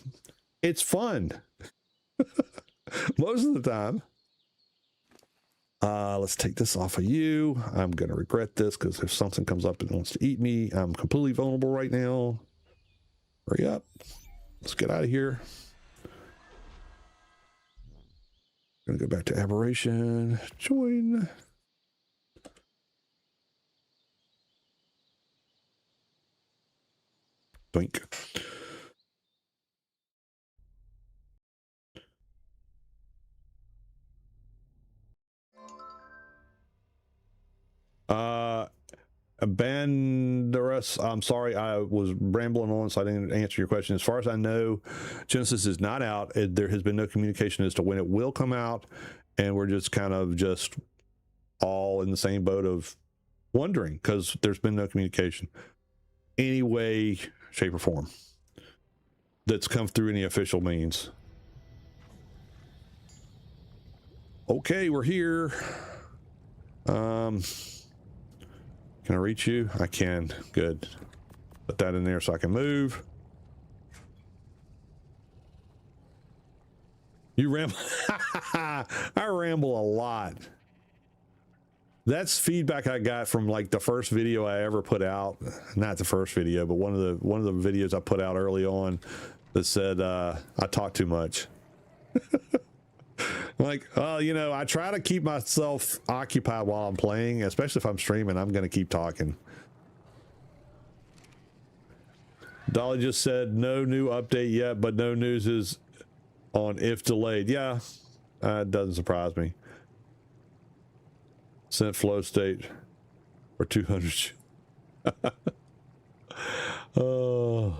It's fun most of the time. Let's take this off of you. I'm going to regret this, because if something comes up and wants to eat me, I'm completely vulnerable right now. Hurry up. Let's get out of here. Going to go back to aberration. Join. Blink. Banderas, I'm sorry, I was rambling on, so I didn't answer your question. As far as I know, Genesis is not out. There has been no communication as to when it will come out, and we're just kind of just all in the same boat of wondering, because there's been no communication any way, shape, or form that's come through any official means. Okay, we're here. Can I reach you? I can. Good. Put that in there so I can move. You ramble. I ramble a lot. That's feedback I got from like the first video I ever put out. Not the first video, but one of the videos I put out early on that said I talk too much. Like, oh, you know, I try to keep myself occupied while I'm playing, especially if I'm streaming. I'm going to keep talking. Dolly just said no new update yet, but no news is on if delayed. Yeah, it doesn't surprise me. Sent flow state for 200. Oh,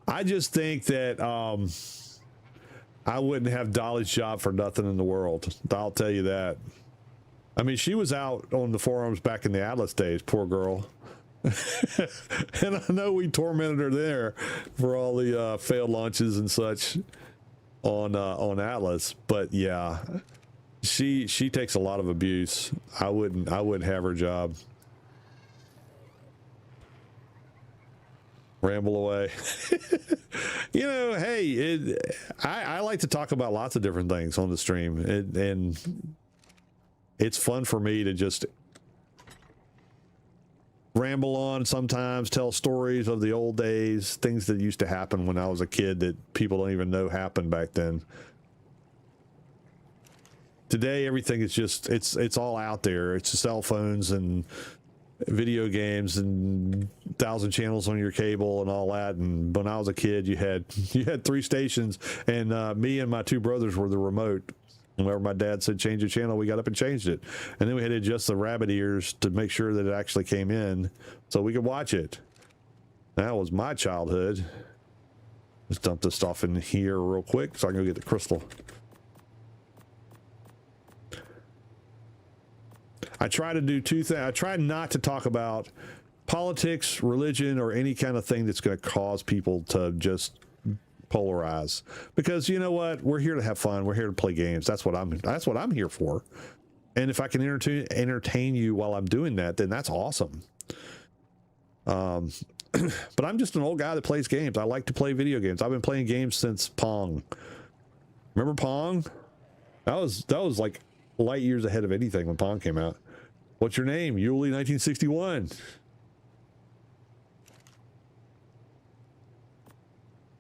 I just think that I wouldn't have Dolly's job for nothing in the world. I'll tell you that. I mean, she was out on the forums back in the Atlas days, poor girl. And I know we tormented her there for all the failed launches and such on Atlas. But yeah, she takes a lot of abuse. I wouldn't have her job. Ramble away. You know, hey, I like to talk about lots of different things on the stream, and it's fun for me to just ramble on sometimes, tell stories of the old days, things that used to happen when I was a kid that people don't even know happened back then. Today, everything is just, it's all out there. It's cell phones and video games and 1,000 channels on your cable and all that. And when I was a kid, you had 3 stations, and me and my 2 brothers were the remote. Whenever my dad said change the channel, we got up and changed it. And then we had to adjust the rabbit ears to make sure that it actually came in so we could watch it. That was my childhood. Let's dump this stuff in here real quick so I can go get the crystal. I try to do two things. I try not to talk about politics, religion, or any kind of thing that's going to cause people to just polarize, because you know what, we're here to have fun, we're here to play games. That's what I'm here for. And if I can entertain you while I'm doing that, then that's awesome. But I'm just an old guy that plays games. I like to play video games. I've been playing games since Pong. Remember Pong? That was like light years ahead of anything when Pong came out. What's your name? Yuli 1961.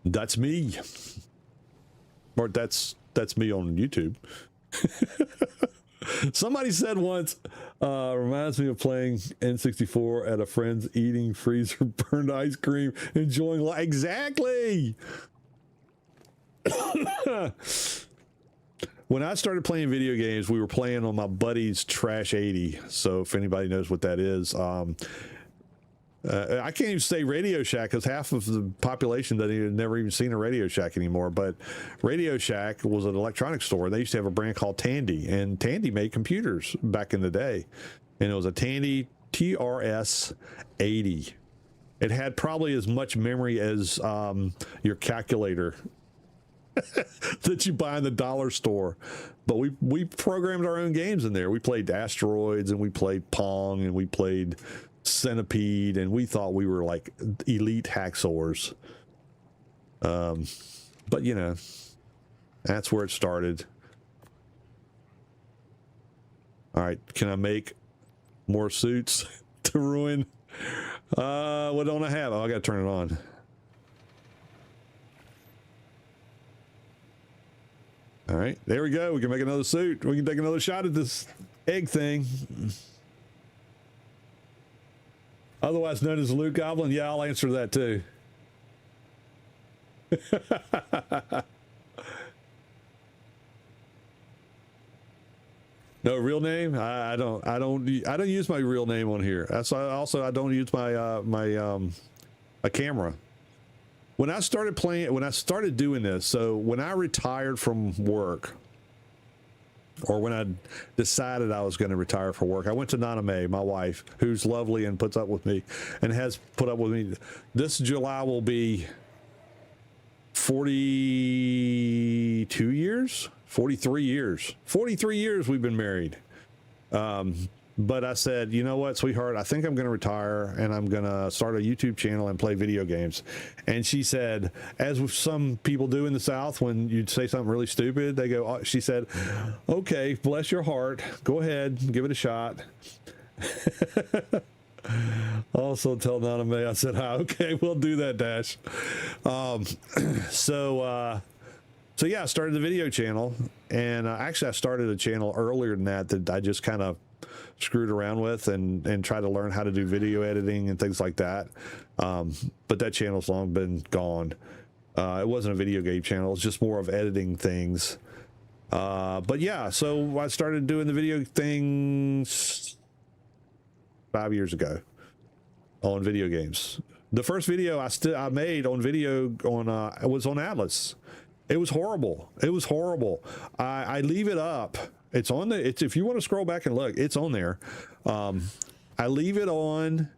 That's me. Or that's me on YouTube. Somebody said once, reminds me of playing N64 at a friend's, eating freezer burned ice cream, enjoying life. Exactly. When I started playing video games, we were playing on my buddy's Trash 80. So if anybody knows what that is, I can't even say Radio Shack because half of the population that had never even seen a Radio Shack anymore. But Radio Shack was an electronics store. They used to have a brand called Tandy, and Tandy made computers back in the day. And it was a Tandy TRS 80. It had probably as much memory as your calculator that you buy in the dollar store. But we programmed our own games in there. We played Asteroids, and we played Pong, and we played Centipede, and we thought we were like elite hacksaws. But you know, that's where it started. All right, can I make more suits to ruin? What don't I have? Oh, I gotta turn it on. All right, there we go. We can make another suit. We can take another shot at this egg thing. Otherwise known as Luke Goblin. Yeah, I'll answer that too. No real name. I don't use my real name on here. That's also I don't use my a camera. When I started doing this, so when I retired from work, or when I decided I was going to retire for work, I went to Nana Mae, my wife, who's lovely and puts up with me and has put up with me. This July will be 42 years, 43 years. 43 years we've been married. But I said, you know what, sweetheart, I think I'm going to retire and I'm going to start a YouTube channel and play video games. And she said, as with some people do in the South, when you say something really stupid, they go, she said, okay, bless your heart. Go ahead, give it a shot. Also tell Nana Mae I said hi. Okay, we'll do that, Dash. So yeah, I started the video channel, and actually I started a channel earlier than that I just kind of screwed around with and tried to learn how to do video editing and things like that. But that channel's long been gone. It wasn't a video game channel. It's just more of editing things. But yeah, so I started doing the video things 5 years ago on video games. The first video I made on video was on Atlas. It was horrible. It was horrible. I leave it up. It's on if you want to scroll back and look, it's on there. I leave it on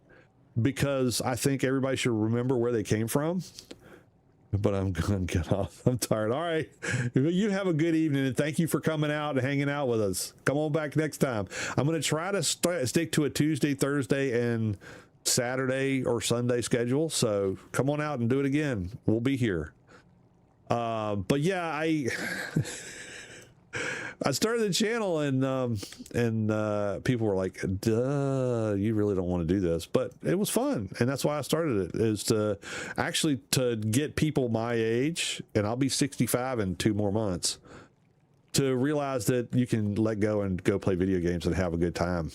because I think everybody should remember where they came from. But I'm going to get off. I'm tired. All right. You have a good evening, and thank you for coming out and hanging out with us. Come on back next time. I'm going to try to stick to a Tuesday, Thursday, and Saturday or Sunday schedule. So come on out and do it again. We'll be here. But yeah, I started the channel, and people were like, duh, you really don't want to do this, but it was fun. And that's why I started it, is to get people my age, and I'll be 65 in 2 more months, to realize that you can let go and go play video games and have a good time.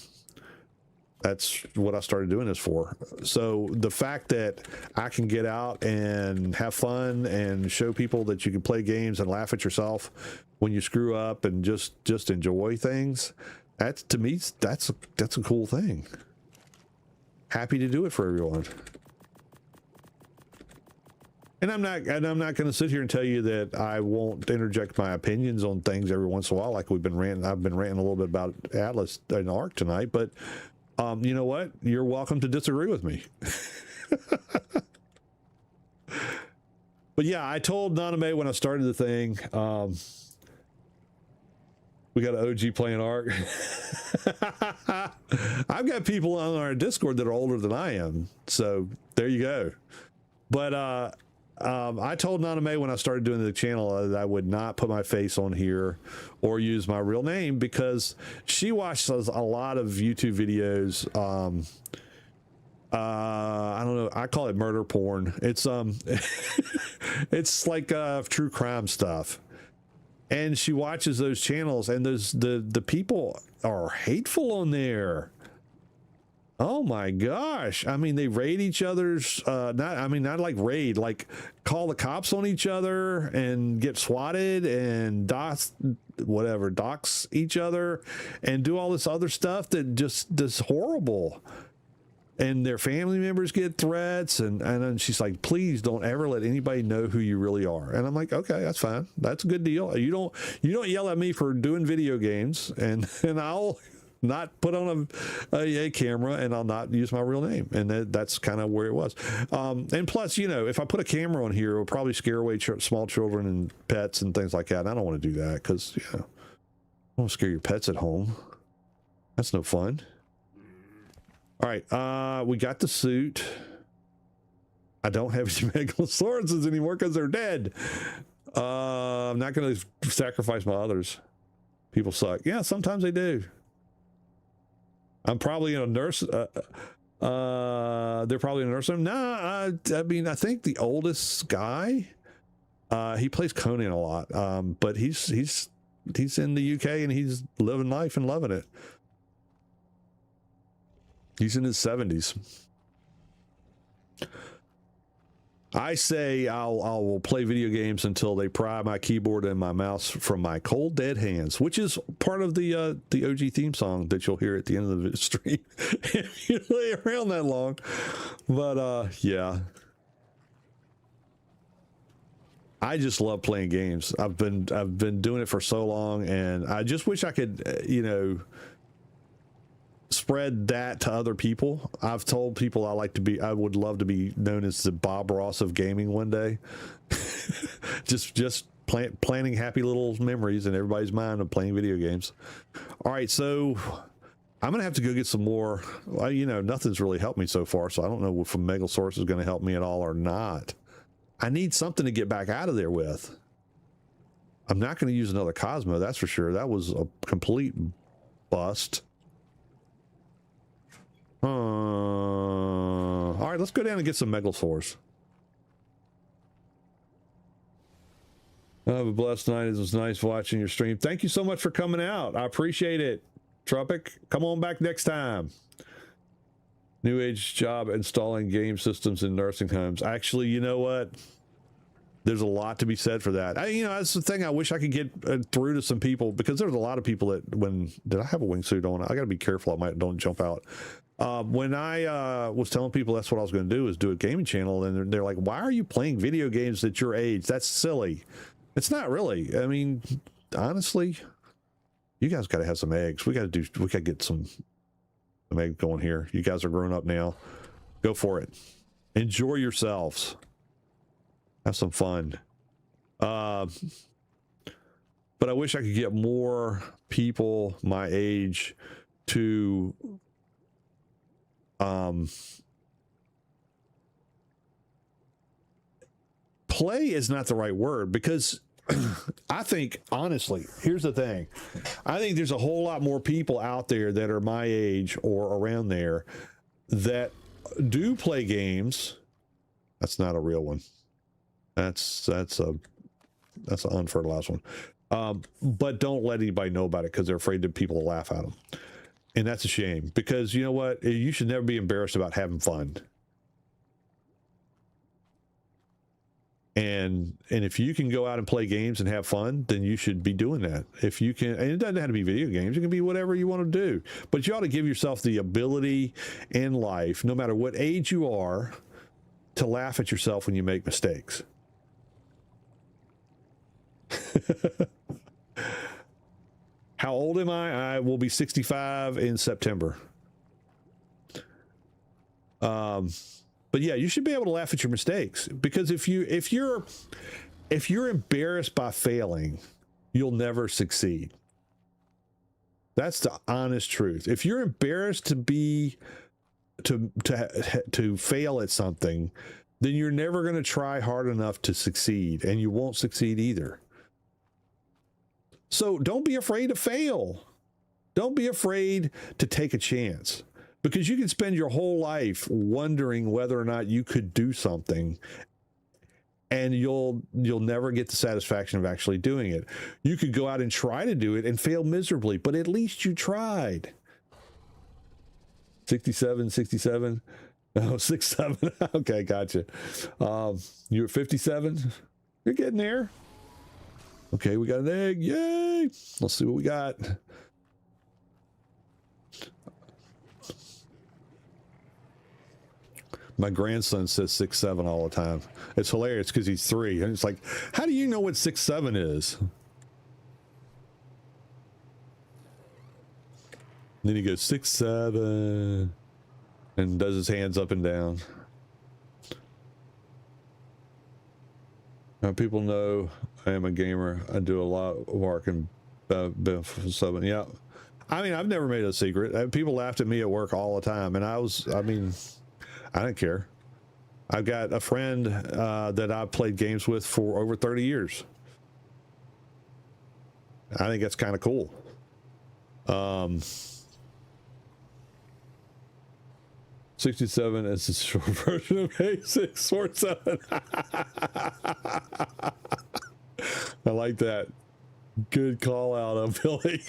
That's what I started doing this for. So the fact that I can get out and have fun and show people that you can play games and laugh at yourself when you screw up and just enjoy things, that's, to me, that's a cool thing. Happy to do it for everyone. And I'm not going to sit here and tell you that I won't interject my opinions on things every once in a while, like we've been ranting. I've been ranting a little bit about Atlas and Ark tonight, but you know what? You're welcome to disagree with me. But yeah, I told Naname when I started the thing, we got an OG playing Ark. I've got people on our Discord that are older than I am, so there you go. But I told Naname when I started doing the channel that I would not put my face on here or use my real name, because she watches a lot of YouTube videos. I don't know, I call it murder porn. It's it's like true crime stuff. And she watches those channels, and the people are hateful on there. Oh my gosh. I mean, they raid each other's, not like raid, like call the cops on each other and get swatted and dox each other and do all this other stuff that just horrible. And their family members get threats, and then she's like, please don't ever let anybody know who you really are. And I'm like, okay, that's fine. That's a good deal. You don't yell at me for doing video games, and I'll not put on a camera, and I'll not use my real name. And that's kind of where it was. And plus, you know, if I put a camera on here, it'll probably scare away small children and pets and things like that. And I don't want to do that, because, you know, I don't scare your pets at home. That's no fun. All right, we got the suit. I don't have any megalosauruses anymore because they're dead. I'm not going to sacrifice my others. People suck. Yeah, sometimes they do. I'm probably in a nurse. They're probably in a nursing home. Nah, I mean, I think the oldest guy, he plays Conan a lot, but he's in the UK, and he's living life and loving it. He's in his 70s. I say I will play video games until they pry my keyboard and my mouse from my cold dead hands, which is part of the OG theme song that you'll hear at the end of the stream if you lay around that long. But yeah, I just love playing games. I've been doing it for so long, and I just wish I could, you know, spread that to other people. I've told people I would love to be known as the Bob Ross of gaming one day. just planting happy little memories in everybody's mind of playing video games. All right, so I'm gonna have to go get some more. Well, you know, nothing's really helped me so far, so I don't know if a Megalosaurus is going to help me at all or not. I need something to get back out of there with. I'm not going to use another Cosmo, that's for sure. That was a complete bust. All right, let's go down and get some Megalosaurs. Have a blessed night. It was nice watching your stream. Thank you so much for coming out. I appreciate it. Tropic, come on back next time. New age job installing game systems in nursing homes. Actually, you know what? There's a lot to be said for that. You know, that's the thing I wish I could get through to some people, because there's a lot of people that did I have a wingsuit on? I got to be careful. Don't jump out. When I was telling people that's what I was going to do, is do a gaming channel, and they're like, why are you playing video games at your age? That's silly. It's not really. I mean, honestly, you guys got to have some eggs. We got to get some eggs going here. You guys are grown up now. Go for it. Enjoy yourselves. Have some fun. But I wish I could get more people my age to play is not the right word, because I think, honestly, here's the thing. I think there's a whole lot more people out there that are my age or around there that do play games. That's not a real one. That's an unfertilized one. But don't let anybody know about it, because they're afraid that people will laugh at them. And that's a shame, because you know what? You should never be embarrassed about having fun. And if you can go out and play games and have fun, then you should be doing that. If you can, and it doesn't have to be video games, it can be whatever you want to do. But you ought to give yourself the ability in life, no matter what age you are, to laugh at yourself when you make mistakes. How old am I? I will be 65 in September. But yeah, you should be able to laugh at your mistakes, because if you're embarrassed by failing, you'll never succeed. That's the honest truth. If you're embarrassed to fail at something, then you're never going to try hard enough to succeed, and you won't succeed either. So don't be afraid to fail. Don't be afraid to take a chance, because you can spend your whole life wondering whether or not you could do something, and you'll never get the satisfaction of actually doing it. You could go out and try to do it and fail miserably, but at least you tried. 67. Oh, 67. Okay, gotcha. You're 57. You're getting there. Okay, we got an egg. Yay! Let's see what we got. My grandson says 6'7" all the time. It's hilarious because he's 3. And it's like, how do you know what 6'7" is? And then he goes 6'7" and does his hands up and down. Now, people know I am a gamer. I do a lot of work in Southern. Yeah. I mean, I've never made it a secret. People laughed at me at work all the time. And I don't care. I've got a friend that I've played games with for over 30 years. I think that's kind of cool. 67 is the short version of A647. I like that. Good call out of Billy.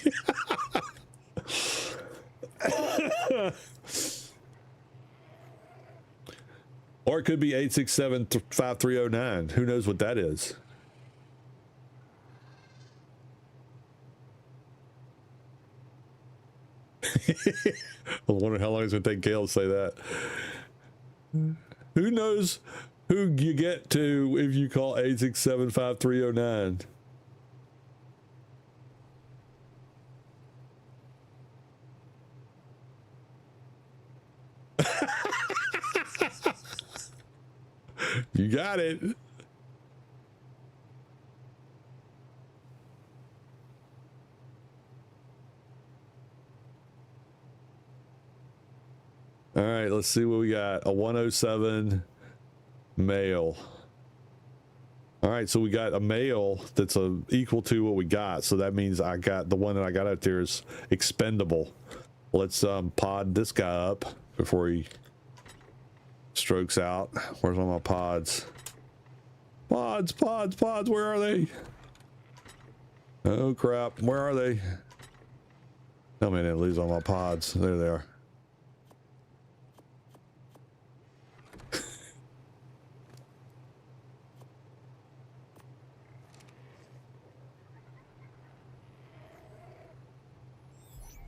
Or it could be 867-5309. Who knows what that is? I wonder how long it's going to take Gail to say that. Who knows who you get to if you call 867-5309? You got it. All right, let's see what we got. A 107 male. All right, so we got a male that's equal to what we got. So that means I got the one that I got out there is expendable. Let's pod this guy up before he strokes out. Where's all my pods? Pods, where are they? Oh crap, where are they? Tell me I didn't lose all my pods. There they are.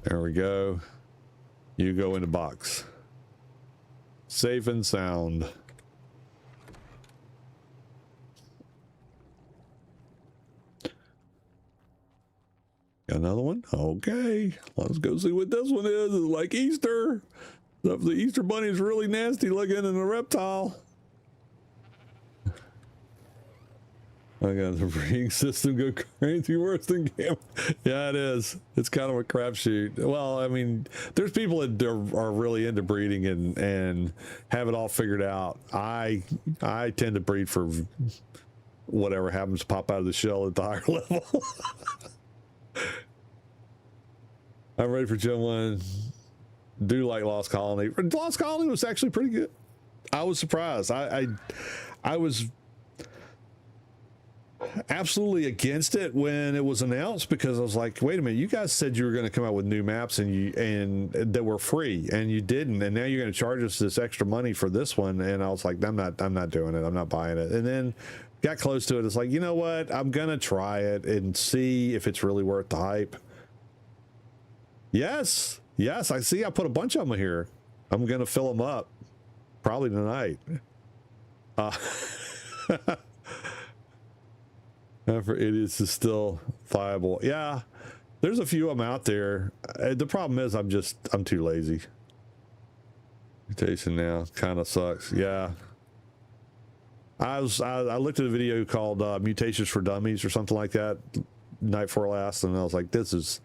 There we go. You go in the box. Safe and sound. Got another one? Okay. Let's go see what this one is. It's like Easter. If the Easter bunny is really nasty looking and a reptile. I got the breeding system go crazy worse than game. Yeah, it is. It's kind of a crapshoot. Well, I mean, there's people that are really into breeding and have it all figured out. I tend to breed for whatever happens to pop out of the shell at the higher level. I'm ready for Gen 1. Do like Lost Colony. Lost Colony was actually pretty good. I was surprised. I was absolutely against it when it was announced, because I was like, wait a minute, you guys said you were going to come out with new maps and that were free, and you didn't, and now you're going to charge us this extra money for this one. And I was like, I'm not doing it. I'm not buying it. And then got close to it. It's like, you know what? I'm going to try it and see if it's really worth the hype. Yes, I see. I put a bunch of them here. I'm going to fill them up probably tonight. For idiots is still viable. Yeah, there's a few of them out there. The problem is I'm too lazy. Mutation now kind of sucks. Yeah, I looked at a video called Mutations for Dummies or something like that night before last, and I was like, this is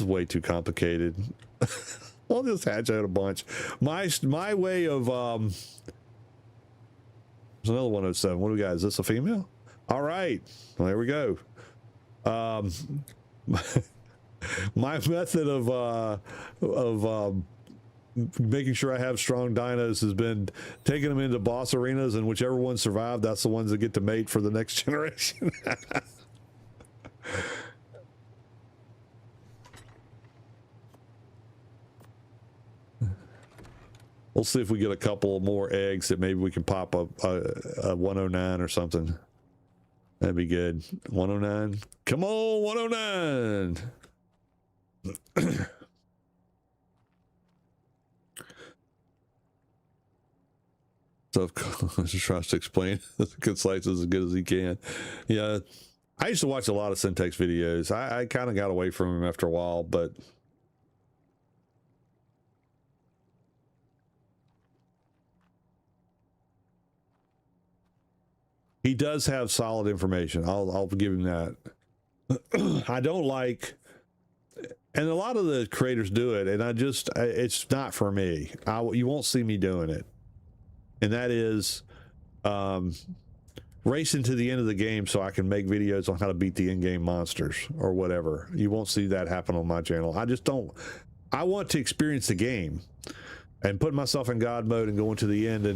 way too complicated. I'll just hatch out a bunch. My way of there's another 107. What do we got? Is this a female? All right, well, there we go. My method of making sure I have strong dinos has been taking them into boss arenas, and whichever ones survive, that's the ones that get to mate for the next generation. We'll see if we get a couple more eggs that maybe we can pop a 109 or something. That'd be good. 109. Come on, 109. So just tries to explain concise as good as he can. Yeah, I used to watch a lot of Syntax videos. I kind of got away from him after a while, but he does have solid information. I'll give him that. I don't like, and a lot of the creators do it, and it's not for me. You won't see me doing it. And that is racing to the end of the game so I can make videos on how to beat the in-game monsters or whatever. You won't see that happen on my channel. I just don't. I want to experience the game and put myself in God mode and going to the end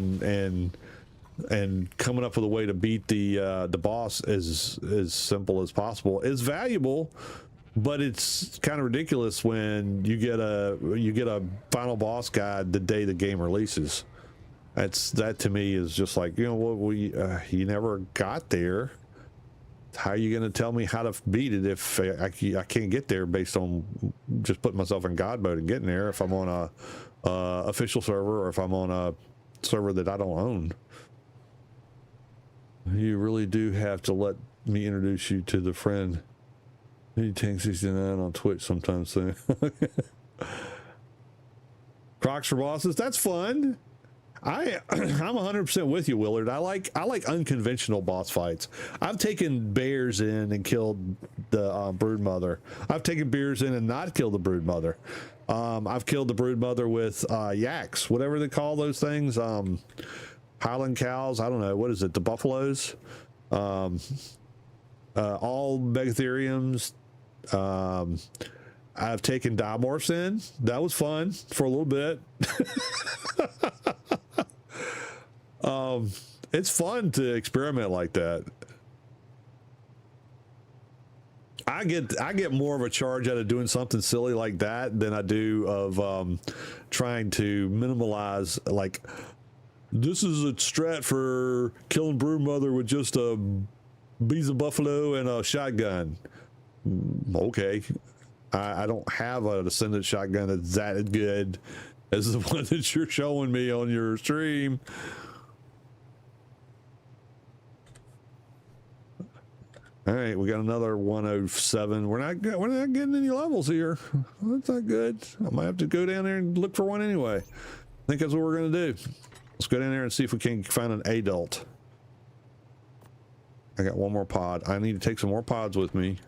and coming up with a way to beat the boss as simple as possible is valuable, but it's kind of ridiculous when you get a final boss guide the day the game releases. That to me is just like, you know what, you never got there. How are you going to tell me how to beat it if I can't get there based on just putting myself in God mode and getting there, if I'm on a official server or if I'm on a server that I don't own? You really do have to let me introduce you to the friend. He Tank 69 on Twitch sometime soon. Crocs for bosses, that's fun. I'm 100% with you, Willard. I like unconventional boss fights. I've taken bears in and killed the brood mother. I've taken bears in and not killed the brood mother. I've killed the brood mother with yaks, whatever they call those things. Highland cows, I don't know, what is it, the buffaloes, all megatheriums. I've taken dimorphs in. That was fun for a little bit. It's fun to experiment like that. I get more of a charge out of doing something silly like that than I do of trying to minimalize, like, this is a strat for killing brood mother with just a bees of buffalo and a shotgun. Okay, I don't have an Ascended shotgun that's that good as the one that you're showing me on your stream. All right, we got another 107. We're not getting any levels here. That's not good. I might have to go down there and look for one anyway. I think that's what we're gonna do. Let's go down there and see if we can find an adult. I got one more pod. I need to take some more pods with me.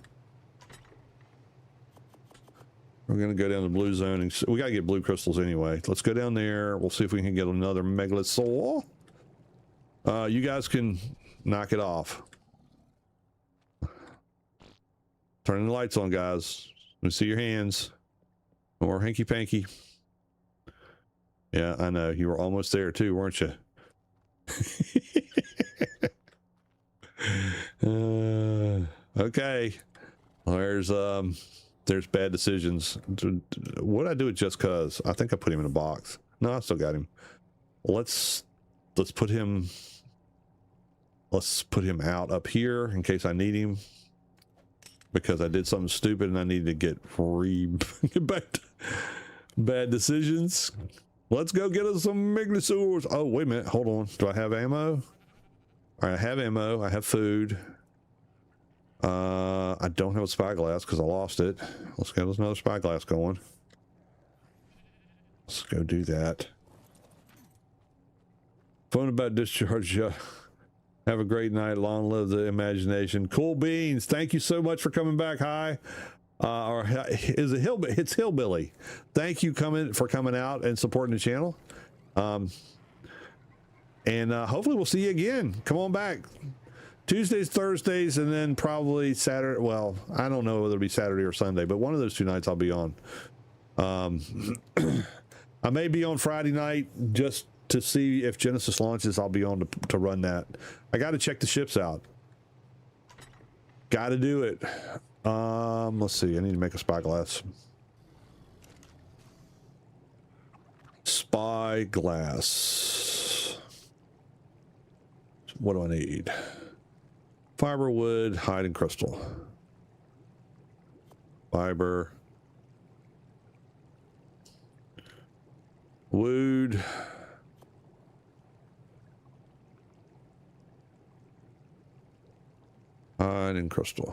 We're gonna go down to the blue zone, and we gotta get blue crystals anyway. Let's go down there. We'll see if we can get another megalosaur. You guys can knock it off. Turning the lights on, guys. Let me see your hands. More hanky panky. Yeah, I know. You were almost there too, weren't you? Okay. There's bad decisions. What'd I do with Just Cause? I think I put him in a box. No, I still got him. Let's put him out up here in case I need him, because I did something stupid and I need to get back to bad decisions. Let's go get us some dinosaurs. Oh, wait a minute. Hold on. Do I have ammo? All right, I have ammo. I have food. I don't have a spyglass because I lost it. Let's get us another spyglass going. Let's go do that. Fun about discharge. Have a great night. Long live the imagination. Cool beans. Thank you so much for coming back. Hi. Or is it Hillbilly? It's Hillbilly. Thank you for coming out and supporting the channel. And hopefully we'll see you again. Come on back. Tuesdays, Thursdays, and then probably Saturday. Well, I don't know whether it'll be Saturday or Sunday, but one of those 2 nights I'll be on. I may be on Friday night just to see if Genesis launches. I'll be on to run that. I got to check the ships out. Got to do it. Let's see. I need to make a spyglass. Spyglass. What do I need? Fiber, wood, hide, and crystal. Fiber. Wood. Hide and crystal.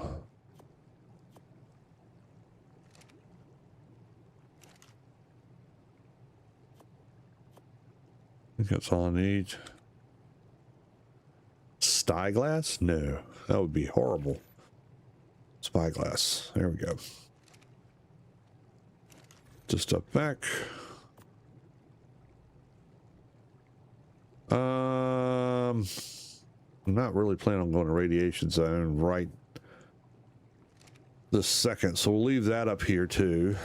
I think that's all I need. Spyglass? No, that would be horrible. Spyglass. There we go. Just up back. I'm not really planning on going to radiation zone right this second, so we'll leave that up here too.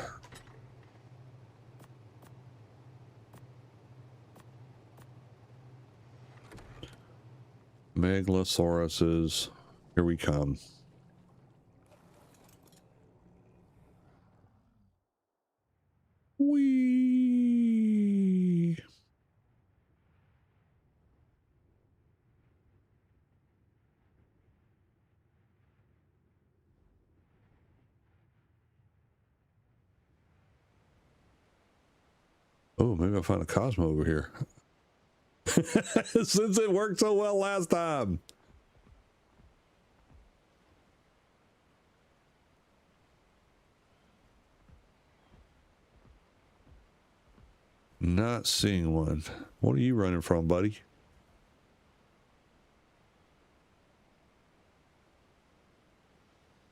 Megalosauruses, here we come. Whee! Oh, maybe I'll find a Cosmo over here. Since it worked so well last time. Not seeing one. What are you running from, buddy?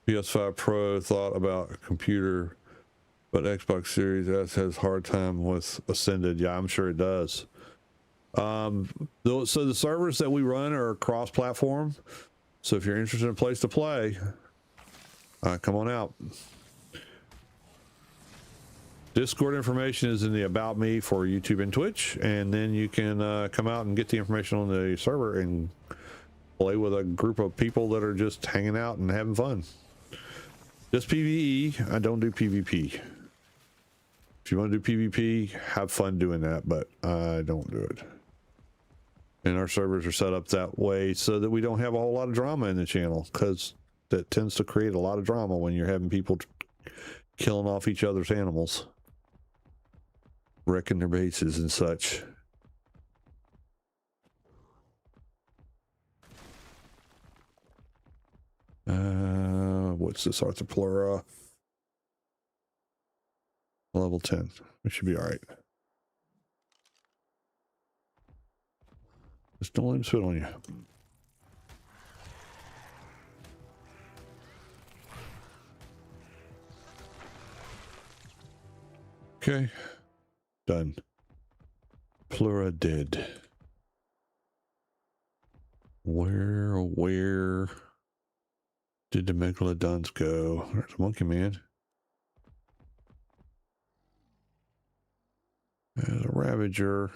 PS5 Pro thought about a computer, but Xbox Series S has a hard time with Ascended. Yeah, I'm sure it does. So the servers that we run are cross-platform. So if you're interested in a place to play, come on out. Discord information is in the About Me for YouTube and Twitch, and then you can come out and get the information on the server and play with a group of people that are just hanging out and having fun. Just PvE. I don't do PvP. If you want to do PvP, have fun doing that, but I don't do it. And our servers are set up that way so that we don't have a whole lot of drama in the channel, because that tends to create a lot of drama when you're having people killing off each other's animals, wrecking their bases and such. What's this? Arthropleura. Level 10. We should be all right. Just don't let him spit on you. Okay. Done. Pleura dead. Where did the megalodons go? There's a monkey man. There's a ravager.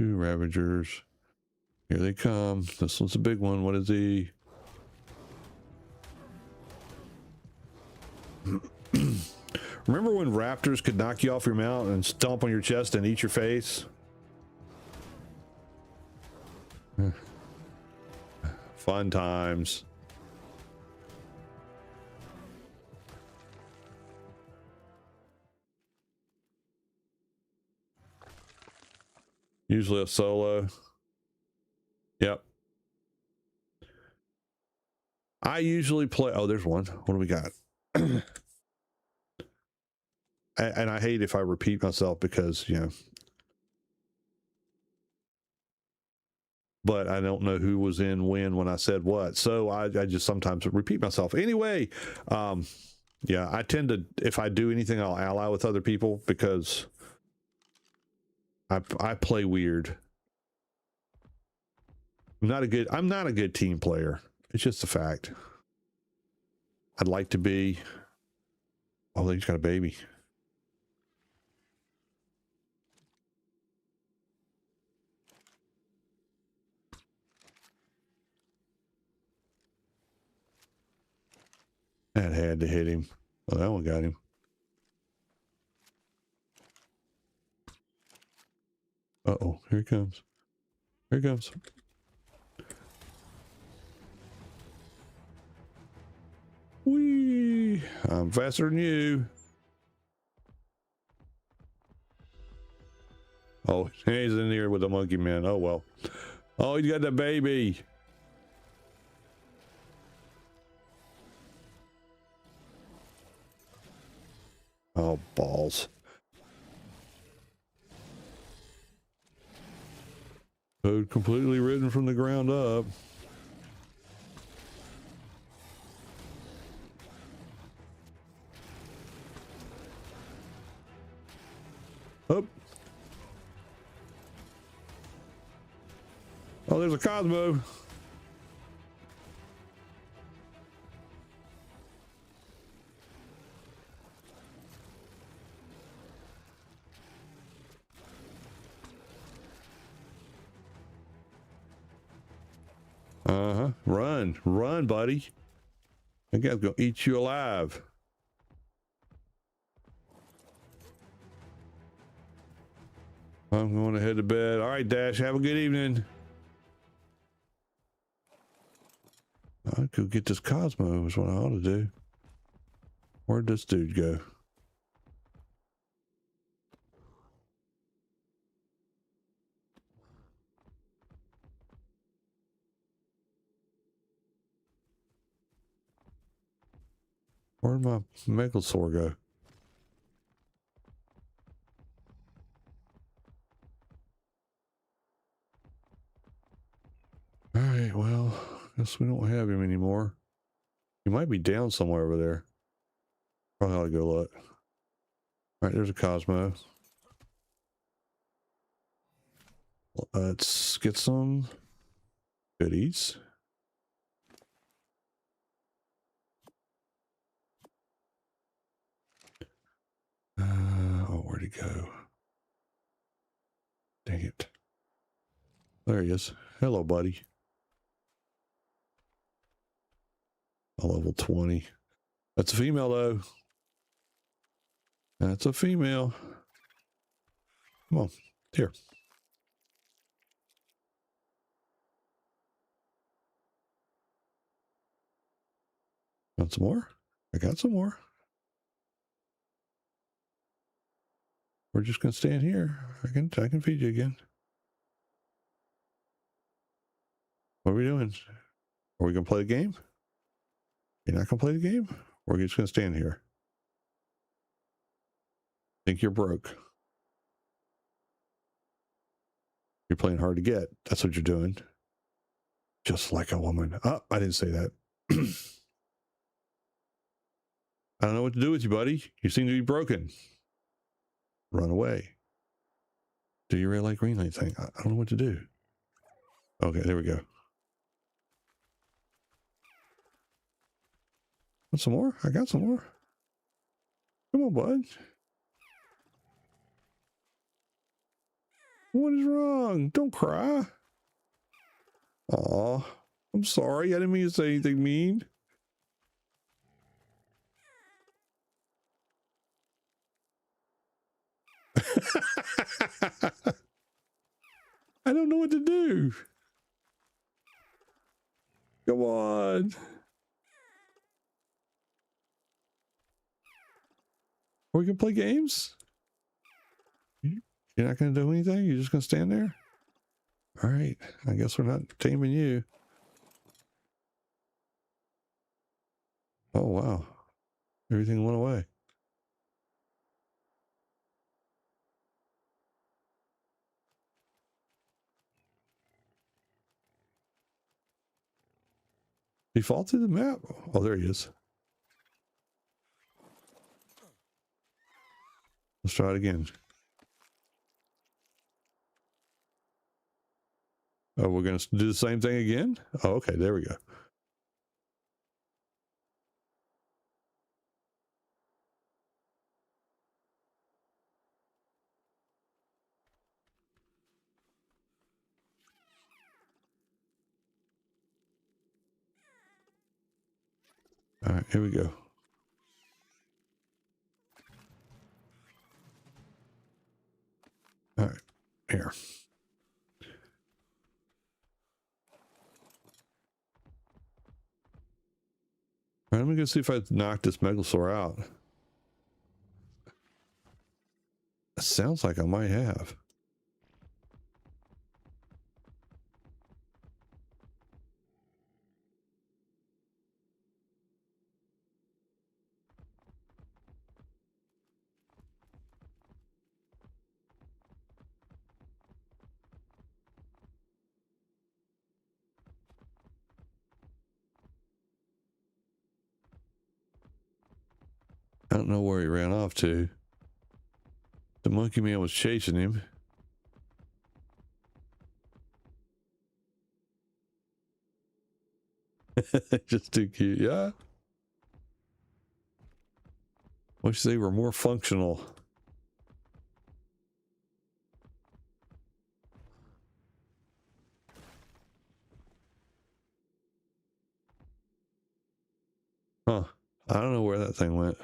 2 Ravagers. Here they come. This one's a big one. What is he? Remember when raptors could knock you off your mount and stomp on your chest and eat your face? Fun times. Usually a solo. Yep. I usually play. Oh, there's one. What do we got? And I hate if I repeat myself because, you know, but I don't know who was in when I said what. So I just sometimes repeat myself. Anyway, yeah, I tend to, if I do anything, I'll ally with other people because I play weird. I'm not a good team player. It's just a fact. I'd like to be. Oh, he's got a baby. That had to hit him. Oh, that one got him. Uh-oh, here he comes. Here he comes. Whee! I'm faster than you. Oh, he's in here with the monkey man. Oh, well. Oh, he's got the baby. Oh, balls. Code completely written from the ground up. Oh. Oh, there's a Cosmo. Uh-huh. Run. Run, buddy. That guy's gonna eat you alive. I'm going to head to bed. All right, Dash. Have a good evening. I could get this Cosmo is what I ought to do. Where'd this dude go? Where'd my Megalosaur go? All right, well, guess we don't have him anymore. He might be down somewhere over there. Probably ought to go look. All right, there's a Cosmo. Let's get some goodies. Oh, where'd he go? Dang it. There he is. Hello, buddy. A level 20. That's a female, though. That's a female. Come on. Here. Got some more? I got some more. We're just going to stand here. I can feed you again. What are we doing? Are we going to play the game? You're not going to play the game? Or are you just going to stand here? Think you're broke. You're playing hard to get. That's what you're doing. Just like a woman. Oh, I didn't say that. I don't know what to do with you, buddy. You seem to be broken. Run away. Do your red light, green light thing. I don't know what to do. Okay, there we go. Want some more? I got some more. Come on, bud. What is wrong? Don't cry. Aw, I'm sorry. I didn't mean to say anything mean. I don't know what to do. Come on. We can play games? You're not going to do anything? You're just going to stand there? All right. I guess we're not taming you. Oh, wow. Everything went away. Default to the map. Oh, there he is. Let's try it again. Oh, we're going to do the same thing again? Oh, okay. There we go. All right, here we go. All right, here. All right, let me go see if I knock this megalosaur out. It sounds like I might have. I don't know where he ran off to. The monkey man was chasing him. Just too cute, yeah. Wish they were more functional. Huh. I don't know where that thing went.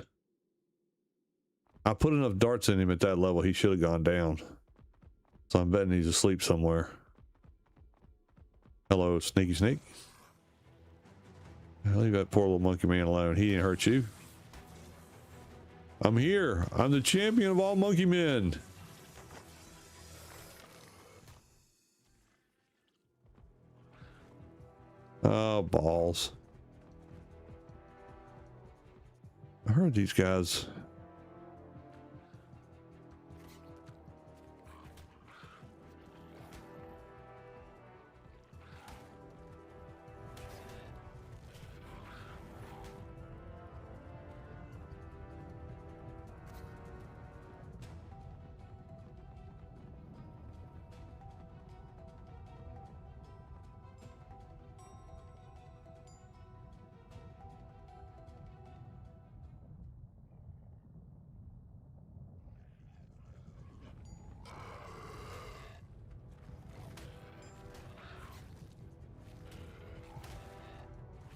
I put enough darts in him at that level, he should have gone down. So I'm betting he's asleep somewhere. Hello, sneaky snake. Leave that poor little monkey man alone. He didn't hurt you. I'm here. I'm the champion of all monkey men. Oh, balls. I heard these guys.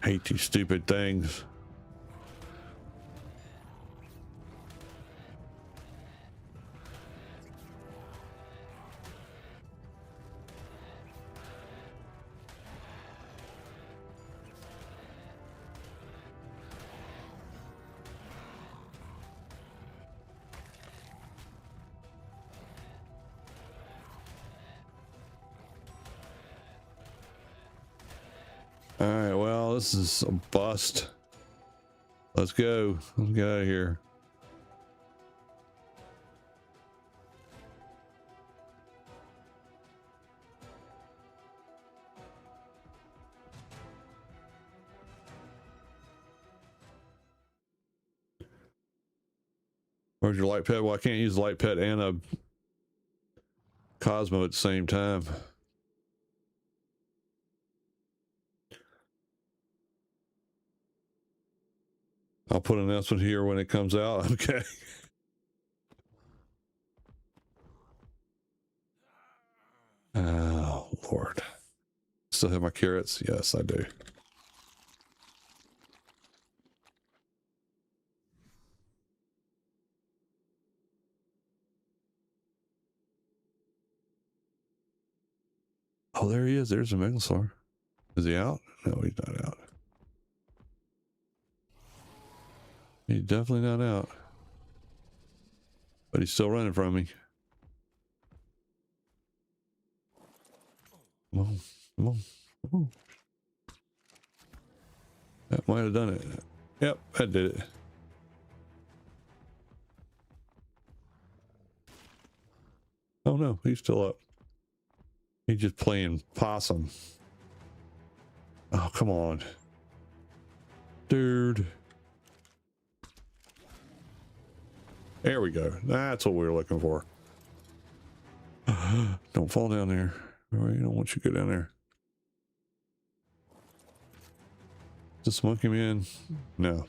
Hate these stupid things. All right, well, this is a bust. Let's go. Let's get out of here. Where's your light pet? Well, I can't use the light pet and a Cosmo at the same time. I'll put an S one here when it comes out. Okay. Oh, Lord. Still have my carrots? Yes, I do. Oh, there he is. There's a megalosaur. Is he out? No, he's not out. He's definitely not out. But he's still running from me. Come on. Come on. Come on. That might have done it. Yep, that did it. Oh no, he's still up. He's just playing possum. Oh, come on. Dude. There we go. That's what we were looking for. Don't fall down there. All right, I don't want you to go down there. Just monkey man? No.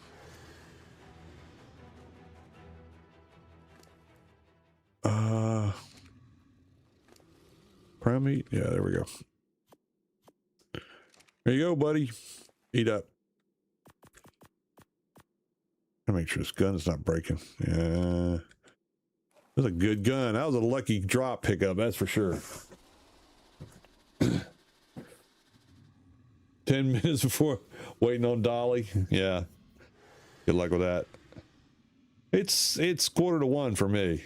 Prime meat? Yeah, there we go. There you go, buddy. Eat up. Gotta make sure this gun is not breaking. Yeah. That's a good gun. That was a lucky drop pickup, that's for sure. 10 minutes before waiting on Dolly. Yeah. Good luck with that. It's 1:45 for me.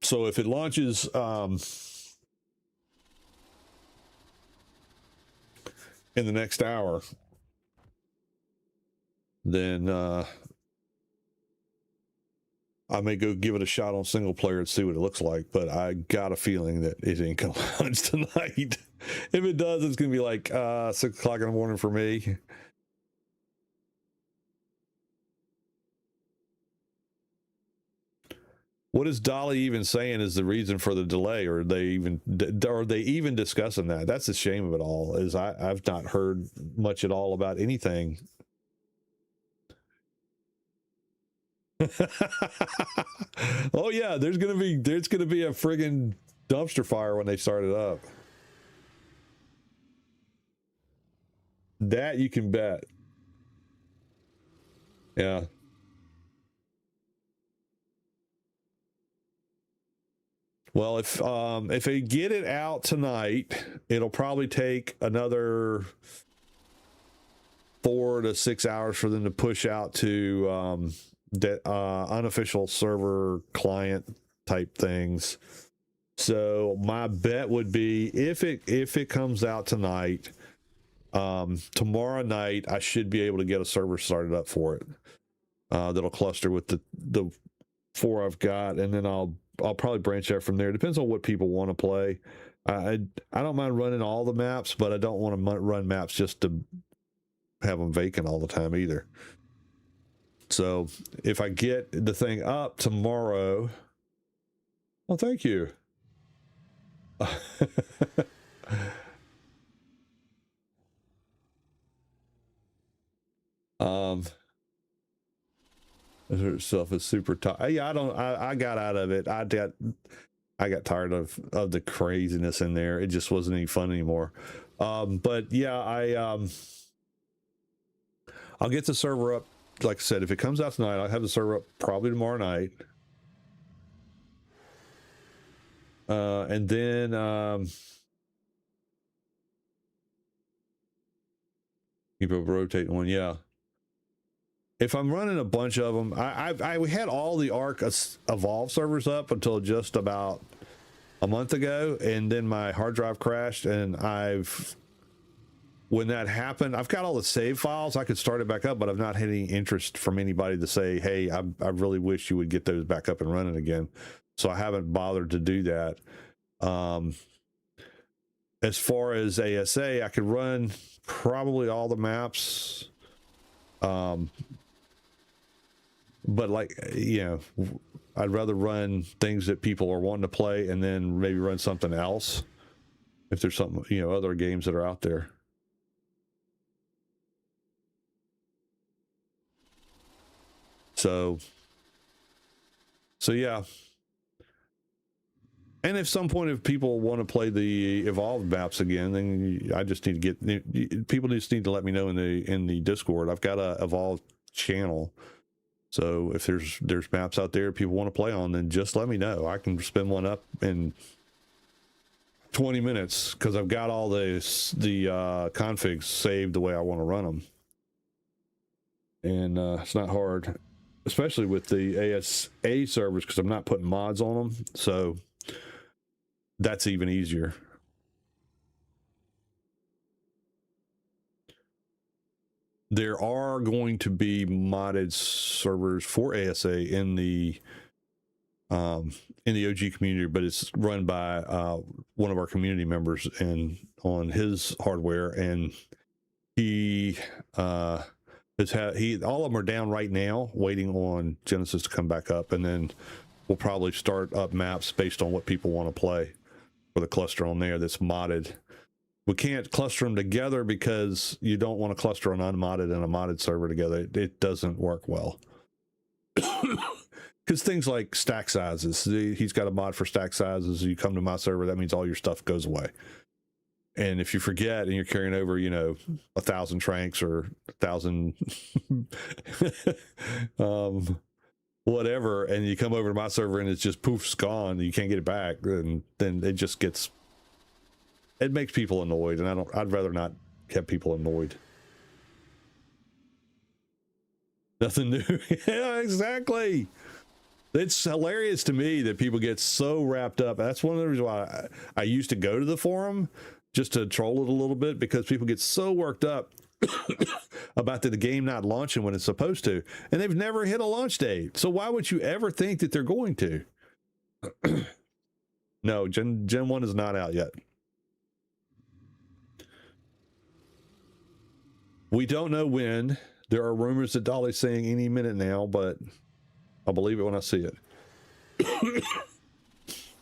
So if it launches in the next hour, then I may go give it a shot on single player and see what it looks like, but I got a feeling that it ain't gonna launch tonight. If it does, it's gonna be like 6 o'clock in the morning for me. What is Dolly even saying is the reason for the delay? Or are they even discussing that? That's the shame of it all, is I've not heard much at all about anything. Oh yeah, there's gonna be a friggin' dumpster fire when they start it up. That you can bet. Yeah. Well, if they get it out tonight, it'll probably take another 4 to 6 hours for them to push out to that unofficial server client type things. So my bet would be if it comes out tonight, tomorrow night I should be able to get a server started up for it. That'll cluster with the 4 I've got, and then I'll probably branch out from there. Depends on what people want to play. I don't mind running all the maps, but I don't want to run maps just to have them vacant all the time either. So if I get the thing up tomorrow, well, thank you. Herself is super tired. Yeah, I got out of it. I got tired of the craziness in there. It just wasn't any fun anymore. But yeah, I'll get the server up. Like I said, if it comes out tonight, I'll have the server up probably tomorrow night. And then keep a rotating one. Yeah. If I'm running a bunch of them, we had all the Ark Evolve servers up until just about a month ago, and then my hard drive crashed, and when that happened, I've got all the save files. I could start it back up, but I've not had any interest from anybody to say, hey, I really wish you would get those back up and running again. So I haven't bothered to do that. As far as ASA, I could run probably all the maps. But like, you know, I'd rather run things that people are wanting to play, and then maybe run something else if there's something, you know, other games that are out there. So yeah. And if some point if people want to play the evolved maps again, then I just need to get people just need to let me know in the Discord. I've got a evolved channel, so if there's maps out there people want to play on, then just let me know. I can spin one up in 20 minutes because I've got all the configs saved the way I want to run them, and it's not hard, especially with the ASA servers, because I'm not putting mods on them, so that's even easier. There are going to be modded servers for ASA in the OG community, but it's run by one of our community members and on his hardware, and he all of them are down right now waiting on Genesis to come back up, and then we'll probably start up maps based on what people want to play for the cluster on there that's modded. We can't cluster them together because you don't want to cluster an unmodded and a modded server together. It doesn't work well. Because things like stack sizes, he's got a mod for stack sizes. You come to my server, that means all your stuff goes away. And if you forget and you're carrying over, 1,000 tranks or 1,000 whatever, and you come over to my server and it's just poof's gone, you can't get it back, and then it just gets, it makes people annoyed, and I'd rather not have people annoyed. Nothing new. Yeah, exactly. It's hilarious to me that people get so wrapped up. That's one of the reasons why I used to go to the forum, just to troll it a little bit, because people get so worked up about the game not launching when it's supposed to, and they've never hit a launch date. So why would you ever think that they're going to? No, Gen 1 is not out yet. We don't know when. There are rumors that Dolly's saying any minute now, but I'll believe it when I see it.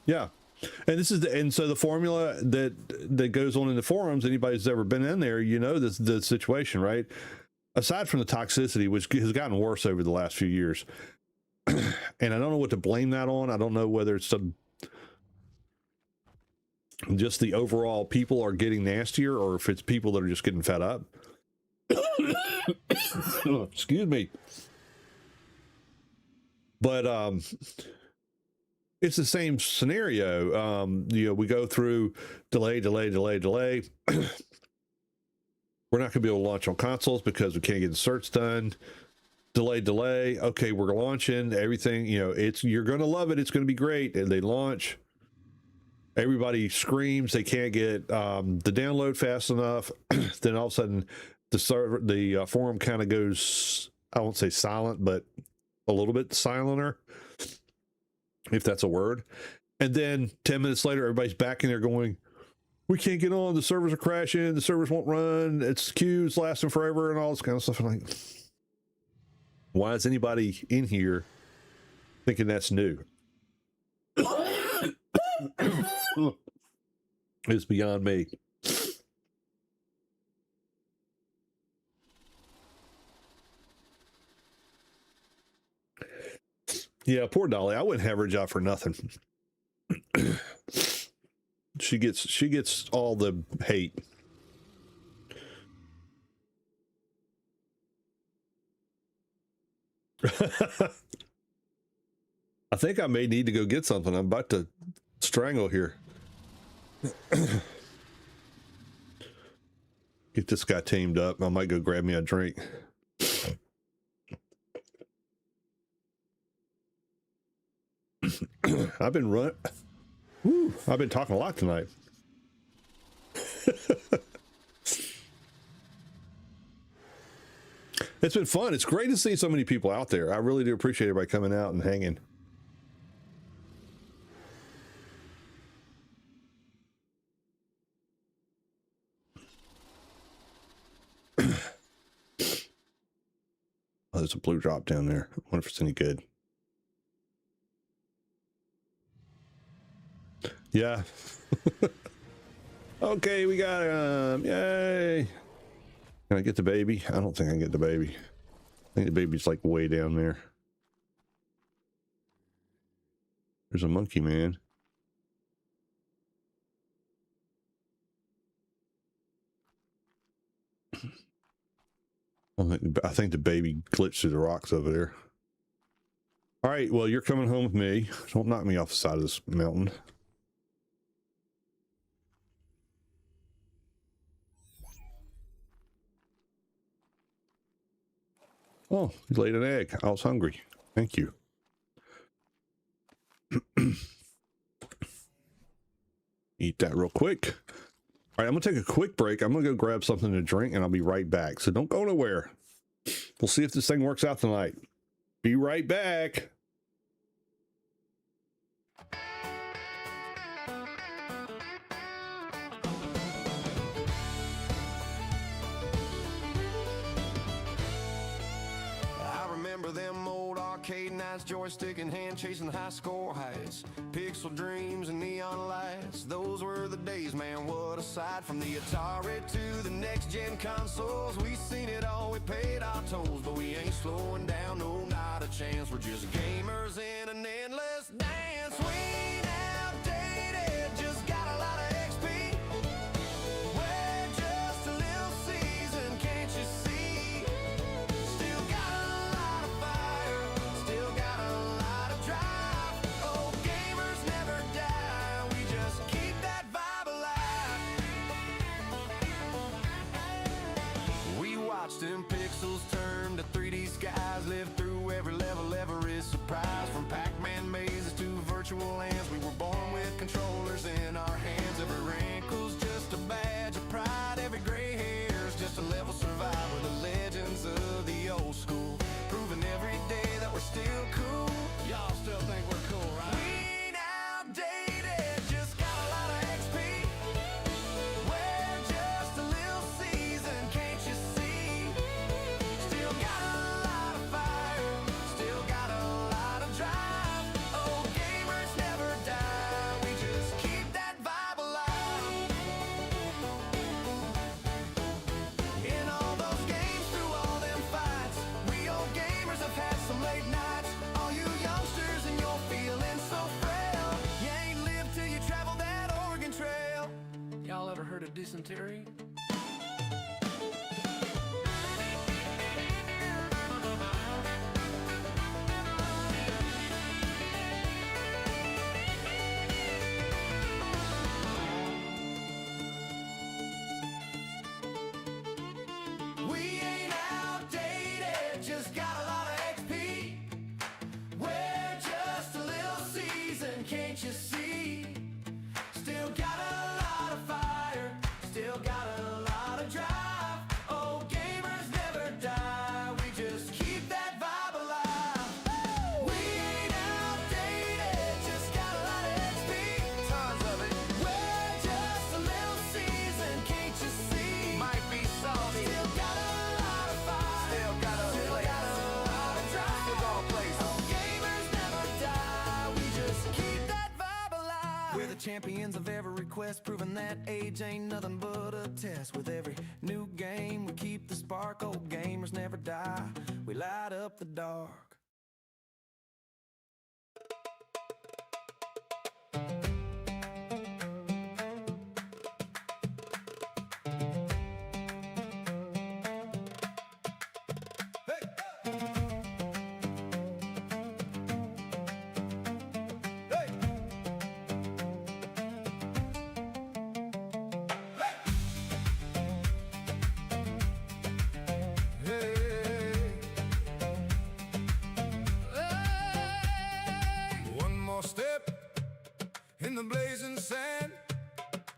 Yeah. And so the formula that goes on in the forums, anybody who's ever been in there, the situation, right? Aside from the toxicity, which has gotten worse over the last few years, and I don't know what to blame that on. I don't know whether it's just the overall people are getting nastier, or if it's people that are just getting fed up. Excuse me. But it's the same scenario. We go through delay. We're not going to be able to launch on consoles because we can't get the certs done. Delay. Okay, we're launching everything. You're going to love it. It's going to be great. And they launch. Everybody screams they can't get the download fast enough. Then all of a sudden, the forum kind of goes, I won't say silent, but a little bit silenter, if that's a word. And then 10 minutes later, everybody's back in there going, we can't get on, the servers are crashing, the servers won't run, it's queues lasting forever, and all this kind of stuff. I'm like, why is anybody in here thinking that's new? It's beyond me. Yeah, poor Dolly. I wouldn't have her job for nothing. She gets all the hate. I think I may need to go get something. I'm about to strangle here. Get this guy tamed up. I might go grab me a drink. I've been talking a lot tonight. It's been fun. It's great to see so many people out there. I really do appreciate everybody coming out and hanging. Oh, there's a blue drop down there. I wonder if it's any good. Yeah. Okay, we got him. Yay. Can I get the baby? I don't think I can get the baby. I think the baby's like way down there. There's a monkey man. I think the baby glitched through the rocks over there. All right, well, you're coming home with me. Don't knock me off the side of this mountain. Oh, you laid an egg. I was hungry. Thank you. Eat that real quick. All right, I'm going to take a quick break. I'm going to go grab something to drink, and I'll be right back. So don't go nowhere. We'll see if this thing works out tonight. Be right back. Them old arcade nights, joystick in hand, chasing high score heights, pixel dreams and neon lights. Those were the days, man, what a sight. From the Atari to the next gen consoles, we seen it all, we paid our tolls, but we ain't slowing down, no, not a chance. We're just gamers in an endless dance. We ain't outdated, just got a lot of XP. We're just a little seasoned, can't you see? Still got a lot of fire, still got a lot of drive. Oh, gamers never die, we just keep that vibe alive. We watched them pixels turn to 3D skies, lived through every level ever is surprised. From Pac-Man mazes to virtual lands, we were born with controllers in our hands. Every wrinkle's just a badge of pride, every gray hair's just a level survivor. The legends of the old school, proving every day that we're still cool. Y'all still think we're cool, right? We ain't outdated, just got a lot of XP. We're just a little seasoned, can't you see? Still got a lot of fire, still got a lot of drive. Oh, gamers never die, we just keep that vibe alive. In all those games, through all them fights, we old gamers have had some late nights. All you youngsters and you're feeling so frail, you ain't lived till you travel that Oregon Trail. Y'all ever heard of dysentery? We ain't outdated, just got a lot of XP. We're just a little seasoned, can't you see? Still got a lot of fire, still got a lot of drive. Oh, gamers never die, we just keep that vibe alive. We ain't outdated, just got a lot of XP. Tons of it. We're just a little seasoned, can't you see? Might be salty, still got a lot of fire, still got a lot of drive. Still got a place. Oh, gamers never die, we just keep that vibe alive. We're the champions of every quest, proving that age ain't nothing but a test. With every new game, we keep the spark. Old gamers never die, we light up the dark. One more step in the blazing sand,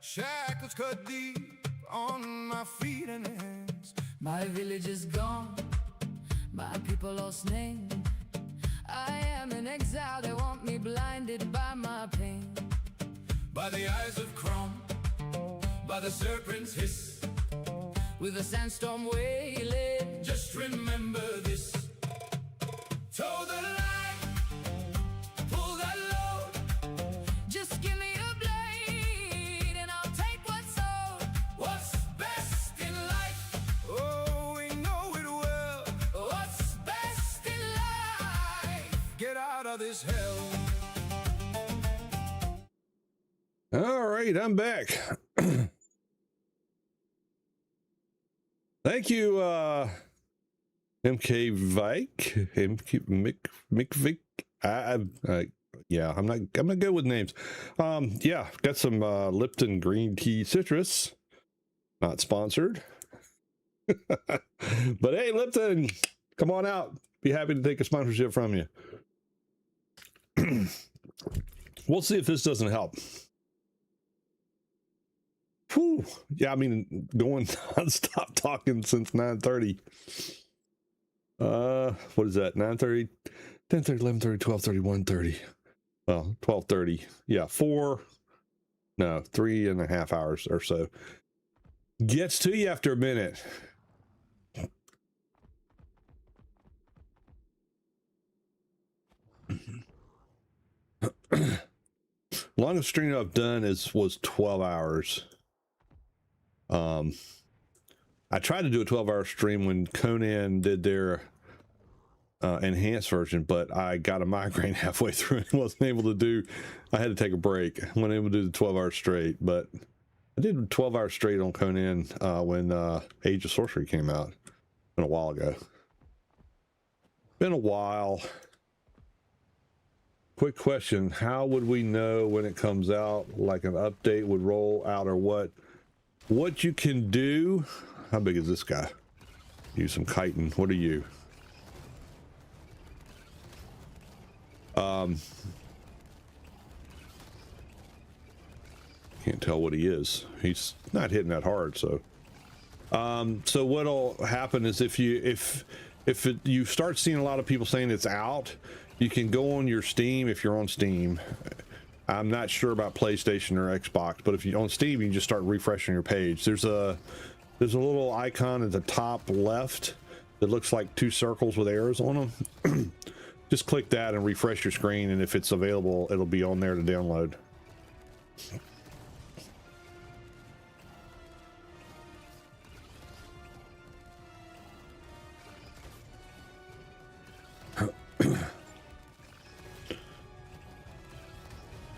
shackles cut deep on my feet and hands. My village is gone, my people lost name. I am in exile, they want me blinded by my pain. By the eyes of chrome, by the serpent's hiss, With a sandstorm wailing, just remember this. Toe the line, pull that load. just give me a blade and I'll take what's owed. What's best in life? Oh, we know it well. What's best in life? Get out of this hell. right, I'm back. Thank you, MK Vike, MK McVick. Yeah, I'm not good with names. Yeah, got some Lipton green tea citrus. Not sponsored. But hey, Lipton, come on out. Be happy to take a sponsorship from you. We'll see if this doesn't help. Whew. Yeah, I mean, going stop talking since 9:30. What is that? 9:30, 10:30, 11:30, 12:30, 1:30. Well, 12:30. Yeah, 3.5 hours or so. Gets to you after a minute. Longest stream I've done was 12 hours. I tried to do a 12-hour stream when Conan did their enhanced version, but I got a migraine halfway through and wasn't able to do. I had to take a break. I wasn't able to do the 12 hours straight, but I did 12 hours straight on Conan when Age of Sorcery came out. Been a while ago. Been a while. Quick question: how would we know when it comes out? Like an update would roll out, or what? What you can do? How big is this guy? Use some chitin. What are you? Can't tell what he is. He's not hitting that hard, so. So what'll happen is if you start seeing a lot of people saying it's out, you can go on your Steam if you're on Steam. I'm not sure about PlayStation or Xbox, but if you're on Steam, you can just start refreshing your page. There's a little icon at the top left that looks like two circles with arrows on them. Just click that and refresh your screen, and if it's available, it'll be on there to download.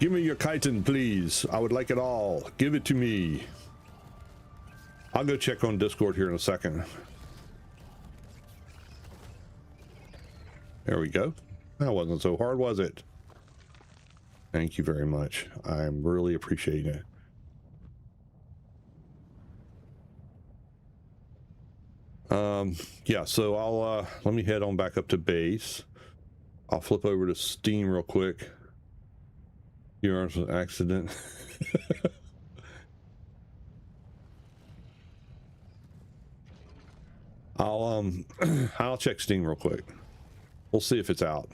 Give me your chitin, please. I would like it all. Give it to me. I'll go check on Discord here in a second. There we go. That wasn't so hard, was it? Thank you very much. I'm really appreciating it. Yeah, so I'll let me head on back up to base. I'll flip over to Steam real quick. Yours was an accident. I'll check Steam real quick. We'll see if it's out.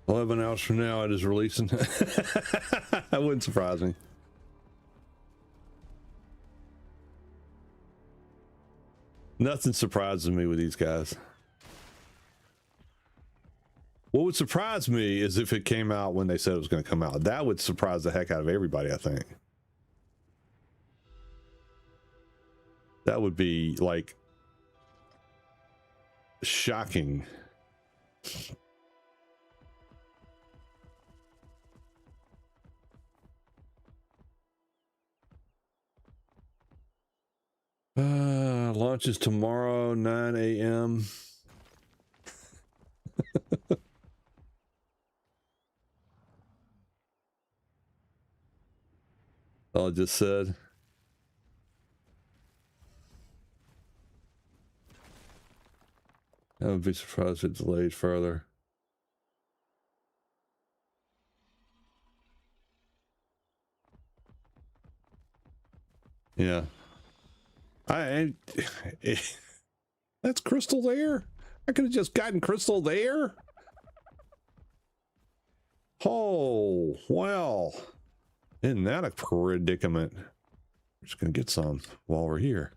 $11 hours from now, it is releasing. That wouldn't surprise me. Nothing surprises me with these guys. What would surprise me is if it came out when they said it was going to come out. That would surprise the heck out of everybody, I think. That would be like shocking. Launches tomorrow, 9 a.m. All I just said. I would be surprised if it delayed further. Yeah. That's crystal there. I could have just gotten crystal there. Oh, well, isn't that a predicament? We're just gonna get some while we're here.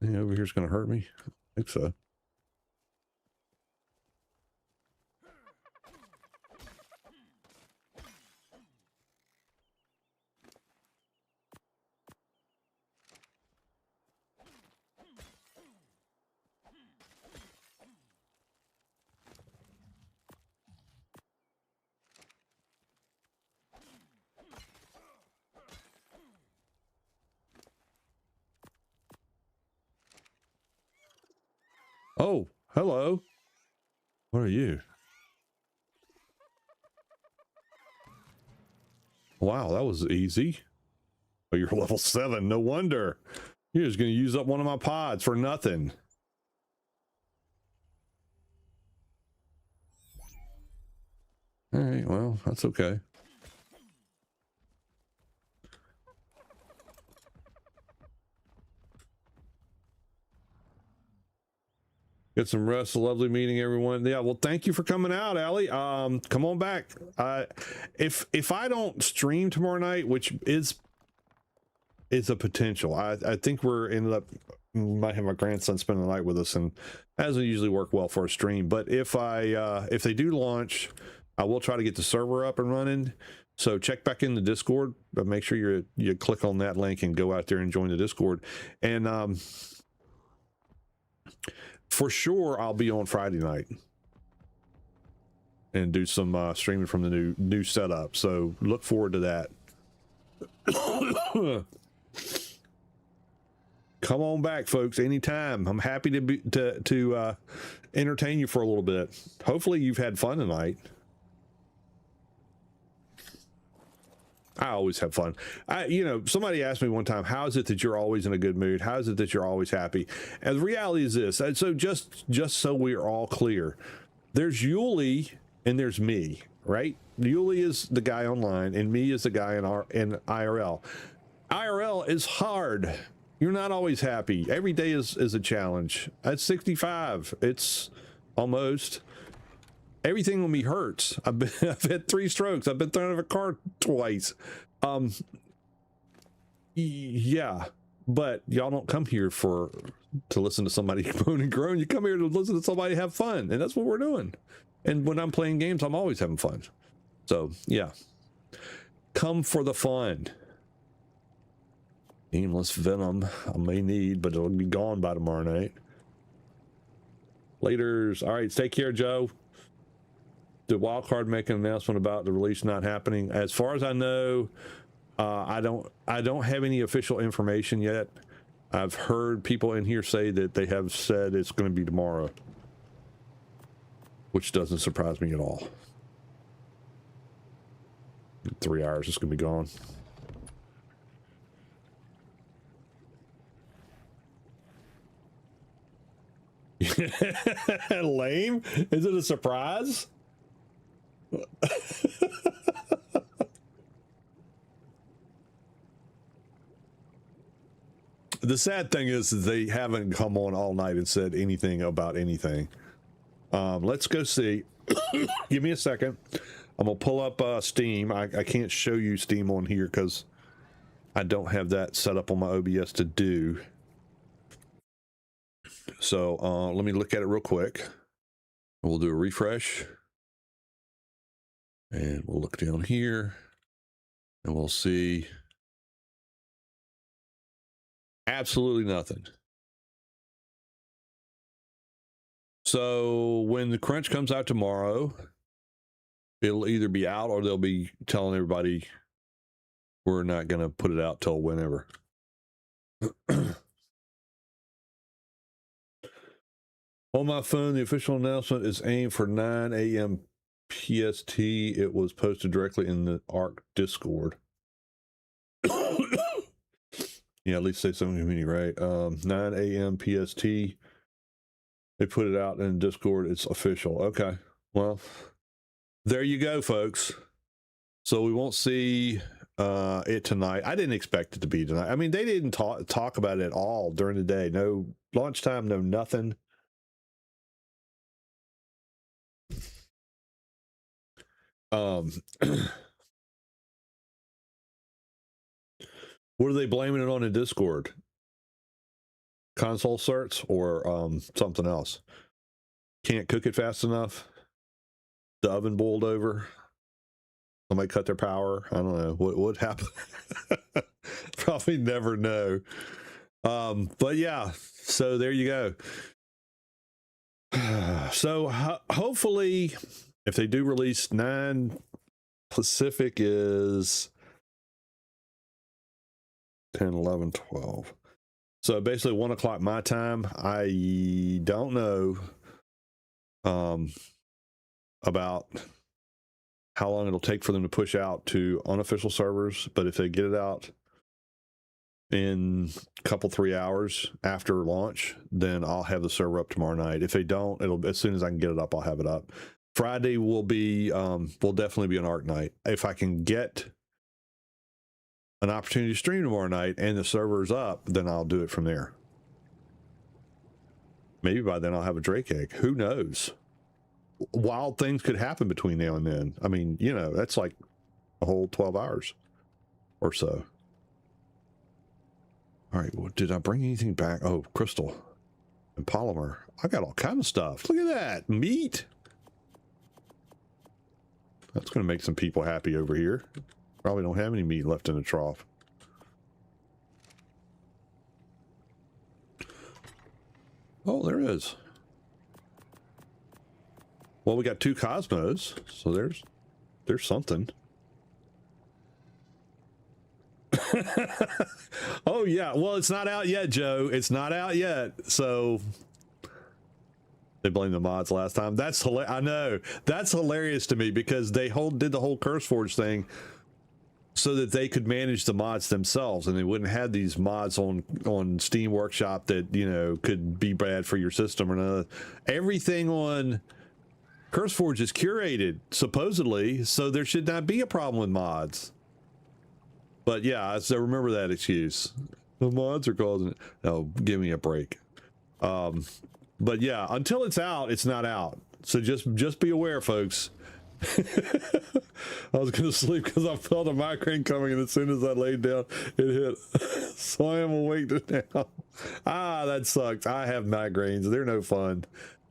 Yeah, over here's gonna hurt me. I think so. Oh, hello. What are you? Wow, that was easy. Oh, you're level 7. No wonder. You're just going to use up one of my pods for nothing. All right, well, that's okay. Get some rest. A lovely meeting, everyone. Yeah, well, thank you for coming out, Allie. Come on back. If I don't stream tomorrow night, which is a potential, I think we're ended up might have my grandson spend the night with us, and that doesn't usually work well for a stream. But if they do launch, I will try to get the server up and running. So check back in the Discord, but make sure you click on that link and go out there and join the Discord. And for sure, I'll be on Friday night and do some streaming from the new setup. So look forward to that. Come on back, folks, anytime. I'm happy to entertain you for a little bit. Hopefully you've had fun tonight. I always have fun. Somebody asked me one time, how is it that you're always in a good mood? How is it that you're always happy? And the reality is this. So just so we are all clear, there's Yuli and there's me, right? Yuli is the guy online and me is the guy in IRL. IRL is hard. You're not always happy. Every day is a challenge. At 65, it's almost... Everything on me hurts. I've had 3 strokes. I've been thrown out of a car twice. Yeah, but y'all don't come here to listen to somebody moan and groan. You come here to listen to somebody have fun, and that's what we're doing. And when I'm playing games, I'm always having fun. So yeah, come for the fun. Aimless venom I may need, but it'll be gone by tomorrow night. Laters. All right, take care, Joe. Did Wildcard make an announcement about the release not happening? As far as I know, I don't have any official information yet. I've heard people in here say that they have said it's going to be tomorrow, which doesn't surprise me at all. 3 hours, it's going to be gone. Lame? Is it a surprise? The sad thing is they haven't come on all night and said anything about anything. Let's go see. Give me a second. I'm gonna pull up Steam. I can't show you Steam on here because I don't have that set up on my OBS to do. So let me look at it real quick. We'll do a refresh. And we'll look down here and we'll see absolutely nothing. So when the crunch comes out tomorrow, it'll either be out or they'll be telling everybody we're not going to put it out till whenever. On my phone, the official announcement is aimed for 9 a.m. PST. It was posted directly in the Ark Discord. Yeah, at least say something to me, right? 9 a.m. PST. They put it out in Discord. It's official. Okay. Well, there you go, folks. So we won't see it tonight. I didn't expect it to be tonight. I mean, they didn't talk about it at all during the day. No launch time, no nothing. Um, what are they blaming it on in Discord? Console certs or something else? Can't cook it fast enough? The oven boiled over? Somebody cut their power? I don't know. What happened? Probably never know. But yeah, so there you go. So hopefully, if they do release 9 Pacific is 10, 11, 12. So basically 1 o'clock my time. I don't know about how long it'll take for them to push out to unofficial servers, but if they get it out in a couple 3 hours after launch, then I'll have the server up tomorrow night. If they don't, it'll, as soon as I can get it up, I'll have it up. Friday will be will definitely be an Ark night. If I can get an opportunity to stream tomorrow night and the server's up, then I'll do it from there. Maybe by then I'll have a Drake egg. Who knows? Wild things could happen between now and then. I mean, you know, that's like a whole 12 hours or so. All right, well, did I bring anything back? Oh, crystal and polymer. I got all kind of stuff. Look at that. Meat. That's going to make some people happy over here. Probably don't have any meat left in the trough. Oh, there is. Well, we got 2 Cosmos, so there's something. Oh yeah, well, it's not out yet, Joe. It's not out yet. So they blamed the mods last time. That's hilarious. I know, that's hilarious to me because they did the whole CurseForge thing so that they could manage the mods themselves, and they wouldn't have these mods on Steam Workshop that, you know, could be bad for your system or none. Everything on CurseForge is curated supposedly, so there should not be a problem with mods. But yeah, so remember that excuse. The mods are causing it. No, give me a break. But yeah, until it's out, it's not out. So just be aware, folks. I was gonna sleep because I felt a migraine coming, and as soon as I laid down, it hit. So I am awake now. Ah, that sucks. I have migraines. They're no fun.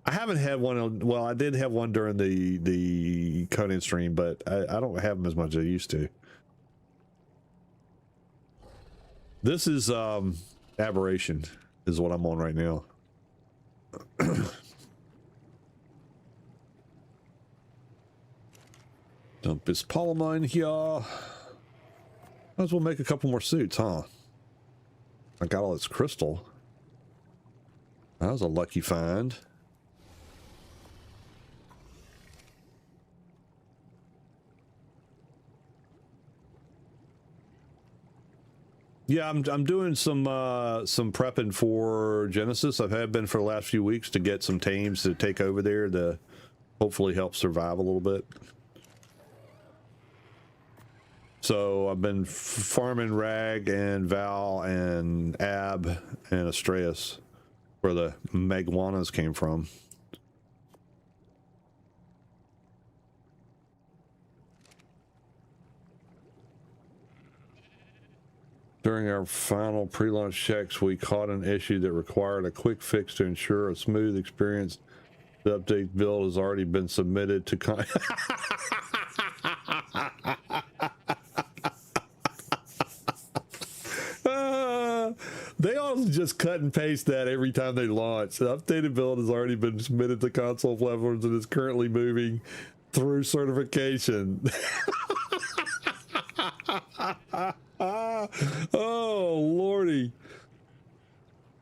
I haven't had one. Well, I did have one during the Conan stream, but I don't have them as much as I used to. This is aberration is what I'm on right now. Dump this polymer here. Might as well make a couple more suits, huh? I got all this crystal. That was a lucky find. Yeah, I'm doing some prepping for Genesis. I've been for the last few weeks to get some tames to take over there to hopefully help survive a little bit. So I've been farming Rag and Val and Ab and Astraeos, where the Megwanas came from. During our final pre-launch checks, we caught an issue that required a quick fix to ensure a smooth experience. The update build has already been submitted to they all just cut and paste that every time they launch. The updated build has already been submitted to console platforms and is currently moving through certification. Oh, Lordy.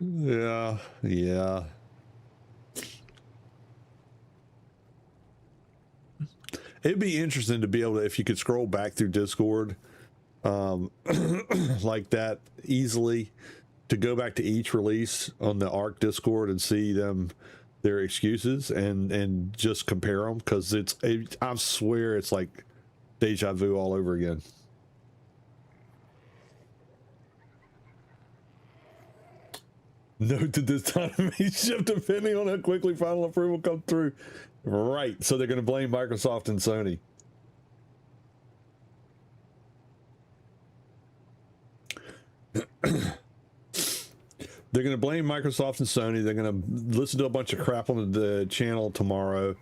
Yeah. It'd be interesting to be able to, if you could scroll back through Discord like that easily, to go back to each release on the Ark Discord and see their excuses and just compare them, because I swear it's like deja vu all over again. Note that this time may shift depending on how quickly final approval comes through. Right, so they're going to blame Microsoft and Sony. they're going to blame Microsoft and Sony. They're going to listen to a bunch of crap on the channel tomorrow,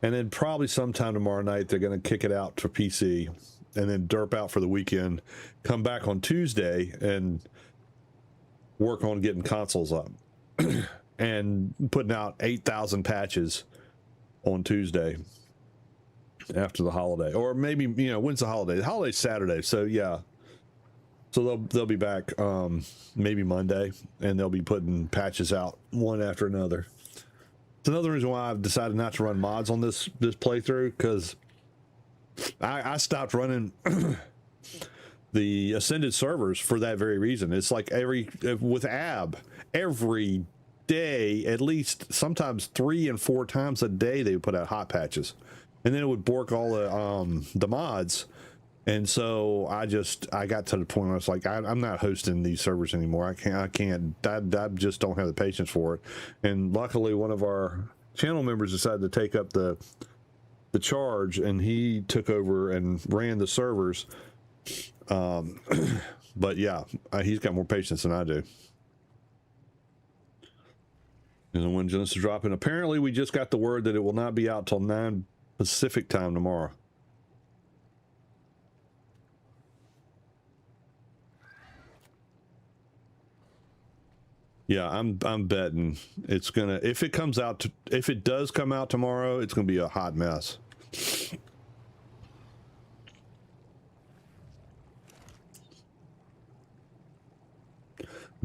and then probably sometime tomorrow night they're going to kick it out to PC, and then derp out for the weekend, come back on Tuesday and work on getting consoles up and putting out 8,000 patches on Tuesday after the holiday. Or maybe, you know, when's the holiday? The holiday's Saturday, so yeah. So they'll be back maybe Monday, and they'll be putting patches out one after another. It's another reason why I've decided not to run mods on this playthrough, because I stopped running the Ascended servers for that very reason. It's like with every day, at least sometimes 3 and 4 times a day, they would put out hot patches, and then it would bork all the mods. And so I got to the point where I was like, I'm not hosting these servers anymore. I just don't have the patience for it. And luckily, one of our channel members decided to take up the charge, and he took over and ran the servers. But yeah, he's got more patience than I do. And when Genesis is dropping, apparently we just got the word that it will not be out till 9 Pacific time tomorrow. Yeah, I'm betting it's gonna, if it does come out tomorrow, it's gonna be a hot mess.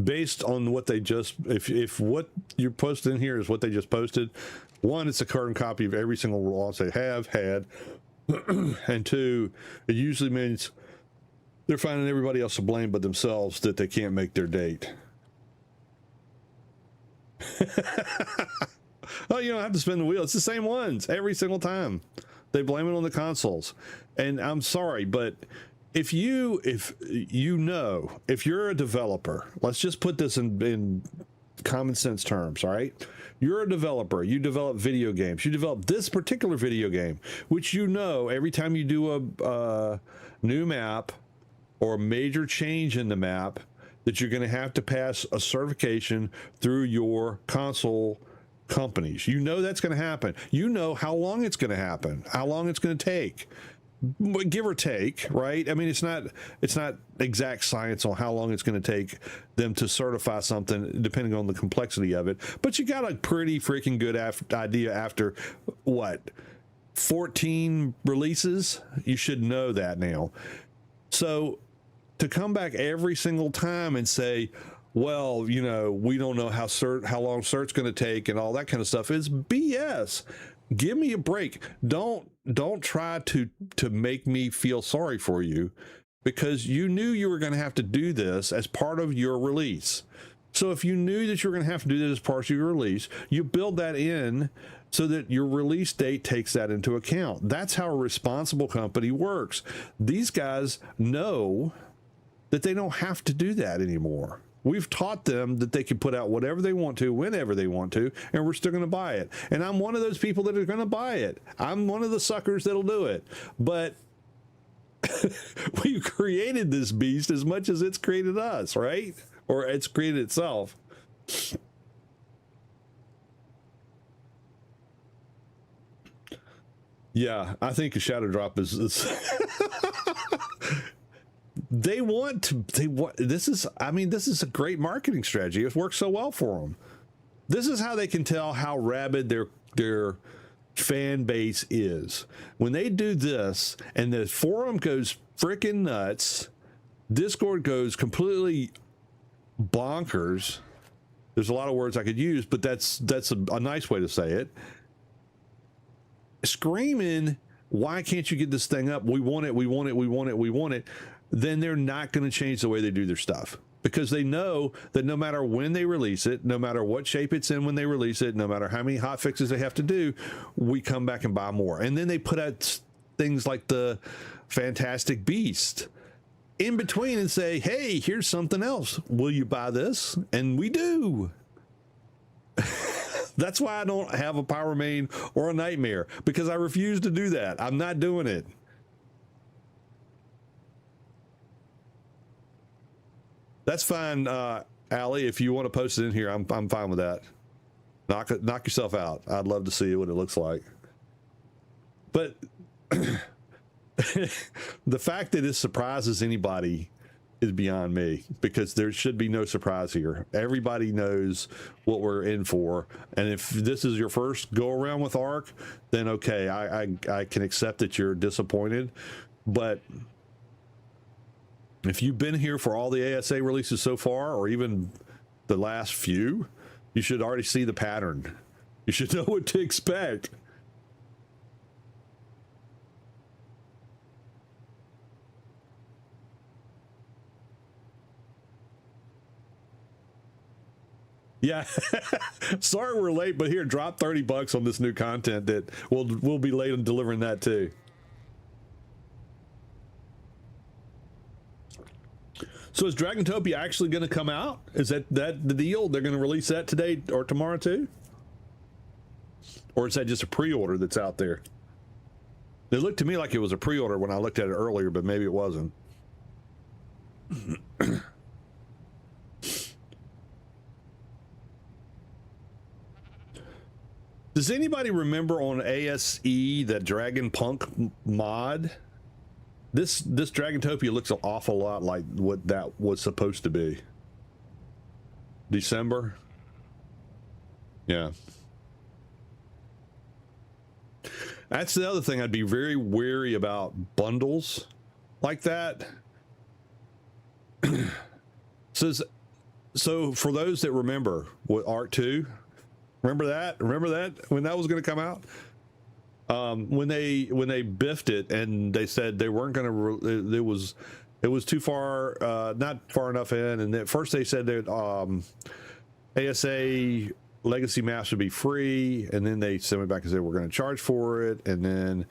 Based on what they just, if what you're posting here is what they just posted, 1, it's a current copy of every single launch they have had, and 2, it usually means they're finding everybody else to blame but themselves that they can't make their date. Oh, you don't have to spin the wheel. It's the same ones every single time. They blame it on the consoles. And I'm sorry, but if you're a developer, let's just put this in common sense terms, all right? You're a developer. You develop video games. You develop this particular video game, which, you know, every time you do a new map or a major change in the map, that you're going to have to pass a certification through your console companies. You know that's going to happen. You know how long it's going to happen, how long it's going to take, give or take, right? I mean, it's not exact science on how long it's going to take them to certify something, depending on the complexity of it. But you got a pretty freaking good idea after, what, 14 releases? You should know that now. So to come back every single time and say, well, you know, we don't know how long cert's going to take and all that kind of stuff is BS. Give me a break. Don't try to make me feel sorry for you, because you knew you were going to have to do this as part of your release. So if you knew that you were going to have to do this as part of your release, you build that in so that your release date takes that into account. That's how a responsible company works. These guys know that they don't have to do that anymore. We've taught them that they can put out whatever they want to, whenever they want to, and we're still going to buy it. And I'm one of those people that are going to buy it. I'm one of the suckers that'll do it. But we created this beast as much as it's created us, right? Or it's created itself. Yeah, I think a shadow drop is this is a great marketing strategy. It's worked so well for them. This is how they can tell how rabid their fan base is. When they do this and the forum goes freaking nuts, Discord goes completely bonkers. There's a lot of words I could use, but that's a nice way to say it. Screaming, why can't you get this thing up? We want it, we want it, we want it, we want it. Then they're not going to change the way they do their stuff, because they know that no matter when they release it, no matter what shape it's in when they release it, no matter how many hot fixes they have to do, we come back and buy more. And then they put out things like the Fantastic Beast in between and say, hey, here's something else. Will you buy this? And we do. That's why I don't have a Power Main or a Nightmare, because I refuse to do that. I'm not doing it. That's fine, Allie, if you want to post it in here, I'm fine with that. Knock yourself out. I'd love to see what it looks like. But the fact that it surprises anybody is beyond me, because there should be no surprise here. Everybody knows what we're in for, and if this is your first go around with Ark, then okay, I can accept that you're disappointed. But if you've been here for all the ASA releases so far, or even the last few, you should already see the pattern. You should know what to expect. Yeah, sorry we're late, but here, drop $30 on this new content that we'll be late on delivering that too. So is Dragontopia actually going to come out? Is that the deal? They're going to release that today or tomorrow too? Or is that just a pre-order that's out there? It looked to me like it was a pre-order when I looked at it earlier, but maybe it wasn't. Does anybody remember on ASE that Dragon Punk mod? This Dragontopia looks an awful lot like what that was supposed to be. December? Yeah. That's the other thing. I'd be very wary about bundles like that. So for those that remember what Ark 2, remember that when that was going to come out, when they biffed it and they said they weren't going to, it was too far, not far enough in. And at first they said that ASA legacy maps would be free, and then they sent me back and said we're going to charge for it, and then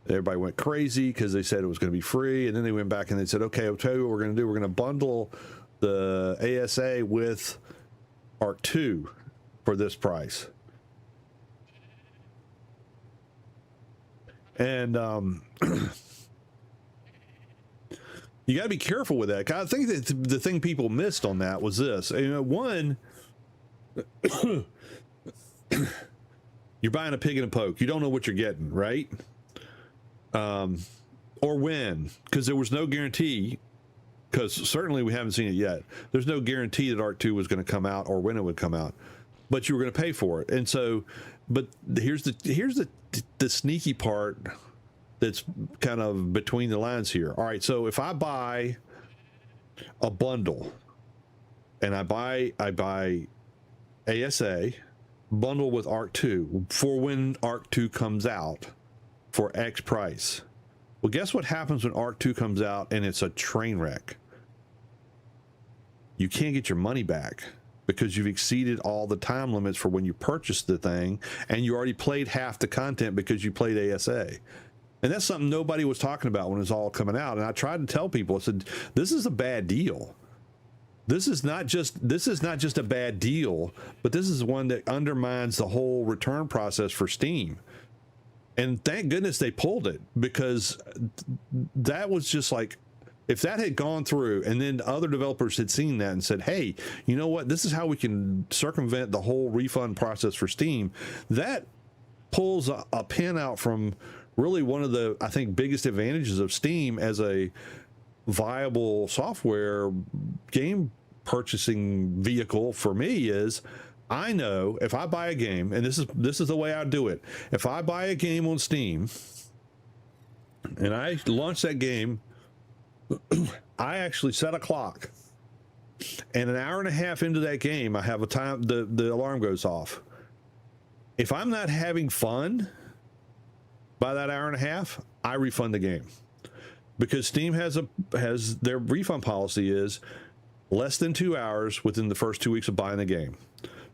everybody went crazy because they said it was going to be free, and then they went back and they said, okay, I'll tell you what we're going to do. We're going to bundle the ASA with Ark 2 for this price. And you got to be careful with that. I think that the thing people missed on that was this. You know, one, you're buying a pig and a poke. You don't know what you're getting, right? Or when, because there was no guarantee, because certainly we haven't seen it yet. There's no guarantee that Ark 2 was going to come out or when it would come out, but you were going to pay for it. And so, but here's the sneaky part that's kind of between the lines here. All right, so if I buy a bundle and I buy ASA bundle with Ark 2 for when Ark 2 comes out for X price. Well, guess what happens when Ark 2 comes out and it's a train wreck? You can't get your money back because you've exceeded all the time limits for when you purchased the thing, and you already played half the content because you played ASA. And that's something nobody was talking about when it was all coming out. And I tried to tell people, I said, this is a bad deal. This is not just a bad deal, but this is one that undermines the whole return process for Steam. And thank goodness they pulled it, because that was just like, if that had gone through and then other developers had seen that and said, hey, you know what, this is how we can circumvent the whole refund process for Steam, that pulls a pin out from really one of the, I think, biggest advantages of Steam as a viable software game purchasing vehicle for me. Is I know if I buy a game, and this is the way I do it. If I buy a game on Steam and I launch that game, I actually set a clock, and an hour and a half into that game, I have a time, the alarm goes off. If I'm not having fun by that hour and a half, I refund the game, because Steam has their refund policy is less than 2 hours within the first 2 weeks of buying the game.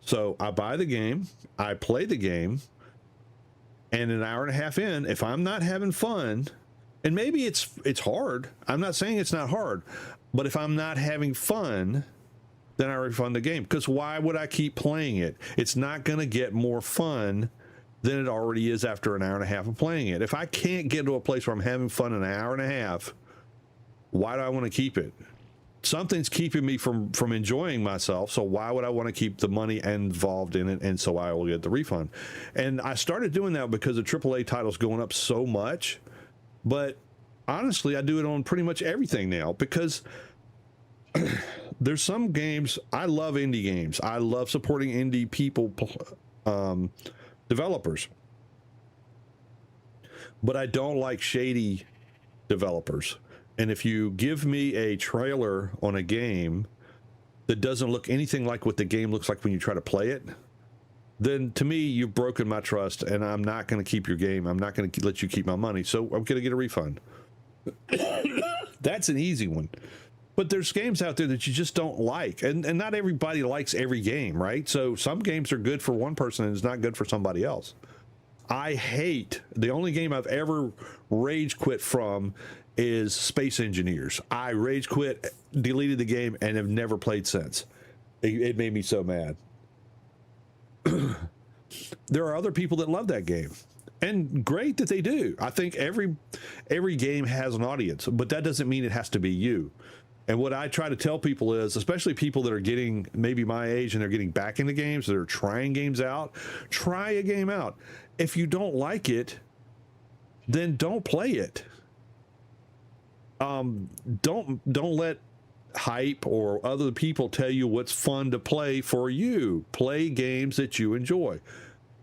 So I buy the game, I play the game, and an hour and a half in, if I'm not having fun, and maybe it's hard, I'm not saying it's not hard, but if I'm not having fun, then I refund the game, because why would I keep playing it? It's not going to get more fun than it already is after an hour and a half of playing it. If I can't get to a place where I'm having fun in an hour and a half, why do I want to keep it? something's keeping me from enjoying myself. So why would I want to keep the money involved in it? And so I will get the refund. And I started doing that because the AAA titles going up so much. But honestly, I do it on pretty much everything now because there's some games. I love indie games. I love supporting indie people, developers. But I don't like shady developers. And if you give me a trailer on a game that doesn't look anything like what the game looks like when you try to play it, then to me, you've broken my trust, and I'm not going to keep your game. I'm not going to let you keep my money. So I'm going to get a refund. That's an easy one. But there's games out there that you just don't like. And not everybody likes every game, right? So some games are good for one person and it's not good for somebody else. I hate, the only game I've ever rage quit from is Space Engineers. I rage quit, deleted the game, and have never played since. It made me so mad. There are other people that love that game, and great that they do. I think every game has an audience, but that doesn't mean it has to be you. And what I try to tell people is, especially people that are getting maybe my age and they're getting back into games, that are trying games out, try a game out. If you don't like it, then don't play it. Don't let hype or other people tell you what's fun to play for you. Play games that you enjoy.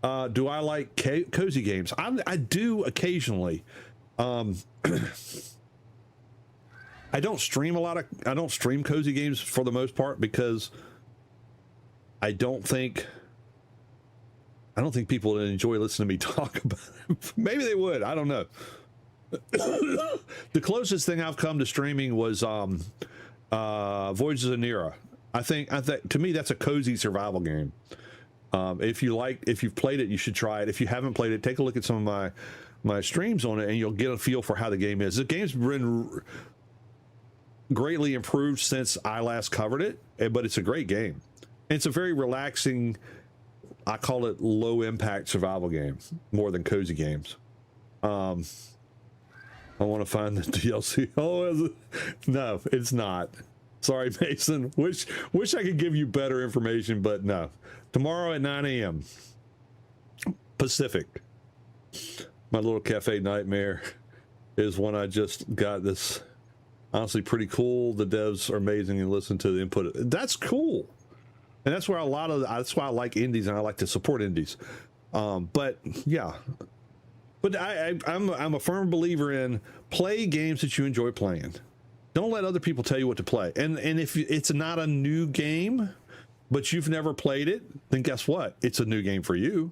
Do I like cozy games? I do occasionally. I don't stream I don't stream cozy games for the most part because I don't think people would enjoy listening to me talk about it. Maybe they would. I don't know. The closest thing I've come to streaming was Voyages of Nera. I think to me that's a cozy survival game. If you've played it, you should try it. If you haven't played it, take a look at some of my streams on it, and you'll get a feel for how the game is. The game's been greatly improved since I last covered it, but it's a great game. It's a very relaxing, I call it low impact survival game more than cozy games. I want to find the DLC. Oh, is it? No, it's not. Sorry, Mason. Wish I could give you better information, but no. Tomorrow at 9 a.m. Pacific. My little cafe nightmare is one I just got. This honestly pretty cool. The devs are amazing and listen to the input. That's cool. And that's where that's why I like indies and I like to support indies. But yeah. But I'm a firm believer in play games that you enjoy playing. Don't let other people tell you what to play. And if it's not a new game, but you've never played it, then guess what? It's a new game for you.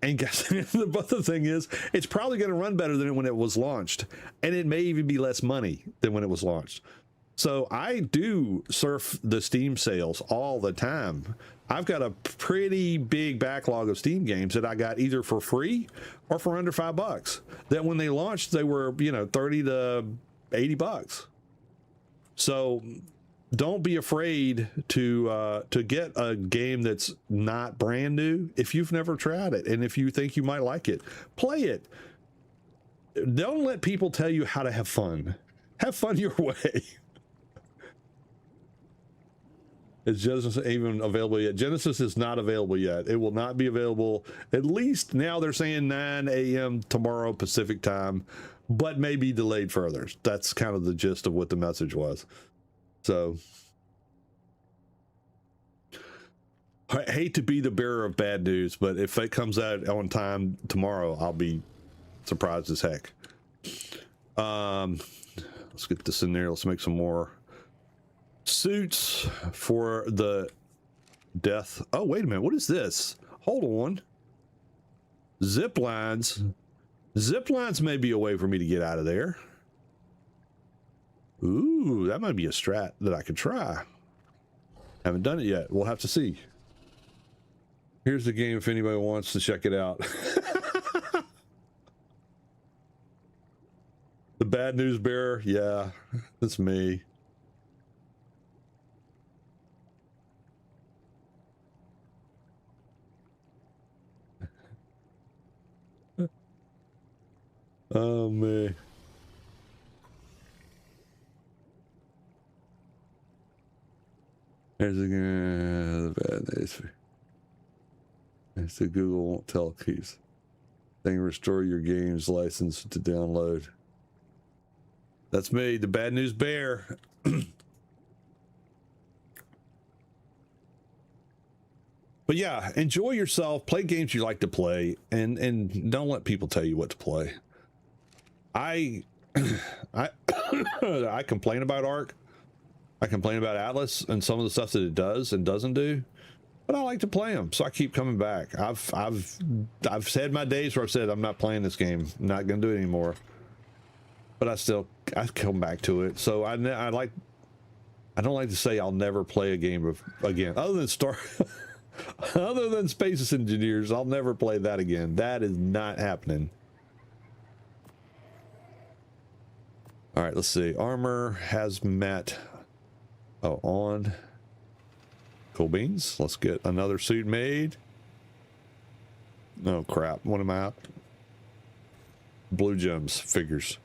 And guess the other thing is, it's probably going to run better than when it was launched. And it may even be less money than when it was launched. So I do surf the Steam sales all the time. I've got a pretty big backlog of Steam games that I got either for free or for under $5. That when they launched, they were, 30 to 80 bucks. So don't be afraid to get a game that's not brand new if you've never tried it, and if you think you might like it, play it. Don't let people tell you how to have fun. Have fun your way. Is Genesis even available yet? Genesis is not available yet. It will not be available. At least now they're saying 9 a.m. tomorrow Pacific time, but may be delayed further. That's kind of the gist of what the message was. So I hate to be the bearer of bad news, but if it comes out on time tomorrow, I'll be surprised as heck. Let's get this in there. Let's make some more suits for the death. Oh, wait a minute. What is this? Hold on. Zip lines. Zip lines may be a way for me to get out of there. Ooh, that might be a strat that I could try. Haven't done it yet. We'll have to see. Here's the game if anybody wants to check it out. The bad news bearer. Yeah, that's me. Oh man. There's the bad news. It's the Google won't tell keys. They can restore your game's license to download. That's me, the bad news bear. But yeah, enjoy yourself, play games you like to play, and don't let people tell you what to play. I I complain about Ark. I complain about Atlas and some of the stuff that it does and doesn't do, but I like to play them, so I keep coming back. I've had my days where I've said I'm not playing this game, I'm not gonna do it anymore, but I come back to it. So I don't like to say I'll never play a game again, other than other than Space Engineers. I'll never play that again. That is not happening. All right, let's see. Armor, hazmat. Oh, on. Cool beans. Let's get another suit made. Oh, crap. What am I out? Blue gems. Figures.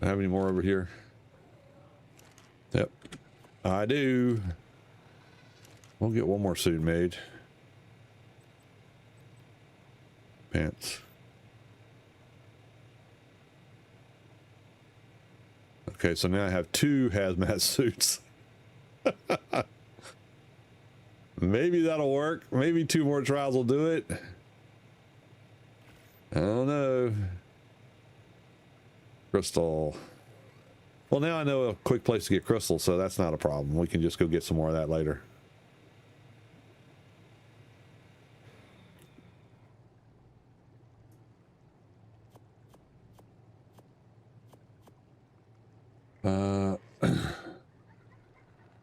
Have any more over here? Yep, I do. We'll get one more suit made. Pants. Okay, so now I have 2 hazmat suits. Maybe that'll work. Maybe 2 more trials will do it. I don't know. Crystal. Well, now I know a quick place to get crystal, so that's not a problem. We can just go get some more of that later.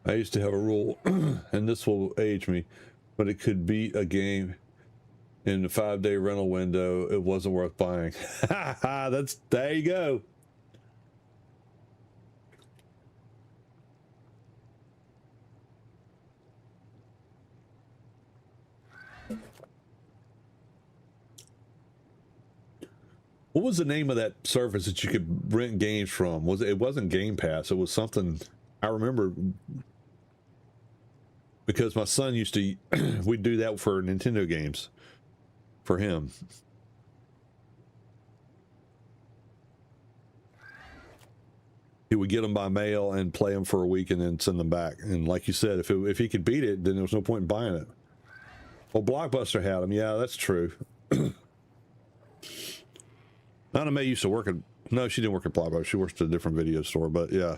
I used to have a rule, and this will age me, but it could beat a game in the 5-day rental window. It wasn't worth buying. There you go. What was the name of that service that you could rent games from? It wasn't Game Pass. It was something I remember, because my son used to, we'd do that for Nintendo games for him. He would get them by mail and play them for a week and then send them back. And like you said, if he could beat it, then there was no point in buying it. Well, Blockbuster had them. Yeah, that's true. Nana May used to work at, no, she didn't work at Blockbuster. She works at a different video store, but yeah.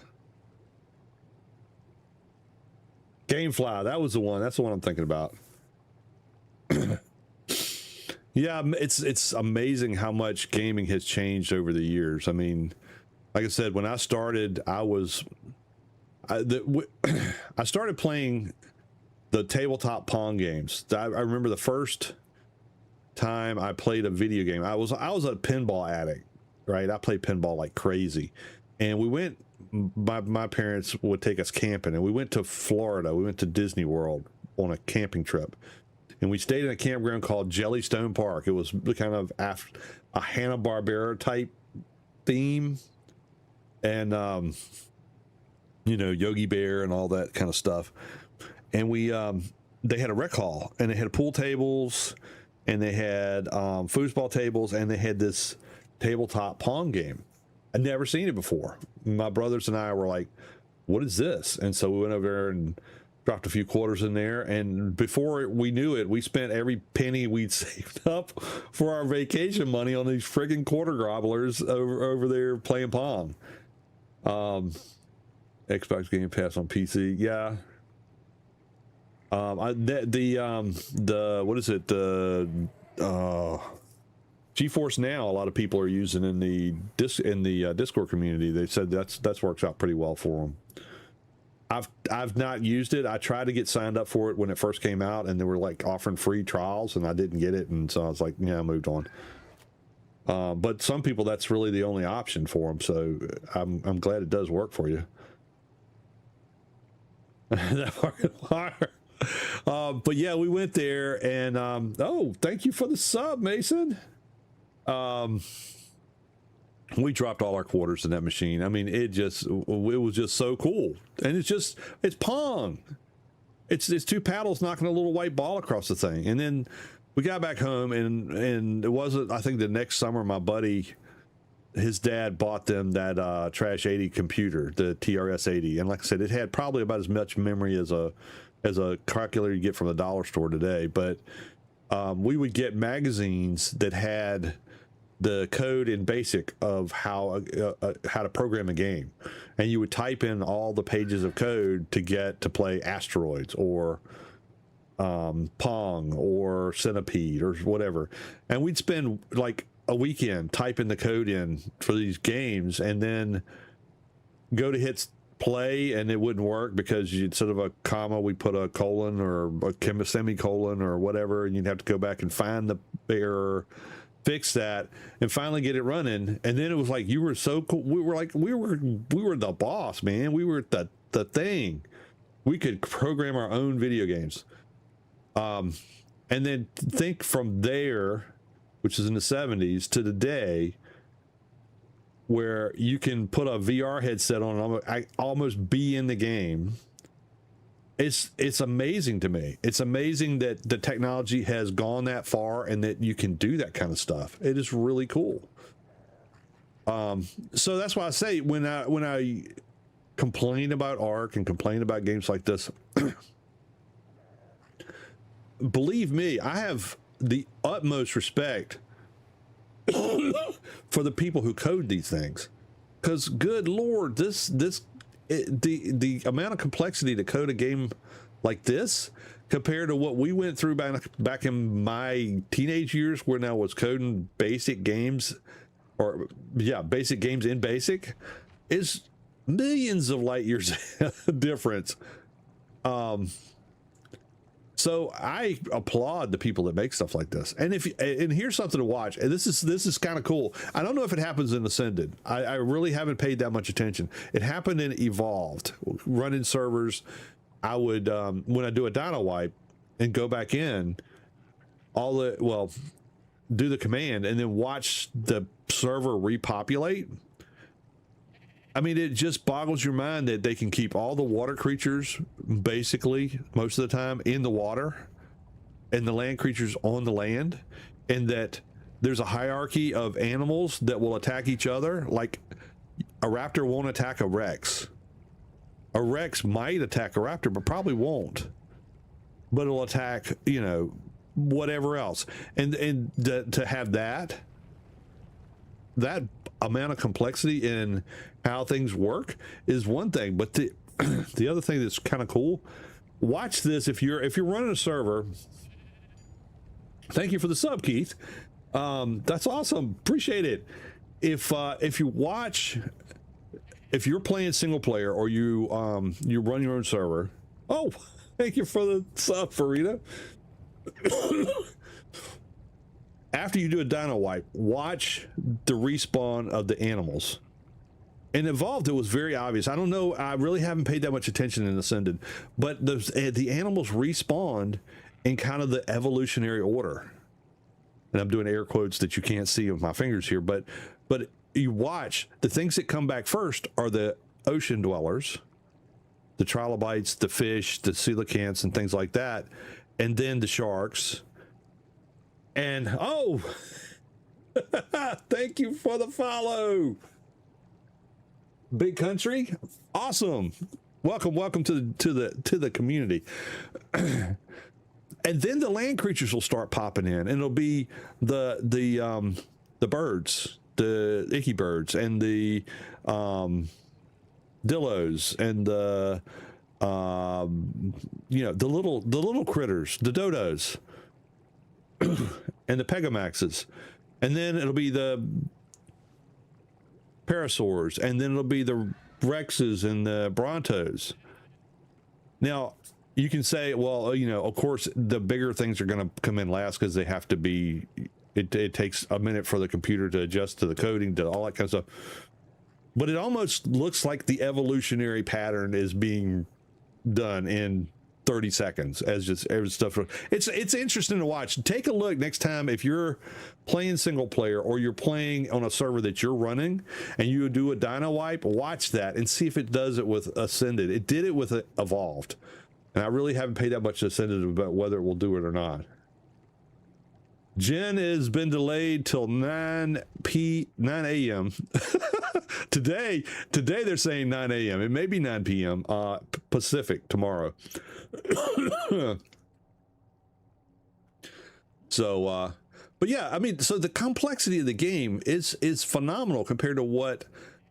Gamefly, that was the one. That's the one I'm thinking about. Yeah, it's amazing how much gaming has changed over the years. I mean, like I said, when I started, I started playing the tabletop Pong games. I remember the first time I played a video game. I was a pinball addict, right? I played pinball like crazy, and we went. My parents would take us camping, and we went to Florida. We went to Disney World on a camping trip, and we stayed in a campground called Jellystone Park. It was kind of a Hanna-Barbera type theme, and you know, Yogi Bear and all that kind of stuff. And we they had a rec hall, and they had pool tables, and they had foosball tables, and they had this tabletop Pong game. I'd never seen it before. My brothers and I were like, what is this? And so we went over there and dropped a few quarters in there, and before we knew it, we spent every penny we'd saved up for our vacation money on these friggin' quarter gobblers over there playing Pong. Xbox Game Pass on PC, yeah. The what is it? GeForce Now, a lot of people are using in the Discord community. They said that's works out pretty well for them. I've not used it. I tried to get signed up for it when it first came out, and they were like offering free trials, and I didn't get it, and so I was like, yeah, I moved on. But some people, that's really the only option for them, so I'm glad it does work for you. But yeah, we went there, and oh, thank you for the sub, Mason. We dropped all our quarters in that machine. I mean, it was just so cool. And it's Pong. It's two paddles knocking a little white ball across the thing. And then we got back home, and it wasn't, I think the next summer, my buddy, his dad bought them that Trash 80 computer, the TRS 80. And like I said, it had probably about as much memory as a calculator you get from the dollar store today. But we would get magazines that had the code in BASIC of how to program a game, and you would type in all the pages of code to get to play Asteroids or Pong or Centipede or whatever. And we'd spend like a weekend typing the code in for these games, and then go to hit play, and it wouldn't work because instead of a comma, we put a colon or a semicolon or whatever, and you'd have to go back and find the error, fix that, and finally get it running. And then it was like, you were so cool. We were the boss, man. We were the thing. We could program our own video games. And then think from there, which is in the 70s, to today, where you can put a VR headset on and almost be in the game. It's amazing to me. It's amazing that the technology has gone that far and that you can do that kind of stuff. It is really cool. So that's why I say when I complain about Ark and complain about games like this, believe me, I have the utmost respect for the people who code these things, because good Lord, the amount of complexity to code a game like this compared to what we went through back in my teenage years when I was coding basic games, basic games in BASIC, is millions of light years difference. So I applaud the people that make stuff like this. And and here's something to watch. And this is kind of cool. I don't know if it happens in Ascended. I really haven't paid that much attention. It happened in Evolved, running servers. I would when I do a dino wipe and go back in, do the command and then watch the server repopulate. I mean, it just boggles your mind that they can keep all the water creatures basically most of the time in the water and the land creatures on the land, and that there's a hierarchy of animals that will attack each other. Like a raptor won't attack a Rex. A Rex might attack a raptor, but probably won't. But it'll attack, whatever else. And to have that amount of complexity in how things work is one thing, but the other thing that's kind of cool, watch this. If you're running a server, thank you for the sub, Keith. That's awesome, appreciate it. If you're playing single player or you run your own server, oh, thank you for the sub, Farida. After you do a dino wipe, watch the respawn of the animals. In Evolved, it was very obvious. I don't know, I really haven't paid that much attention in Ascended, but the animals respawned in kind of the evolutionary order. And I'm doing air quotes that you can't see with my fingers here, but you watch, the things that come back first are the ocean dwellers, the trilobites, the fish, the coelacanths, and things like that, and then the sharks. And oh, thank you for the follow, Big Country. Awesome. Welcome to the community. And then the land creatures will start popping in, and it'll be the birds, the icky birds, and the dillos, and the the little critters, the dodos, and the pegamaxes. And then it'll be the parasaurs, and then it'll be the rexes and the brontos. Now you can say, well, of course the bigger things are going to come in last because they have to be, it takes a minute for the computer to adjust to the coding, to all that kind of stuff. But it almost looks like the evolutionary pattern is being done in 30 seconds as just every stuff. It's interesting to watch. Take a look next time if you're playing single player or you're playing on a server that you're running and you do a dino wipe, watch that and see if it does it with Ascended. It did it with Evolved. And I really haven't paid that much Ascended about whether it will do it or not. Gen has been delayed till 9 a.m. Today they're saying 9 a.m. It may be 9 p.m. Pacific tomorrow. So, but yeah, I mean, so the complexity of the game is phenomenal compared to what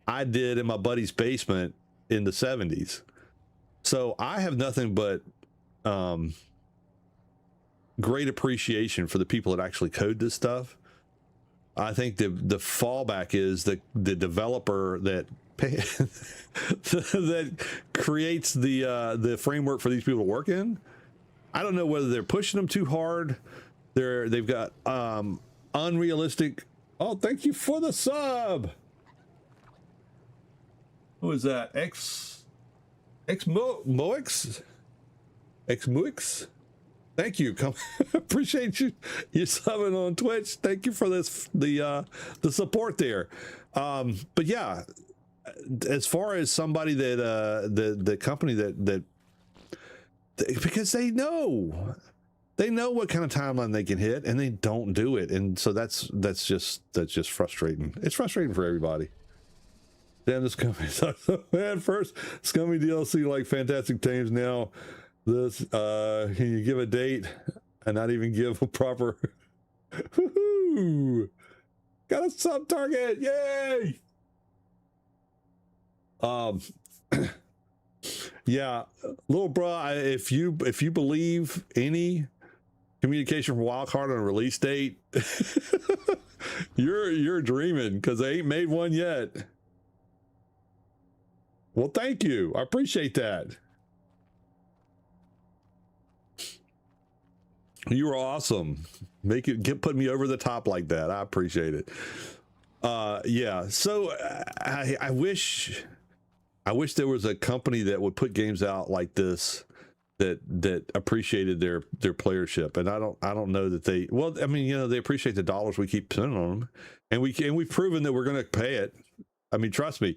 I did in my buddy's basement in the 70s. So I have nothing but great appreciation for the people that actually code this stuff. I think the fallback is the developer that that creates the framework for these people to work in. I don't know whether they're pushing them too hard. They've got unrealistic. Oh, thank you for the sub. Who is that? Moix? Thank you. Appreciate you subbing on Twitch. Thank you for this the support there. But yeah, as far as somebody that the company that because they know what kind of timeline they can hit and they don't do it, and so that's just frustrating. It's frustrating for everybody. Damn, this company sucks so bad. First scummy DLC like Fantastic Tames, now this can you give a date and not even give a proper woohoo, got a sub target, yay. Yeah, little bruh, if you believe any communication from Wildcard on a release date, you're dreaming, because they ain't made one yet. Well, thank you, I appreciate that. You were awesome. Put me over the top like that. I appreciate it. Yeah. So I wish there was a company that would put games out like this that appreciated their playership. And I don't know that they. Well, I mean, you know, they appreciate the dollars we keep spending on them, and we've proven that we're going to pay it. I mean, trust me.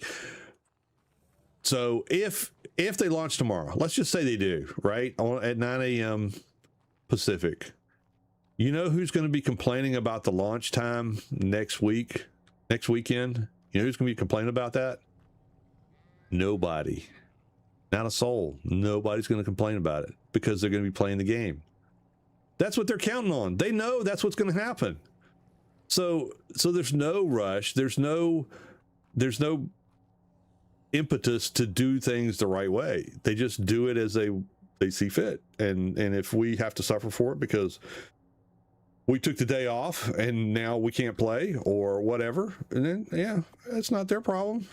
So if they launch tomorrow, let's just say they do, right, at 9 a.m. Pacific, you know who's going to be complaining about the launch time next weekend? You know who's going to be complaining about that? Nobody. Not a soul. Nobody's going to complain about it because they're going to be playing the game. That's what they're counting on. They know that's what's going to happen. So there's no rush. There's no impetus to do things the right way. They just do it as they see fit, and if we have to suffer for it because we took the day off and now we can't play or whatever, and then yeah, it's not their problem.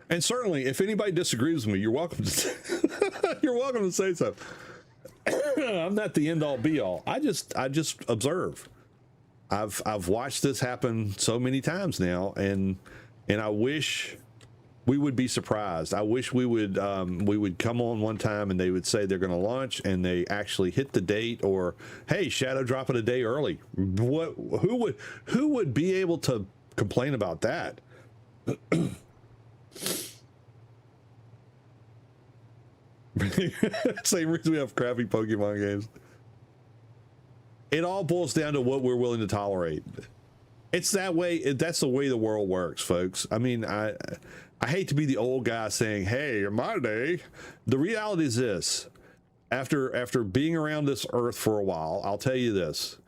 And certainly if anybody disagrees with me, you're welcome to you're welcome to say so. I'm not the end all be all. I just observe. I've watched this happen so many times now, and I wish we would be surprised. I wish we would come on one time and they would say they're going to launch and they actually hit the date, or hey, shadow drop it a day early. Who would be able to complain about that? Same reason we have crappy Pokemon games. It all boils down to what we're willing to tolerate. It's that way. That's the way the world works, folks. I mean, I hate to be the old guy saying, hey, in my day. The reality is this. After being around this earth for a while, I'll tell you this.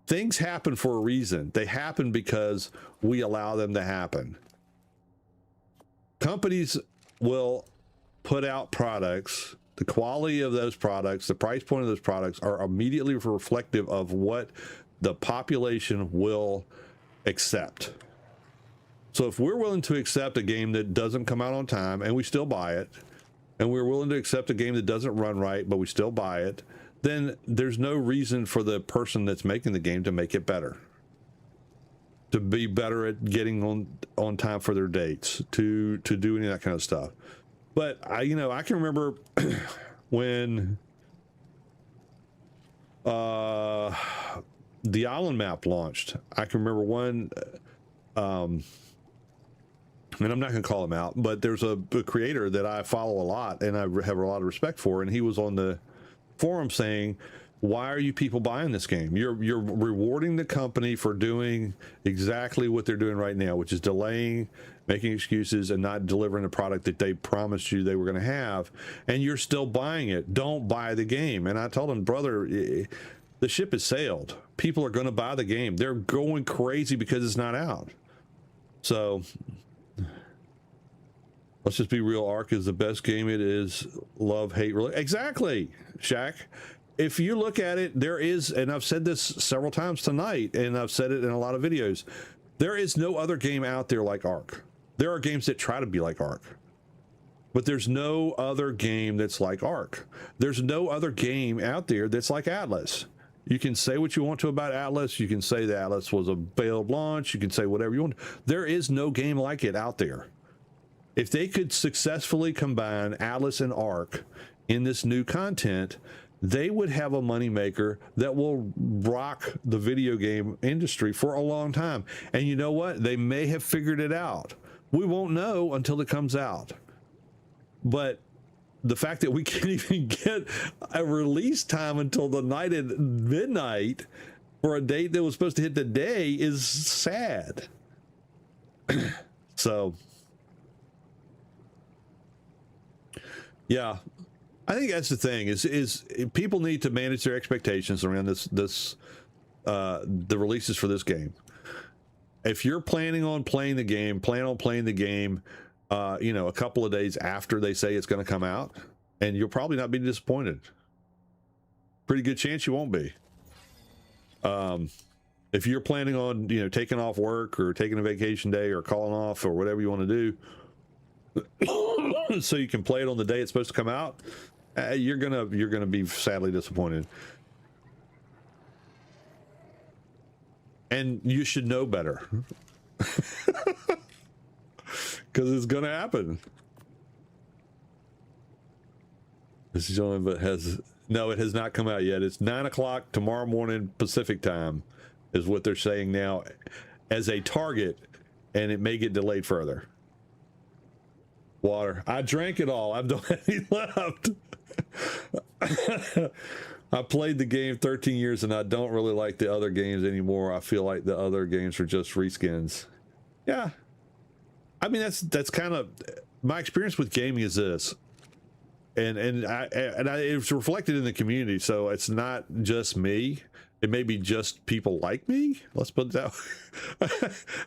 Things happen for a reason. They happen because we allow them to happen. Companies will put out products. The quality of those products, the price point of those products are immediately reflective of what the population will accept. So if we're willing to accept a game that doesn't come out on time and we still buy it, and we're willing to accept a game that doesn't run right but we still buy it, then there's no reason for the person that's making the game to make it better. to be better at getting on time for their dates, to do any of that kind of stuff. But I can remember when the island map launched. I can remember one, and I'm not going to call him out, but there's a creator that I follow a lot and I have a lot of respect for, and he was on the forum saying, why are you people buying this game? You're rewarding the company for doing exactly what they're doing right now, which is delaying, making excuses, and not delivering the product that they promised you they were going to have, and you're still buying it. Don't buy the game. And I told him, brother, the ship has sailed. People are going to buy the game. They're going crazy because it's not out. So let's just be real. Ark is the best game. It is love, hate, exactly, Shaq. If you look at it, there is, and I've said this several times tonight, and I've said it in a lot of videos, there is no other game out there like Ark. There are games that try to be like Ark, but there's no other game that's like Ark. There's no other game out there that's like Atlas. You can say what you want to about Atlas. You can say that Atlas was a failed launch. You can say whatever you want. There is no game like it out there. If they could successfully combine Atlas and Ark in this new content, they would have a moneymaker that will rock the video game industry for a long time. And you know what? They may have figured it out. We won't know until it comes out. But the fact that we can't even get a release time until the night at midnight for a date that was supposed to hit the day is sad. So, yeah. I think that's the thing is people need to manage their expectations around the releases for this game. If you're planning on playing the game, a couple of days after they say it's going to come out, and you'll probably not be disappointed. Pretty good chance you won't be. If you're planning on, taking off work or taking a vacation day or calling off or whatever you want to do, so you can play it on the day it's supposed to come out, you're gonna be sadly disappointed. And you should know better, because it's gonna happen. This is only, but it has not come out yet. It's 9 o'clock tomorrow morning Pacific time is what they're saying now as a target, and it may get delayed further. Water. I drank it all. I don't have any left. I played the game 13 years and I don't really like the other games anymore. I feel like the other games are just reskins. Yeah. I mean, that's kind of my experience with gaming is this. And it's reflected in the community. So it's not just me. It may be just people like me. Let's put it that way.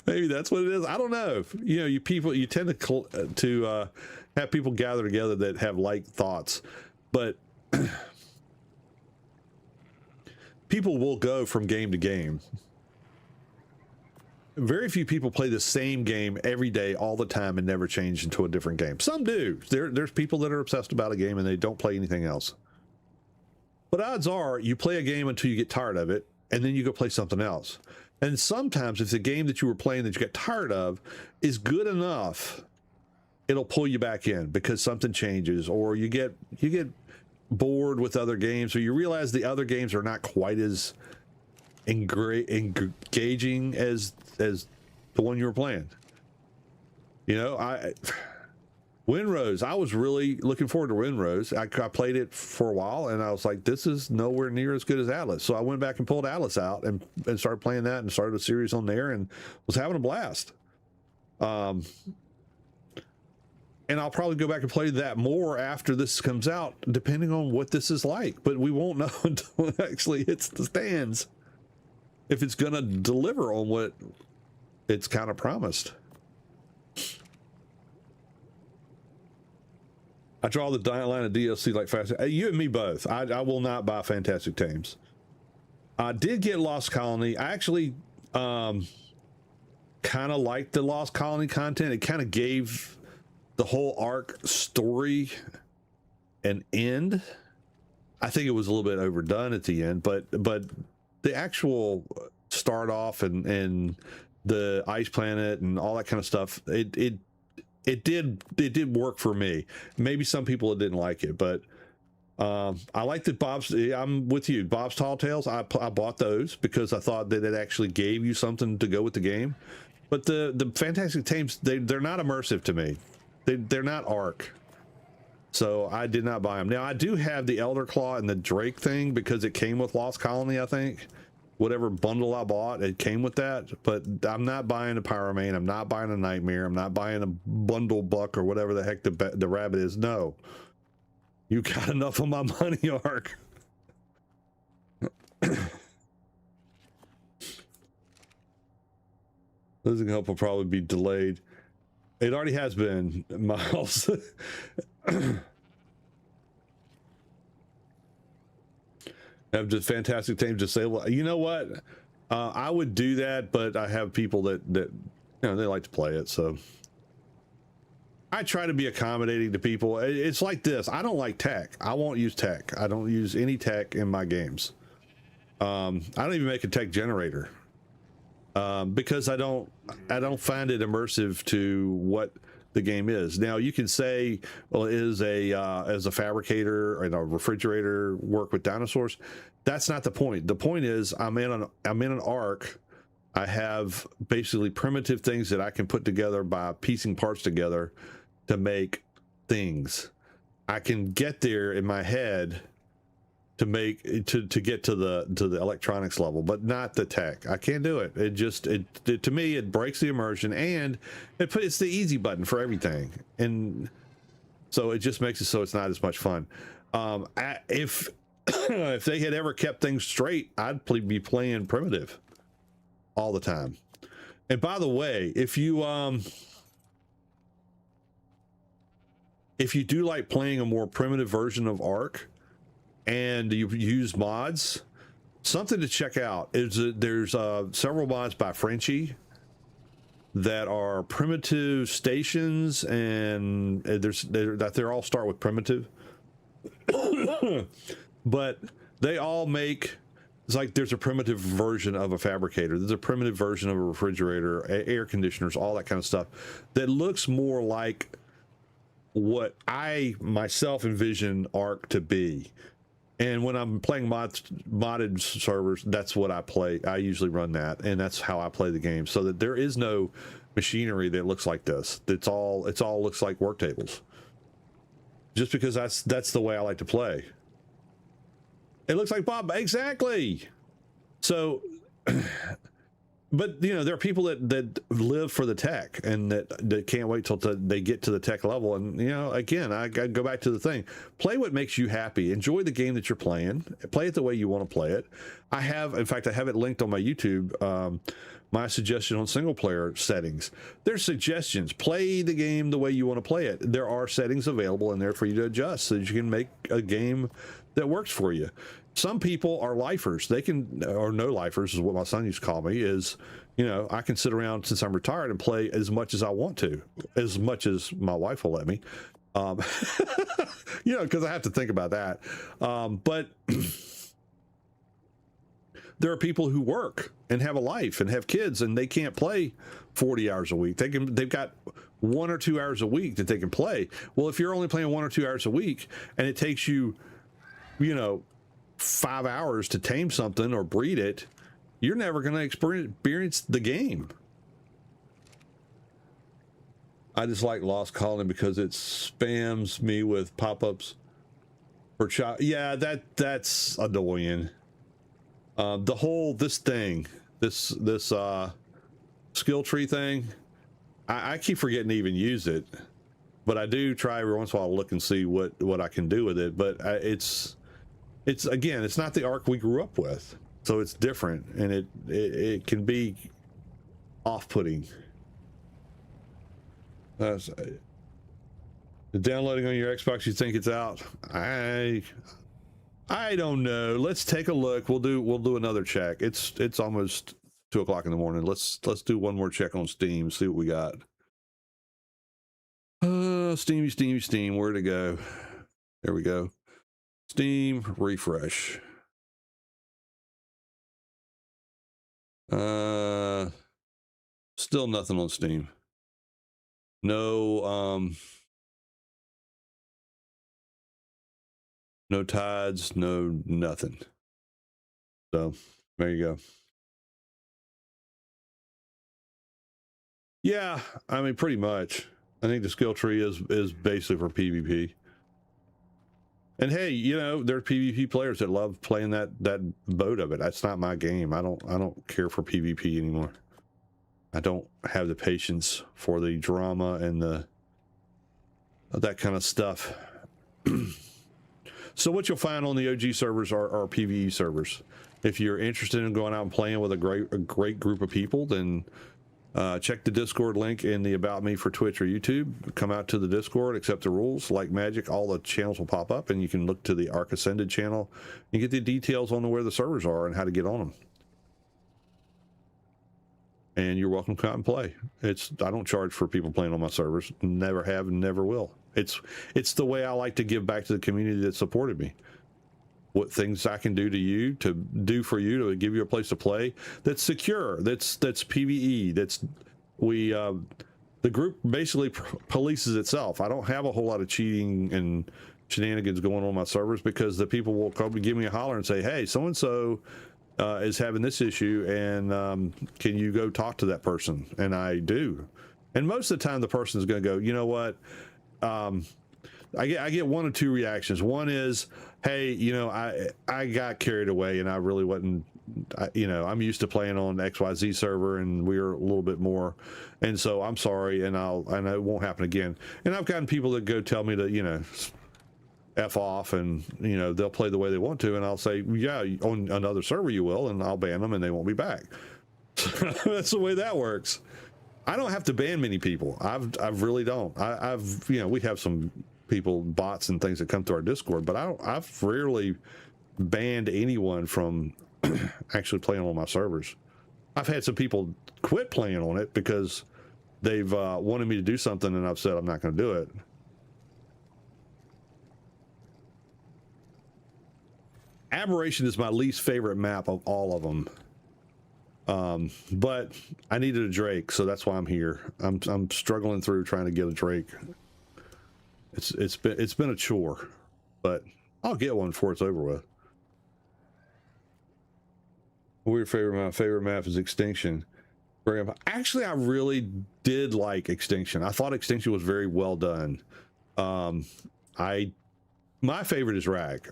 Maybe that's what it is. I don't know. You tend to have people gather together that have like thoughts, but people will go from game to game. Very few people play the same game every day, all the time, and never change into a different game. Some do. There's people that are obsessed about a game and they don't play anything else. But odds are you play a game until you get tired of it, and then you go play something else. And sometimes if the game that you were playing that you get tired of is good enough, it'll pull you back in because something changes, or you get bored with other games, or you realize the other games are not quite as engaging as the one you were playing. Windrose, I was really looking forward to Windrose. I played it for a while and I was like, this is nowhere near as good as Atlas. So I went back and pulled Atlas out and started playing that and started a series on there and was having a blast. And I'll probably go back and play that more after this comes out, depending on what this is like. But we won't know until it actually hits the stands if it's going to deliver on what it's kind of promised. I draw the line of DLC like fast. You and me both. I will not buy Fantastic Tames. I did get Lost Colony. I actually kind of liked the Lost Colony content. It kind of gave the whole Ark story an end. I think it was a little bit overdone at the end, but the actual start off and the ice planet and all that kind of stuff, it did work for me. Maybe some people didn't like it, but I like that Bob's. I'm with you. Bob's Tall Tales. I bought those because I thought that it actually gave you something to go with the game. But the Fantastic Tames, they're not immersive to me. They're not Ark. So I did not buy them. Now I do have the Elder Claw and the Drake thing because it came with Lost Colony, I think. Whatever bundle I bought, it came with that. But I'm not buying a Pyroman. I'm not buying a Nightmare. I'm not buying a Bundle Buck or whatever the heck the rabbit is. No. You got enough of my money, Ark. Losing hope will probably be delayed. It already has been, Miles. Have just Fantastic Tames just say, well, you know what? I would do that, but I have people that you know, they like to play it, so I try to be accommodating to people. It's like this. I don't like tech. I won't use tech. I don't use any tech in my games. I don't even make a tech generator because I don't find it immersive to what the game is. Now you can say, well, is as a fabricator and a refrigerator work with dinosaurs? That's not the point. The point is I'm in an Ark. I have basically primitive things that I can put together by piecing parts together to make things. I can get there in my head to make to get to the electronics level, but not the tech. I can't do it. It just to me it breaks the immersion, and it's the easy button for everything, and so it just makes it so it's not as much fun. If if they had ever kept things straight, I'd be playing primitive all the time. And by the way, if you do like playing a more primitive version of Ark and you use mods, something to check out is there's several mods by Frenchie that are primitive stations, and they all start with primitive. But they all make, it's like there's a primitive version of a fabricator, there's a primitive version of a refrigerator, air conditioners, all that kind of stuff that looks more like what I myself envision Ark to be. And when I'm playing modded servers, that's what I play. I usually run that, and that's how I play the game, so that there is no machinery that looks like this. It's all looks like work tables, just because that's the way I like to play. It looks like Bob, exactly. So but you know, there are people that live for the tech and that can't wait till they get to the tech level. And you know, again, I go back to the thing: play what makes you happy, enjoy the game that you're playing, play it the way you want to play it. In fact, I have it linked on my YouTube, my suggestion on single player settings. There's suggestions. Play the game the way you want to play it. There are settings available in there for you to adjust so that you can make a game that works for you. Some people are lifers. They can, or no lifers is what my son used to call me, is, you know, I can sit around since I'm retired and play as much as I want to, as much as my wife will let me. You know, because I have to think about that. But there are people who work and have a life and have kids, and they can't play 40 hours a week. They've got 1 or 2 hours a week that they can play. Well, if you're only playing 1 or 2 hours a week and it takes you, you know, 5 hours to tame something or breed it, you're never going to experience the game. I just like Lost Colony because it spams me with pop-ups for child. Yeah, that's annoying. The whole this skill tree thing, I keep forgetting to even use it, but I do try every once in a while to look and see what I can do with it. But it's again, it's not the Ark we grew up with, so it's different, and it can be off-putting. Downloading on your Xbox, you think it's out? I don't know. Let's take a look. We'll do another check. It's almost 2 o'clock in the morning. Let's do one more check on Steam. See what we got. Steam. Where'd it go? There we go. Steam, refresh. Still nothing on Steam. No, no tides, no nothing. So there you go. Yeah, I mean, pretty much. I think the skill tree is basically for PvP. And hey, you know, there are PvP players that love playing that boat of it. That's not my game. I don't care for PvP anymore. I don't have the patience for the drama and that kind of stuff. So what you'll find on the OG servers are PvE servers. If you're interested in going out and playing with a great group of people, then check the Discord link in the About Me for Twitch or YouTube. Come out to the Discord, accept the rules. Like magic, all the channels will pop up, and you can look to the Ark Ascended channel and get the details on where the servers are and how to get on them. And you're welcome to come out and play. I don't charge for people playing on my servers. Never have and never will. It's the way I like to give back to the community that supported me. What things I can do to you, to do for you, to give you a place to play that's secure, that's PvE, the group basically polices itself. I don't have a whole lot of cheating and shenanigans going on my servers, because the people will come give me a holler and say, hey, so and so is having this issue, and can you go talk to that person? And I do. And most of the time the person is going to go, you know what, I get one or two reactions. One is, hey, you know, I got carried away and I really wasn't, you know, I'm used to playing on XYZ server and we're a little bit more, and so I'm sorry, and it won't happen again. And I've gotten people that go tell me to, you know, F off, and you know, they'll play the way they want to, and I'll say, yeah, on another server you will, and I'll ban them and they won't be back. That's the way that works. I don't have to ban many people. I've really don't. I've you know, we have some people, bots and things that come through our Discord, but I've rarely banned anyone from actually playing on my servers. I've had some people quit playing on it because they've wanted me to do something, and I've said I'm not going to do it. Aberration is my least favorite map of all of them. But I needed a Drake, so that's why I'm here. I'm struggling through trying to get a Drake. It's been a chore, but I'll get one before it's over with. My favorite map is Extinction. Actually, I really did like Extinction. I thought Extinction was very well done. My favorite is Rag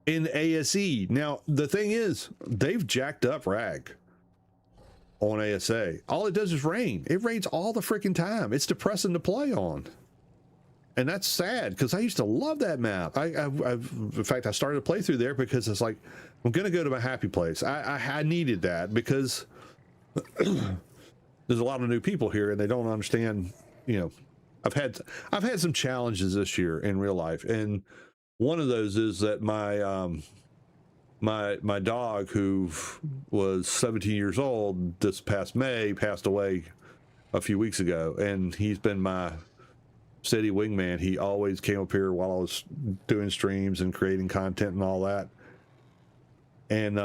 in ASE. Now the thing is, they've jacked up Rag on ASA. All it does is rain. It rains all the freaking time. It's depressing to play on, and that's sad because I used to love that map. In fact, I started a playthrough there because it's like, I'm gonna go to my happy place. I needed that because there's a lot of new people here and they don't understand. You know, I've had some challenges this year in real life, and one of those is that my my dog, who was 17 years old this past May, passed away a few weeks ago, and he's been my steady wingman. He always came up here while I was doing streams and creating content and all that. And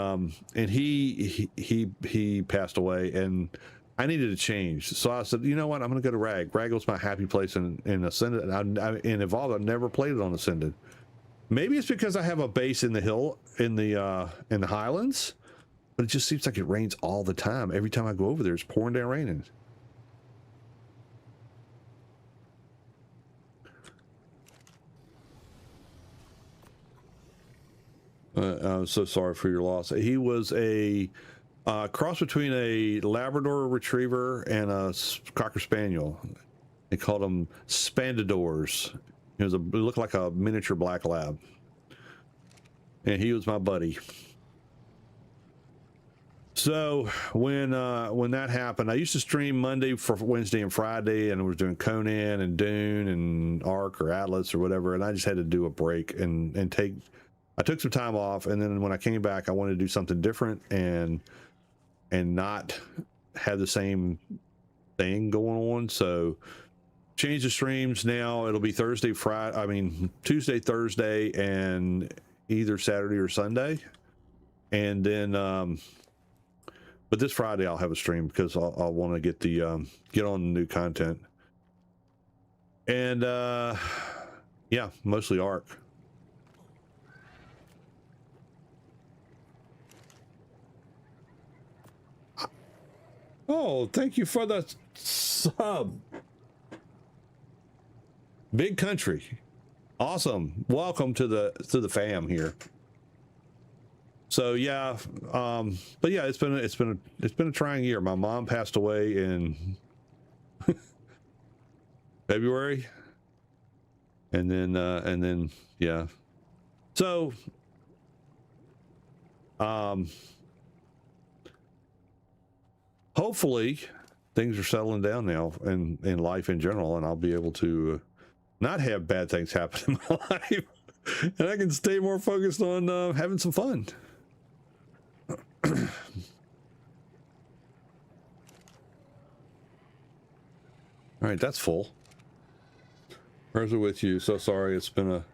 he passed away, and I needed a change. So I said, you know what, I'm gonna go to Rag. Rag was my happy place in Ascended. In Evolved, I've never played it on Ascended. Maybe it's because I have a base in the hill, in the Highlands, but it just seems like it rains all the time. Every time I go over there, it's pouring down raining. I'm so sorry for your loss. He was a cross between a Labrador Retriever and a Cocker Spaniel. They called them Spandadors. He looked like a miniature black lab, and he was my buddy. So when that happened, I used to stream Monday for Wednesday and Friday, and I was doing Conan and Dune and Ark or Atlas or whatever, and I just had to do a break and I took some time off, and then when I came back, I wanted to do something different and not have the same thing going on. So change the streams. Now it'll be Tuesday, Thursday, and either Saturday or Sunday. And then But this Friday I'll have a stream because I'll want to get the get on the new content. And yeah, mostly Ark. Oh, thank you for the sub. Big country. Awesome. Welcome to the fam here. So yeah, but yeah, it's been a trying year. My mom passed away in February. And then yeah. So hopefully things are settling down now in life in general, and I'll be able to not have bad things happen in my life, and I can stay more focused on having some fun. All right, that's full. Where's it with you? So sorry, it's been a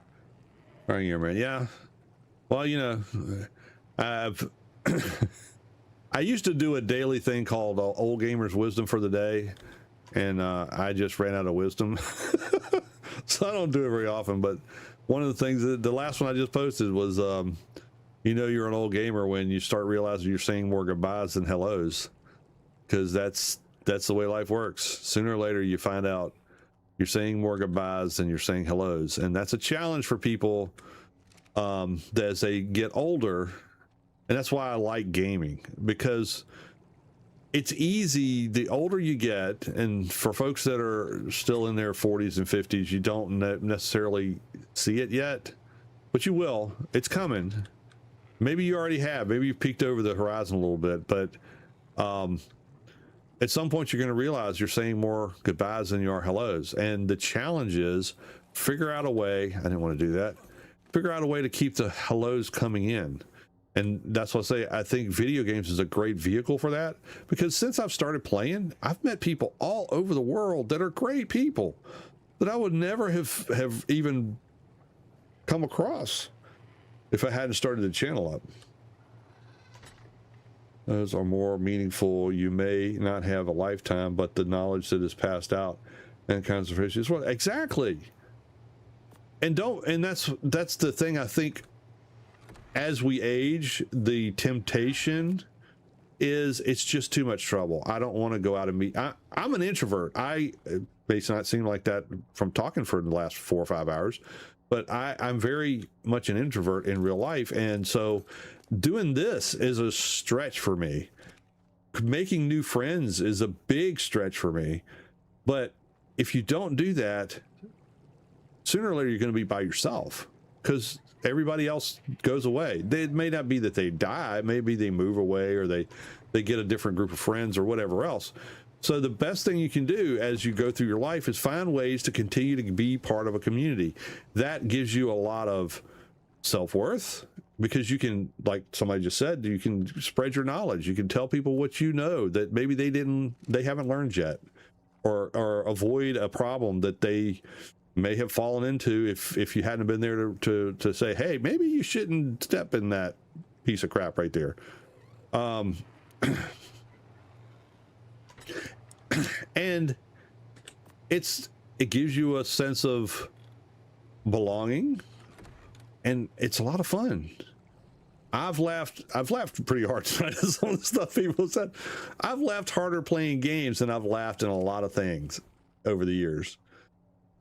trying year, man. Yeah. Well, you know, I used to do a daily thing called Old Gamer's Wisdom for the Day, and I just ran out of wisdom. So I don't do it very often, but one of the things that the last one I just posted was, you know, you're an old gamer when you start realizing you're saying more goodbyes than hellos, because that's the way life works. Sooner or later, you find out you're saying more goodbyes than you're saying hellos, and that's a challenge for people as they get older. And that's why I like gaming, because it's easy the older you get, and for folks that are still in their 40s and 50s, you don't necessarily see it yet, but you will. It's coming. Maybe you already have. Maybe you've peeked over the horizon a little bit, but at some point you're going to realize you're saying more goodbyes than you are hellos. And the challenge is figure out a way. I didn't want to do that. Figure out a way to keep the hellos coming in. And that's what I say. I think video games is a great vehicle for that, because since I've started playing, I've met people all over the world that are great people that I would never have even come across if I hadn't started the channel up. Those are more meaningful. You may not have a lifetime, but the knowledge that is passed out and conservation is what exactly. And that's the thing. I think as we age, the temptation is it's just too much trouble. I don't want to go out and meet. I'm an introvert. It may not seem like that from talking for the last 4 or 5 hours, but I'm very much an introvert in real life. And so doing this is a stretch for me. Making new friends is a big stretch for me. But if you don't do that, sooner or later you're going to be by yourself, because everybody else goes away. It may not be that they die. Maybe they move away, or they get a different group of friends or whatever else. So the best thing you can do as you go through your life is find ways to continue to be part of a community. That gives you a lot of self-worth, because you can, like somebody just said, you can spread your knowledge. You can tell people what you know that maybe they haven't learned yet, or avoid a problem that they may have fallen into if you hadn't been there to say, hey, maybe you shouldn't step in that piece of crap right there. And it gives you a sense of belonging, and it's a lot of fun. I've laughed pretty hard tonight at some of the stuff people said. I've laughed harder playing games than I've laughed in a lot of things over the years.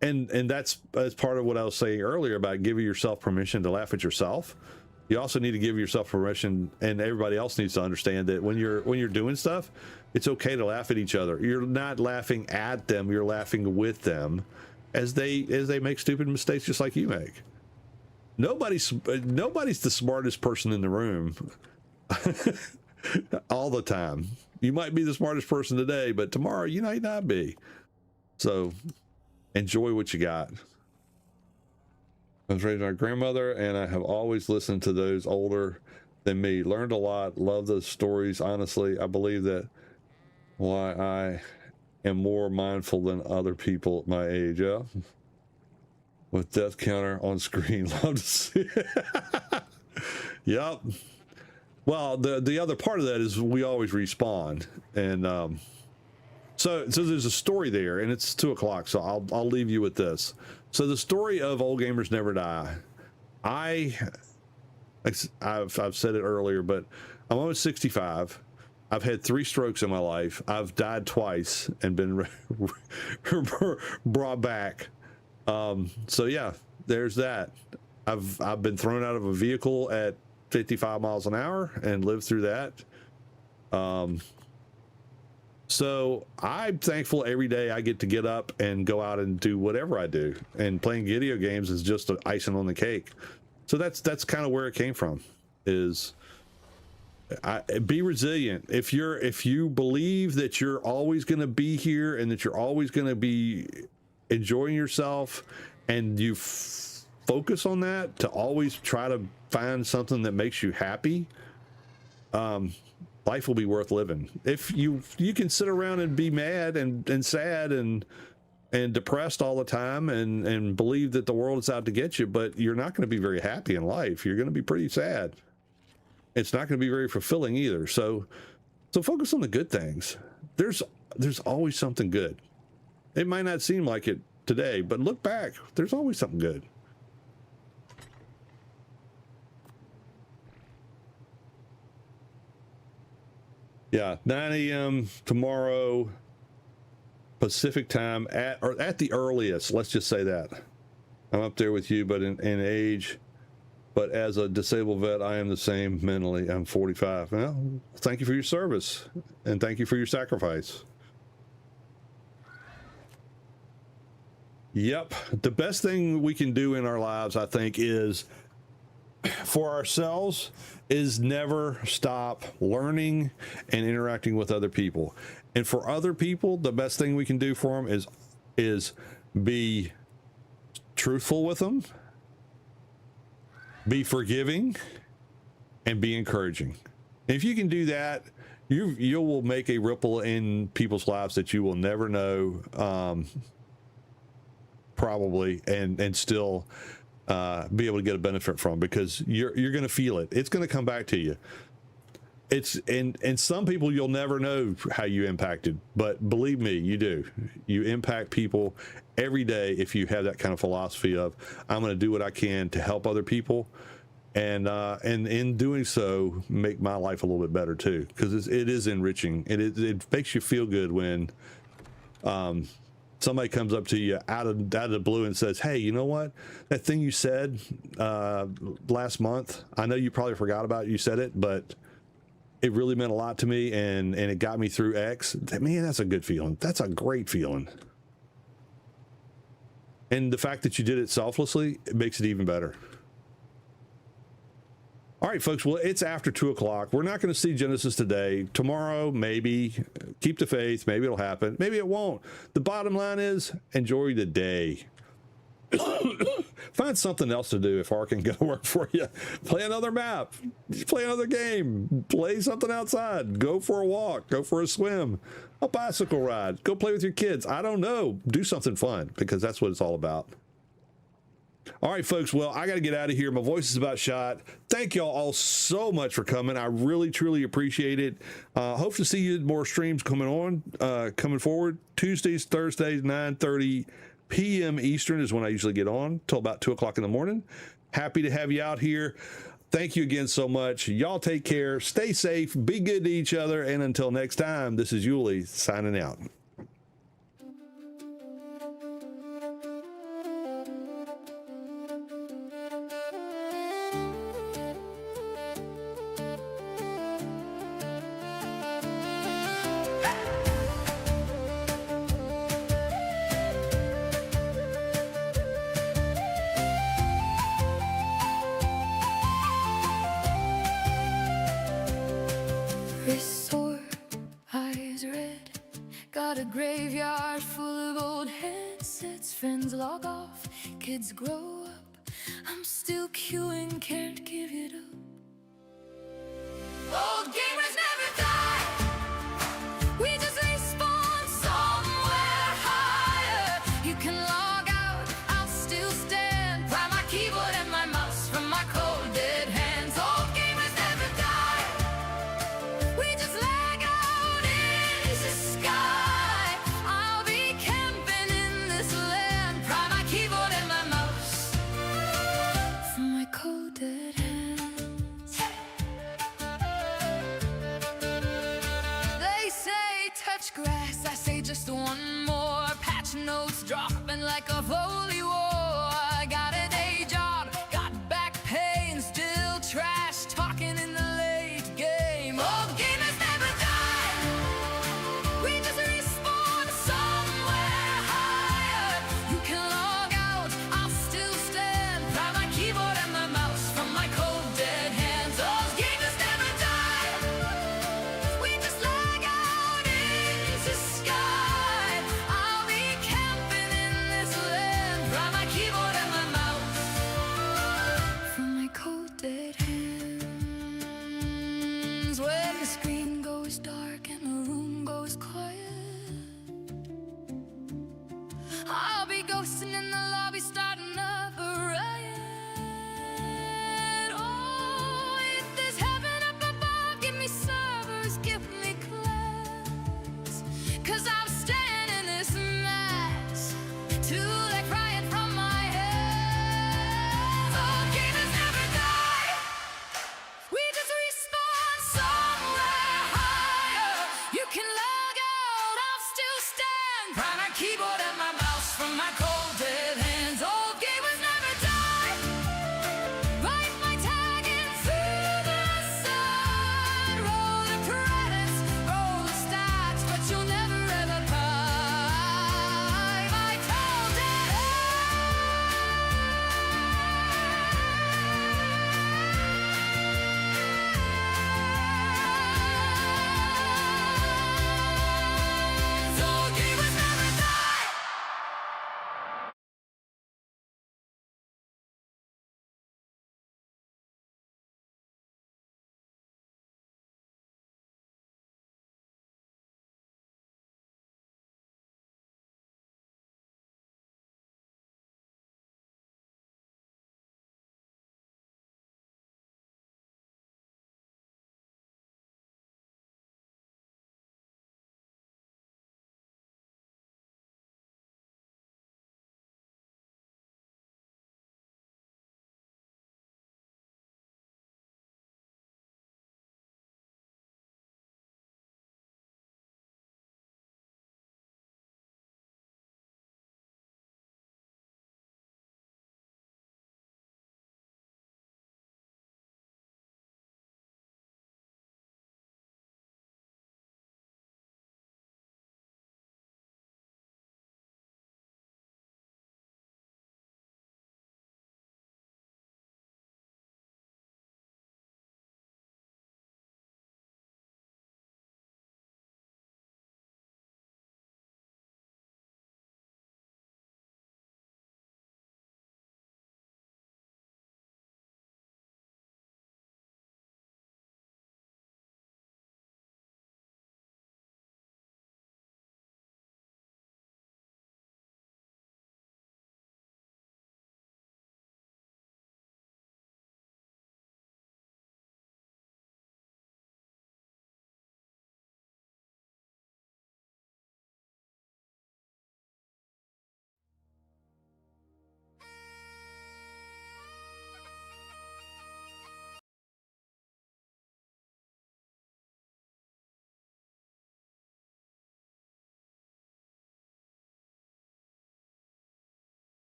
And that's part of what I was saying earlier about giving yourself permission to laugh at yourself. You also need to give yourself permission, and everybody else needs to understand that when you're doing stuff, it's okay to laugh at each other. You're not laughing at them, you're laughing with them as they make stupid mistakes just like you make. Nobody's the smartest person in the room all the time. You might be the smartest person today, but tomorrow you might not be. So enjoy what you got. I was raised by my grandmother, and I have always listened to those older than me. Learned a lot, love those stories. Honestly, I believe that why I am more mindful than other people at my age. Yeah. With death counter on screen. Love to see it. Yep. Well, the other part of that is we always respawn, and so there's a story there, and it's 2 o'clock, so I'll leave you with this. So the story of Old Gamers Never Die. I've said it earlier, but I'm almost 65. I've had 3 strokes in my life. I've died twice and been brought back. So yeah, there's that. I've been thrown out of a vehicle at 55 miles an hour and lived through that. So I'm thankful every day I get to get up and go out and do whatever I do. And playing video games is just the icing on the cake. So that's kind of where it came from. Is be resilient. If you believe that you're always going to be here and that you're always going to be enjoying yourself, and you focus on that to always try to find something that makes you happy, life will be worth living. If you can sit around and be mad and sad and depressed all the time and believe that the world is out to get you, but you're not going to be very happy in life. You're going to be pretty sad. It's not going to be very fulfilling either. So focus on the good things. There's always something good. It might not seem like it today, but look back. There's always something good. Yeah, 9 a.m. tomorrow Pacific time at the earliest. Let's just say that. I'm up there with you, but in age. But as a disabled vet, I am the same mentally. I'm 45. Well, thank you for your service, and thank you for your sacrifice. Yep. The best thing we can do in our lives, I think, is for ourselves is never stop learning and interacting with other people. And for other people, the best thing we can do for them is be truthful with them, be forgiving, and be encouraging. And if you can do that, you will make a ripple in people's lives that you will never know, probably, and still be able to get a benefit from, because you're going to feel it. It's going to come back to you. It's and some people you'll never know how you impacted, but believe me, you do. You impact people every day if you have that kind of philosophy of, I'm going to do what I can to help other people, and in doing so, make my life a little bit better too, because it is enriching. It makes you feel good when somebody comes up to you out of the blue and says, hey, you know what? That thing you said last month, I know you probably forgot about it, you said it, but it really meant a lot to me, and it got me through X. Man, that's a good feeling. That's a great feeling. And the fact that you did it selflessly, it makes it even better. All right, folks, well, it's after 2 o'clock. We're not going to see Genesis today. Tomorrow, maybe. Keep the faith. Maybe it'll happen. Maybe it won't. The bottom line is, enjoy the day. Find something else to do if Ark ain't going to work for you. Play another map. Play another game. Play something outside. Go for a walk. Go for a swim. A bicycle ride. Go play with your kids. I don't know. Do something fun, because that's what it's all about. All right, folks. Well, I got to get out of here. My voice is about shot. Thank y'all all so much for coming. I really, truly appreciate it. Hope to see you more streams coming forward. Tuesdays, Thursdays, 9:30 p.m. Eastern is when I usually get on till about 2 o'clock in the morning. Happy to have you out here. Thank you again so much. Y'all take care. Stay safe. Be good to each other. And until next time, this is Yuli signing out. Restore, eyes red. Got a graveyard full of old headsets. Friends log off, kids grow up. I'm still queuing, can't give it up. Old gamers never die. We just respawn somewhere higher. You can log out, I'll still stand. Pry my keyboard and my mouse from my cold dead hands. Old gamers never die. dropping like a holy war.